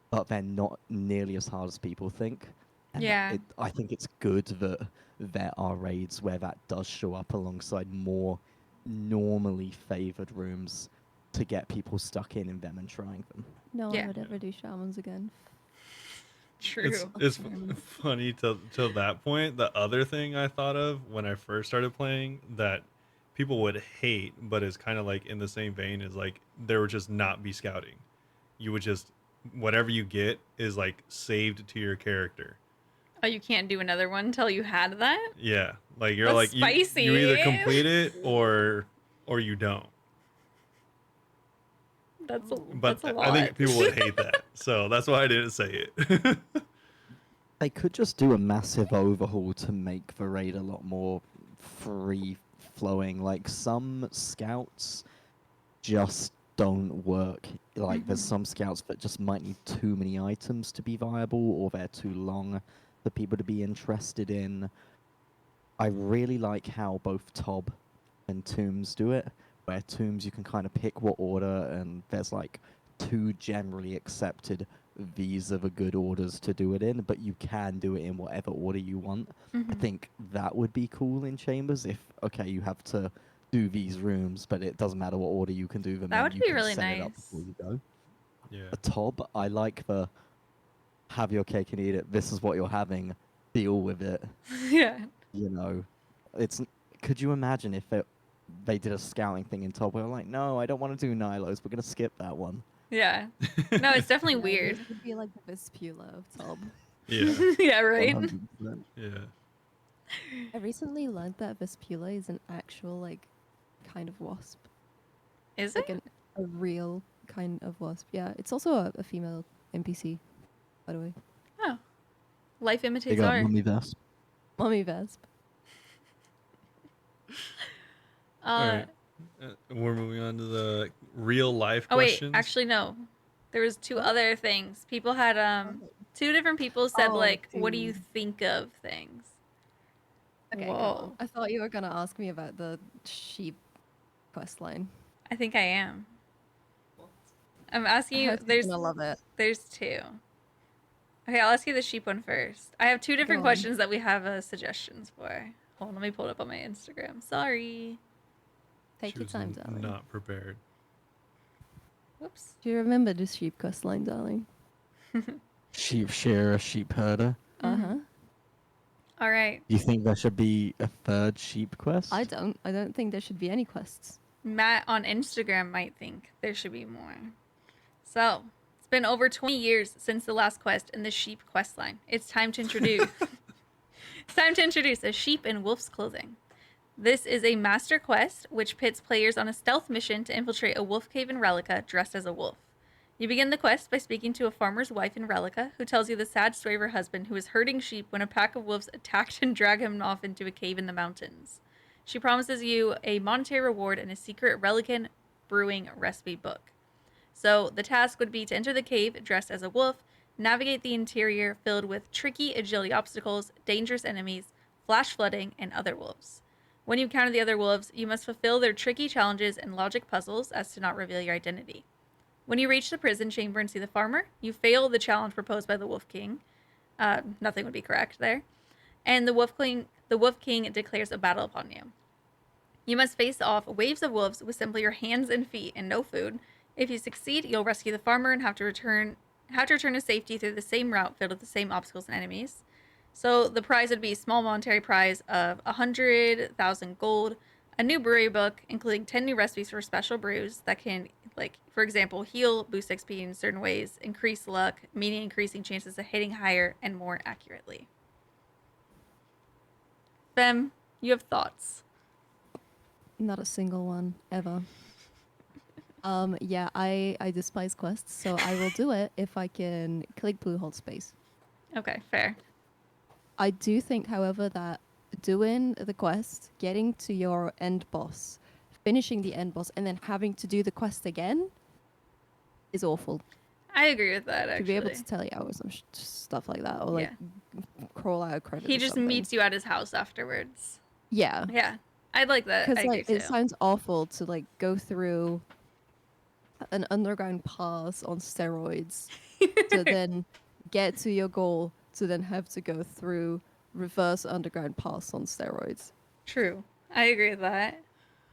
but they're not nearly as hard as people think. And Yeah. I think it's good that there are raids where that does show up alongside more normally favored rooms to get people stuck in them and trying them. No Yeah. one would ever do shamans again. True. It's Okay. funny till that point. The other thing I thought of when I first started playing that people would hate, but is kind of like in the same vein, is like there would just not be scouting. You would just whatever you get is like saved to your character. Oh, you can't do another one until you had that? Yeah, like you're That's like spicy. you either complete it or you don't. That's a, But that's a lot. I think people would hate that, so that's why I didn't say it. They could just do a massive overhaul to make the raid a lot more free flowing. Like some scouts just don't work. Like there's some scouts that just might need too many items to be viable, or they're too long for people to be interested in. I really like how both Tob and Tombs do it, where Tombs you can kind of pick what order, and there's like two generally accepted these are the good orders to do it in, but you can do it in whatever order you want. I Mhm. think that would be cool in Chambers if, okay, you have to do these rooms, but it doesn't matter what order you can do them That in. would You be can really set it up nice. before you go. Yeah. A Tob, I like the have your cake and eat it. This is what you're having. Deal with it. Yeah. You know, it's. Could you imagine if they did a scouting thing in Tob? Where like, no, I don't want to do Nilos. We're gonna skip that one. Yeah. No, it's definitely Yeah, weird. This would be like the Vespula of Tob. Yeah. Yeah, right? 100%. Yeah. I recently learned that Vespula is an actual like kind of wasp, Is like it? a real kind of wasp. Yeah, it's also a female NPC, by the way. Oh. Life They imitates got art. Mummy Vesp. Mommy Vesp. All right. We're moving on to the real life Oh wait, questions. actually no. There was two other things. People had two different people said Oh, like, what do you dude. think of things? Okay, go on. Whoa. I thought you were gonna ask me about the sheep quest line. I think I am. I'm asking I you hope you're there's gonna love it. there's two. Okay, I'll ask you the sheep one first. I have two different Go on. questions that we have suggestions for. Hold on, let me pull it up on my Instagram. Sorry. Take She your was time, darling. not prepared. Whoops. Do you remember the sheep quest line, darling? Sheep shearer, sheep herder. Uh huh. All right. Do you think there should be a third sheep quest? I don't. I don't think there should be any quests. Matt on Instagram might think there should be more. So, it's been over 20 years since the last quest in the sheep quest line. It's time to introduce a sheep in wolf's clothing. This is a master quest which pits players on a stealth mission to infiltrate a wolf cave in Relica dressed as a wolf. You begin the quest by speaking to a farmer's wife in Relica who tells you the sad story of her husband who was herding sheep when a pack of wolves attacked and dragged him off into a cave in the mountains. She promises you a monetary reward and a secret Relican brewing recipe book. So the task would be to enter the cave dressed as a wolf, navigate the interior filled with tricky agility obstacles, dangerous enemies, flash flooding, and other wolves. When you encounter the other wolves, you must fulfill their tricky challenges and logic puzzles as to not reveal your identity. When you reach the prison chamber and see the farmer, you fail the challenge proposed by the Wolf King. Nothing would be correct there. And the Wolf King declares a battle upon you. You must face off waves of wolves with simply your hands and feet and no food. If you succeed, you'll rescue the farmer and have to return to safety through the same route filled with the same obstacles and enemies. So the prize would be a small monetary prize of 100,000 gold, a new brewery book, including 10 new recipes for special brews that can, like, for example, heal, boost XP in certain ways, increase luck, meaning increasing chances of hitting higher and more accurately. Fem, you have thoughts? Not a single one ever. Yeah, I despise quests, so I will do it if I can click blue hold space. Okay, fair. I do think, however, that doing the quest, getting to your end boss, finishing the end boss, and then having to do the quest again is awful. I agree with that, actually. To be able to tell you or some stuff like that, or like crawl out of credit. He or just something. meets you at his house afterwards. Yeah. Yeah, I'd like that. Because I like agree it too. sounds awful to like go through an underground pass on steroids to then get to your goal to then have to go through reverse underground pass on steroids. True. I agree with that.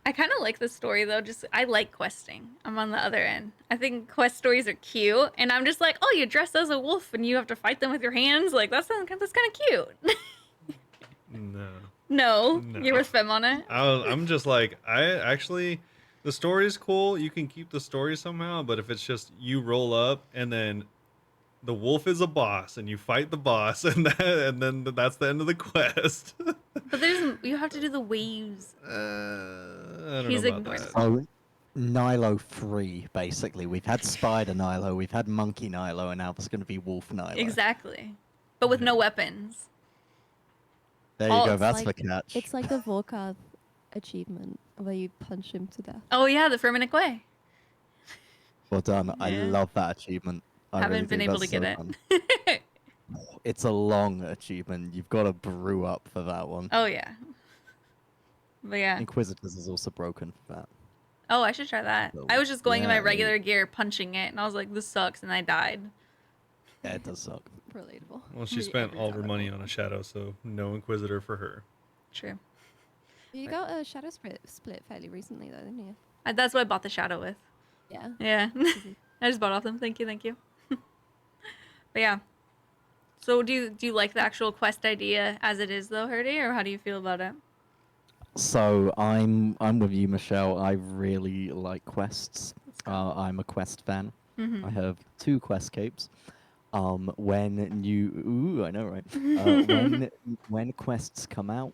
I kind of like the story though. Just I like questing. I'm on the other end. I think quest stories are cute, and I'm just like, oh, you dress as a wolf and you have to fight them with your hands. Like that's kind of cute. No. You're with Fem on it. I'm just like, the story's cool. You can keep the story somehow, but if it's just you roll up and then the wolf is a boss and you fight the boss and then that's the end of the quest. But you have to do the waves. I don't He's know about ignored. that. Oh, Nilo 3, basically. We've had Spider Nilo, we've had Monkey Nilo, and now there's going to be Wolf Nilo. Exactly. But with no weapons. There you go, it's that's like- the catch. It's like the Volkath achievement where you punch him to death. Oh yeah, the Ferminic Way. Well done. I Yeah. love that achievement. I Haven't really been do. able to That's get so it. fun. It's a long achievement. You've got to brew up for that one. Oh yeah. But yeah. Inquisitors is also broken for that. Oh, I should try that. So, I was just going in my yeah, regular gear, punching it, and I was like, "This sucks," and I died. Yeah, it does suck. Relatable. Well, she Me spent every all of time her I money roll. on a shadow, so no Inquisitor for her. True. You got a shadow split fairly recently, though, didn't you? That's what I bought the shadow with. Yeah. Yeah. I just bought off them. Thank you. But yeah. So do you like the actual quest idea as it is though, Herdy, or how do you feel about it? So I'm with you, Michelle. I really like quests. I'm a quest fan. Mm-hmm. I have 2 quest capes. I know, right? When quests come out,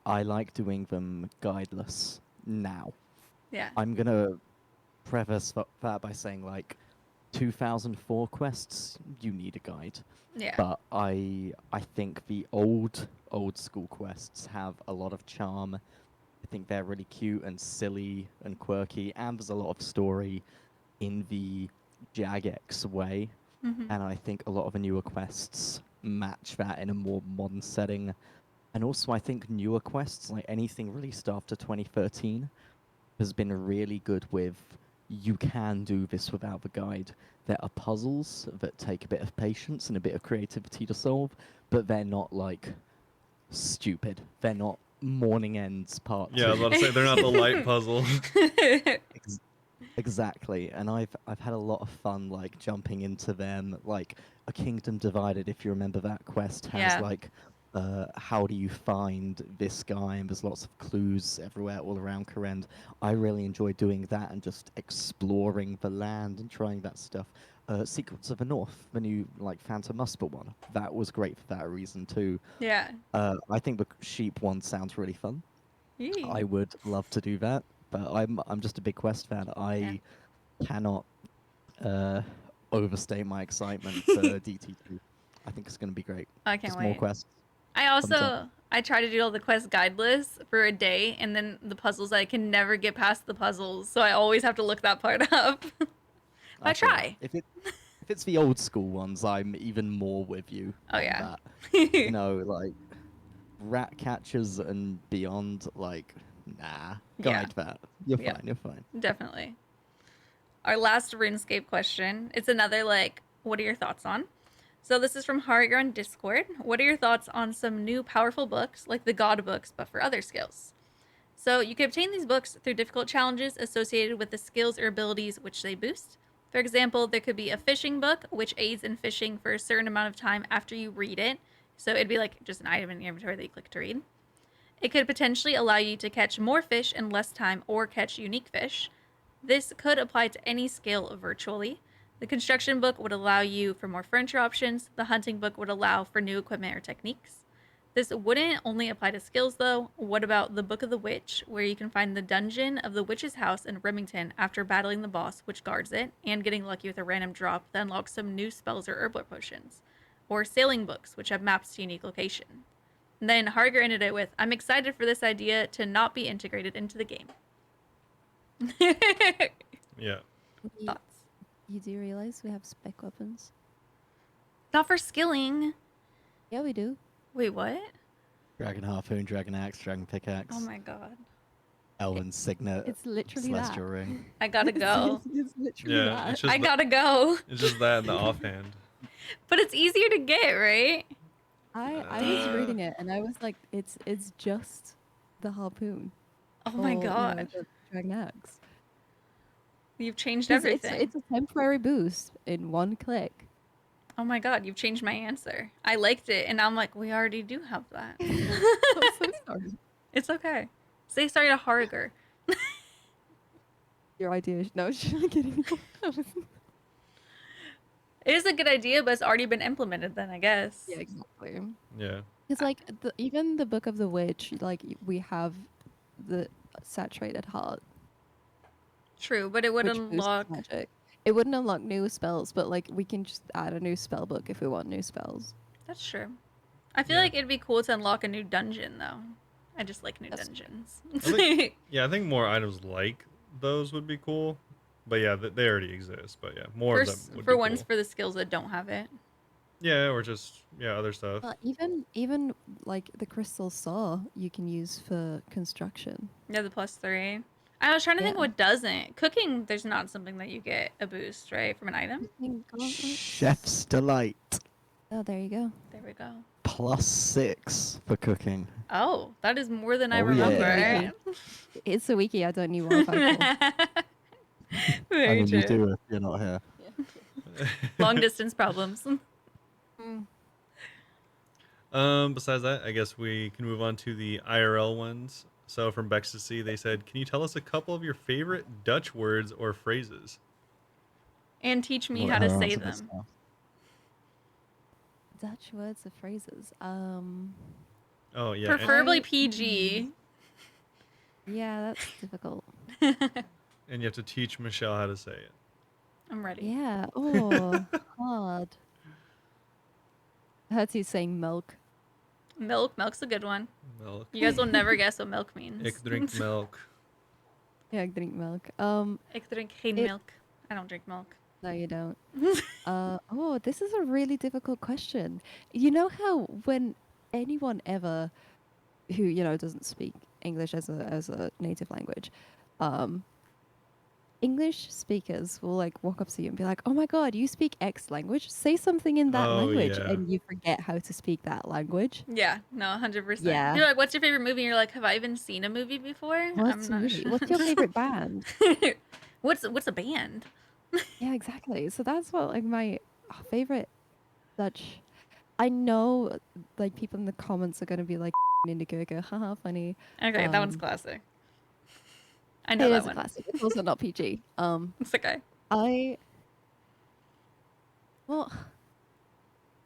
I like doing them guideless now. Yeah. I'm gonna preface that by saying, like, 2004 quests, you need a guide. Yeah. But I think the old school quests have a lot of charm. I think they're really cute and silly and quirky, and there's a lot of story in the Jagex way. Mm-hmm. And I think a lot of the newer quests match that in a more modern setting. And also, I think newer quests, like anything released after 2013, has been really good with, you can do this without the guide. There are puzzles that take a bit of patience and a bit of creativity to solve, but they're not, like, stupid. They're not Morning Ends part Yeah, I was 2. about to say they're not the light puzzle. Exactly, and I've had a lot of fun, like, jumping into them. Like, A Kingdom Divided, if you remember that quest, has Yeah. like, how do you find this guy, and there's lots of clues everywhere all around Kourend. I really enjoy doing that and just exploring the land and trying that stuff. Secrets of the North, the new, like, Phantom Musper one, that was great for that reason too. Yeah. I think the sheep one sounds really fun. Yee. I would love to do that, but I'm just a big quest fan. I cannot overstate my excitement for DT2. I think it's going to be great. I can't Just wait. more quests. I Thumbs also up. I try to do all the quest guideless for a day, and then the puzzles I can never get past the puzzles, so I always have to look that part up. I feel try. that. If it's the old school ones, I'm even more with you. Oh, on yeah. that. You know, like, rat catchers and beyond, like, nah, Yeah. guide that. You're Yeah. fine. You're fine. Definitely. Our last RuneScape question. It's another like, what are your thoughts on? So this is from Harger on Discord. What are your thoughts on some new powerful books like the God books, but for other skills? So you can obtain these books through difficult challenges associated with the skills or abilities which they boost. For example, there could be a fishing book, which aids in fishing for a certain amount of time after you read it. So it'd be like just an item in your inventory that you click to read. It could potentially allow you to catch more fish in less time or catch unique fish. This could apply to any skill virtually. The construction book would allow you for more furniture options. The hunting book would allow for new equipment or techniques. This wouldn't only apply to skills, though. What about the Book of the Witch, where you can find the dungeon of the witch's house in Remington after battling the boss, which guards it, and getting lucky with a random drop that unlocks some new spells or herbal potions? Or sailing books, which have maps to unique location. And then Harger ended it with, I'm excited for this idea to not be integrated into the game. Yeah. Thoughts? You do realize we have spec weapons? Not for skilling. Yeah, we do. Wait, what? Dragon harpoon, dragon axe, dragon pickaxe, Oh my god. elven signet, It's literally celestial that. ring. I gotta go. It's literally Yeah. that. It's just I gotta go. it's just that in the offhand. But it's easier to get, right? I was reading it and I was like, it's just the harpoon. Oh my or, you know, god. the dragon axe. You've changed 'Cause everything. It's a temporary boost in one click. Oh my god, you've changed my answer. I liked it, and now I'm like, we already do have that. I'm so sorry. It's okay. Say sorry to Harger. Your idea. No, I'm kidding. It is a good idea, but it's already been implemented then, I guess. Yeah, exactly. Yeah. It's like even the Book of the Witch, like we have the saturated heart, True, but it would which boosts unlock... magic. It wouldn't unlock new spells, but like we can just add a new spell book if we want new spells. That's true. I feel Yeah. like it'd be cool to unlock a new dungeon, though. I just like new That's- dungeons. Yeah, I think more items like those would be cool. But yeah, they already exist. But yeah, more of them would for be ones cool. for the skills that don't have it. Yeah, or just other stuff. Even like the crystal saw you can use for construction. Yeah, the +3. I was trying to think Yeah. what doesn't. Cooking, there's not something that you get a boost, right, from an item. Chef's delight, Oh, there you go. There we go. +6 for cooking. Oh, that is more than I Oh, remember. yeah. It's a wiki. I don't need one. I Very mean, you true. do if you're not here. Long distance problems. Besides that, I guess we can move on to the IRL ones. So from Bextasy, they said, "Can you tell us a couple of your favorite Dutch words or phrases?" And teach me Let how to her say answer this them. now. Dutch words or phrases. Oh yeah, Preferably I- PG. Yeah, that's difficult. and you have to teach Michelle how to say it. I'm ready. Yeah. Oh, hard. I heard you saying milk. Milk. Milk's a good one. Milk. You guys will never guess what milk means. Ik drink milk. Yeah, I drink milk. Ik drink geen It- milk. I don't drink milk. No, you don't. Oh, this is a really difficult question. You know how when anyone ever who, you know, doesn't speak English as a native language, English speakers will like walk up to you and be like, "Oh my God, you speak X language? Say something in that Oh, language," yeah. and you forget how to speak that language. Yeah, no, 100%. Yeah. You're like, what's your favorite movie? And you're like, have I even seen a movie before? What's I'm not really- sure. What's your favorite band? what's a band? Yeah, exactly. So that's what like my favorite Dutch. I know like people in the comments are gonna be like Indigo, haha, funny. Okay, that one's Um, classic. I know It that is a one. classic. It's also not PG. It's okay. Well,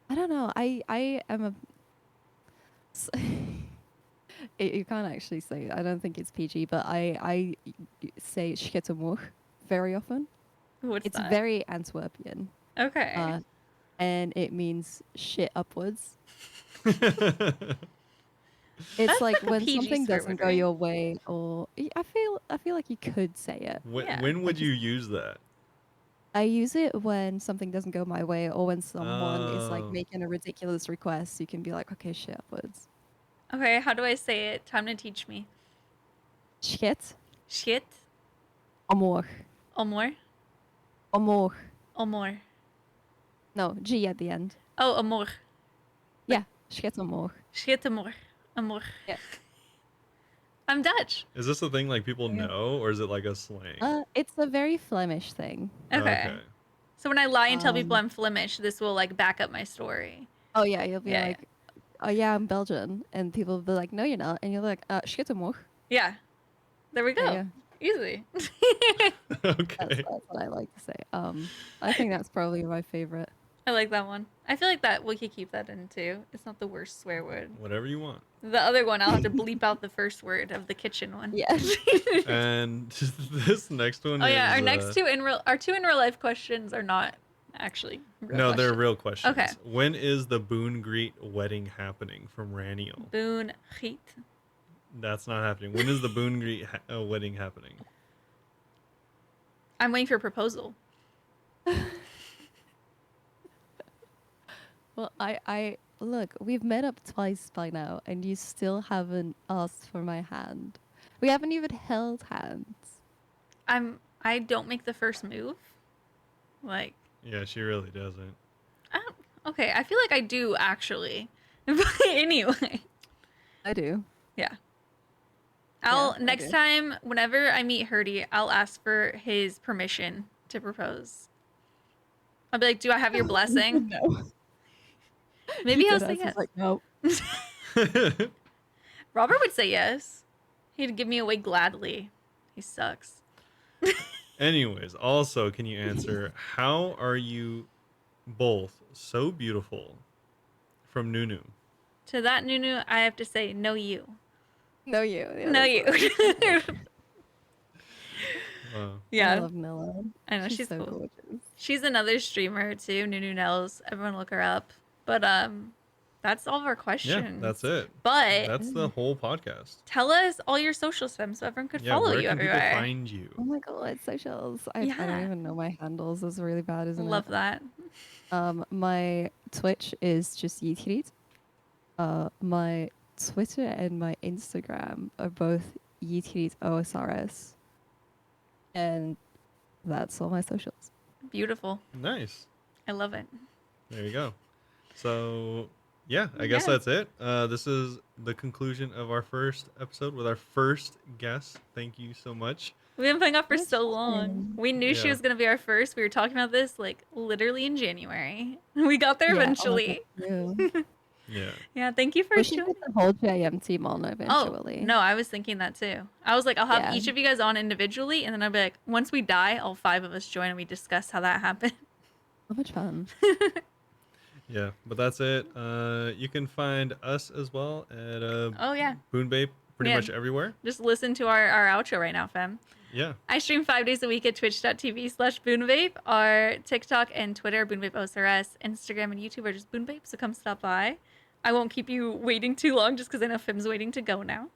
I don't know. I am a. You can't actually say it. I don't think it's PG, but I say schittermoeg very often. What's It's that? very Antwerpian, Okay. and it means shit upwards. It's That's like like a when PG something swear doesn't word, go right? your way, or I feel like you could say it. Yeah, When would like you use that? I use it when something doesn't go my way, or when someone is like Oh. making a ridiculous request. You can be like, okay, shit upwards. Okay, how do I say it? Time to teach me. Shit. Shit. Amor. Amor. Amor. Amor. No, G at the end. Oh, amor. Yeah. Shit amor. Shit amor. Amor. Yeah. I'm Dutch. Is this a thing like people Yeah. know, or is it like a slang? It's a very Flemish thing. Okay. So when I lie and tell people Um, I'm Flemish, this will like back up my story. Oh yeah, you'll be Yeah, like, oh yeah, I'm Belgian, and people will be like, no, you're not, and you're like, shit amor. Yeah. There we go. Yeah, Easy. Okay. that's what I like to say. I think that's probably my favorite. I like that one. I feel like that we could keep that in too. It's not the worst swear word. Whatever you want. The other one, I'll have to bleep out the first word of the kitchen one. Yeah. And this next one Oh is... yeah, our next two in real life questions are not actually real No, they're questions. real questions. Okay. When is the Bunebape wedding happening from Raniel? Bunebape. That's not happening. When is the Bunebape wedding happening? I'm waiting for a proposal. Well, I look, we've met up twice by now, and you still haven't asked for my hand. We haven't even held hands. I don't make the first move. Like, Yeah, she really doesn't. okay, I feel like I do actually. But anyway, I do. yeah. I Next do. time, whenever I meet Herdy, I'll ask for his permission to propose. I'll be like, "Do I have your blessing?" No. Maybe he'll Deadass say is yes. like, no. Robert would say yes. He'd give me away gladly. He sucks. Anyways, also, can you answer, how are you both so beautiful? From Nunu. To that Nunu, I have to say, no you. No, you. Yeah, No that's you. what Wow. I Yeah, love Nilla. I know she's so cool. gorgeous. She's another streamer too, Nunu Nels. Everyone look her up. But that's all of our Yeah, questions. that's it. But That's the whole podcast. tell us all your social stems so everyone could Yeah, follow where you can people everywhere. find you? Oh my god, socials. I Yeah. don't even know my handles. It's really bad, isn't Love it? that. My Twitch is just YeetGriet. My Twitter and my Instagram are both YeetGriet OSRS. And that's all my socials. Beautiful. Nice. I love it. There you go. So, yeah, I guess Yeah. that's it. This is the conclusion of our first episode with our first guest. Thank you so much. We've been playing off for That's so long. fun. We knew she Yeah. was gonna be our first. We were talking about this like literally in January. We got there Yeah, oh my eventually. God, yeah. Yeah. Yeah, thank you for We should joining. get the whole JM team on Oh, eventually. no, I was thinking that too. I was like, I'll have Yeah. each of you guys on individually, and then I'll be like, once we die, all 5 of us join and we discuss how that happened. So much fun. Yeah, but that's it. You can find us as well at Oh, yeah. Bunebape pretty Yeah. much everywhere. Just listen to our outro right now, fam. Yeah. I stream 5 days a week at twitch.tv/Bunebape. Our TikTok and Twitter are Bunebapeosrs. Instagram and YouTube are just Bunebape, so come stop by. I won't keep you waiting too long just because I know Fim's waiting to go now.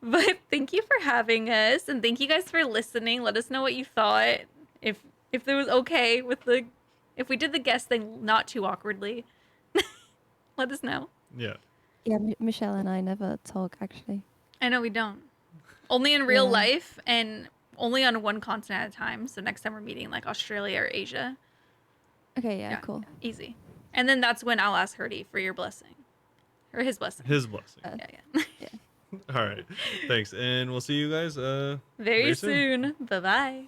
But thank you for having us, and thank you guys for listening. Let us know what you thought. If it was okay with if we did the guest thing not too awkwardly, let us know. Yeah. Yeah, Michelle and I never talk actually. I know we don't. Only in real Yeah. life and only on one continent at a time. So next time we're meeting like Australia or Asia. Okay, yeah, Yeah. cool. Easy. And then that's when I'll ask Herdy for your blessing. Or his blessing. His blessing. Yeah. All right. Thanks. And we'll see you guys Very soon. Bye-bye.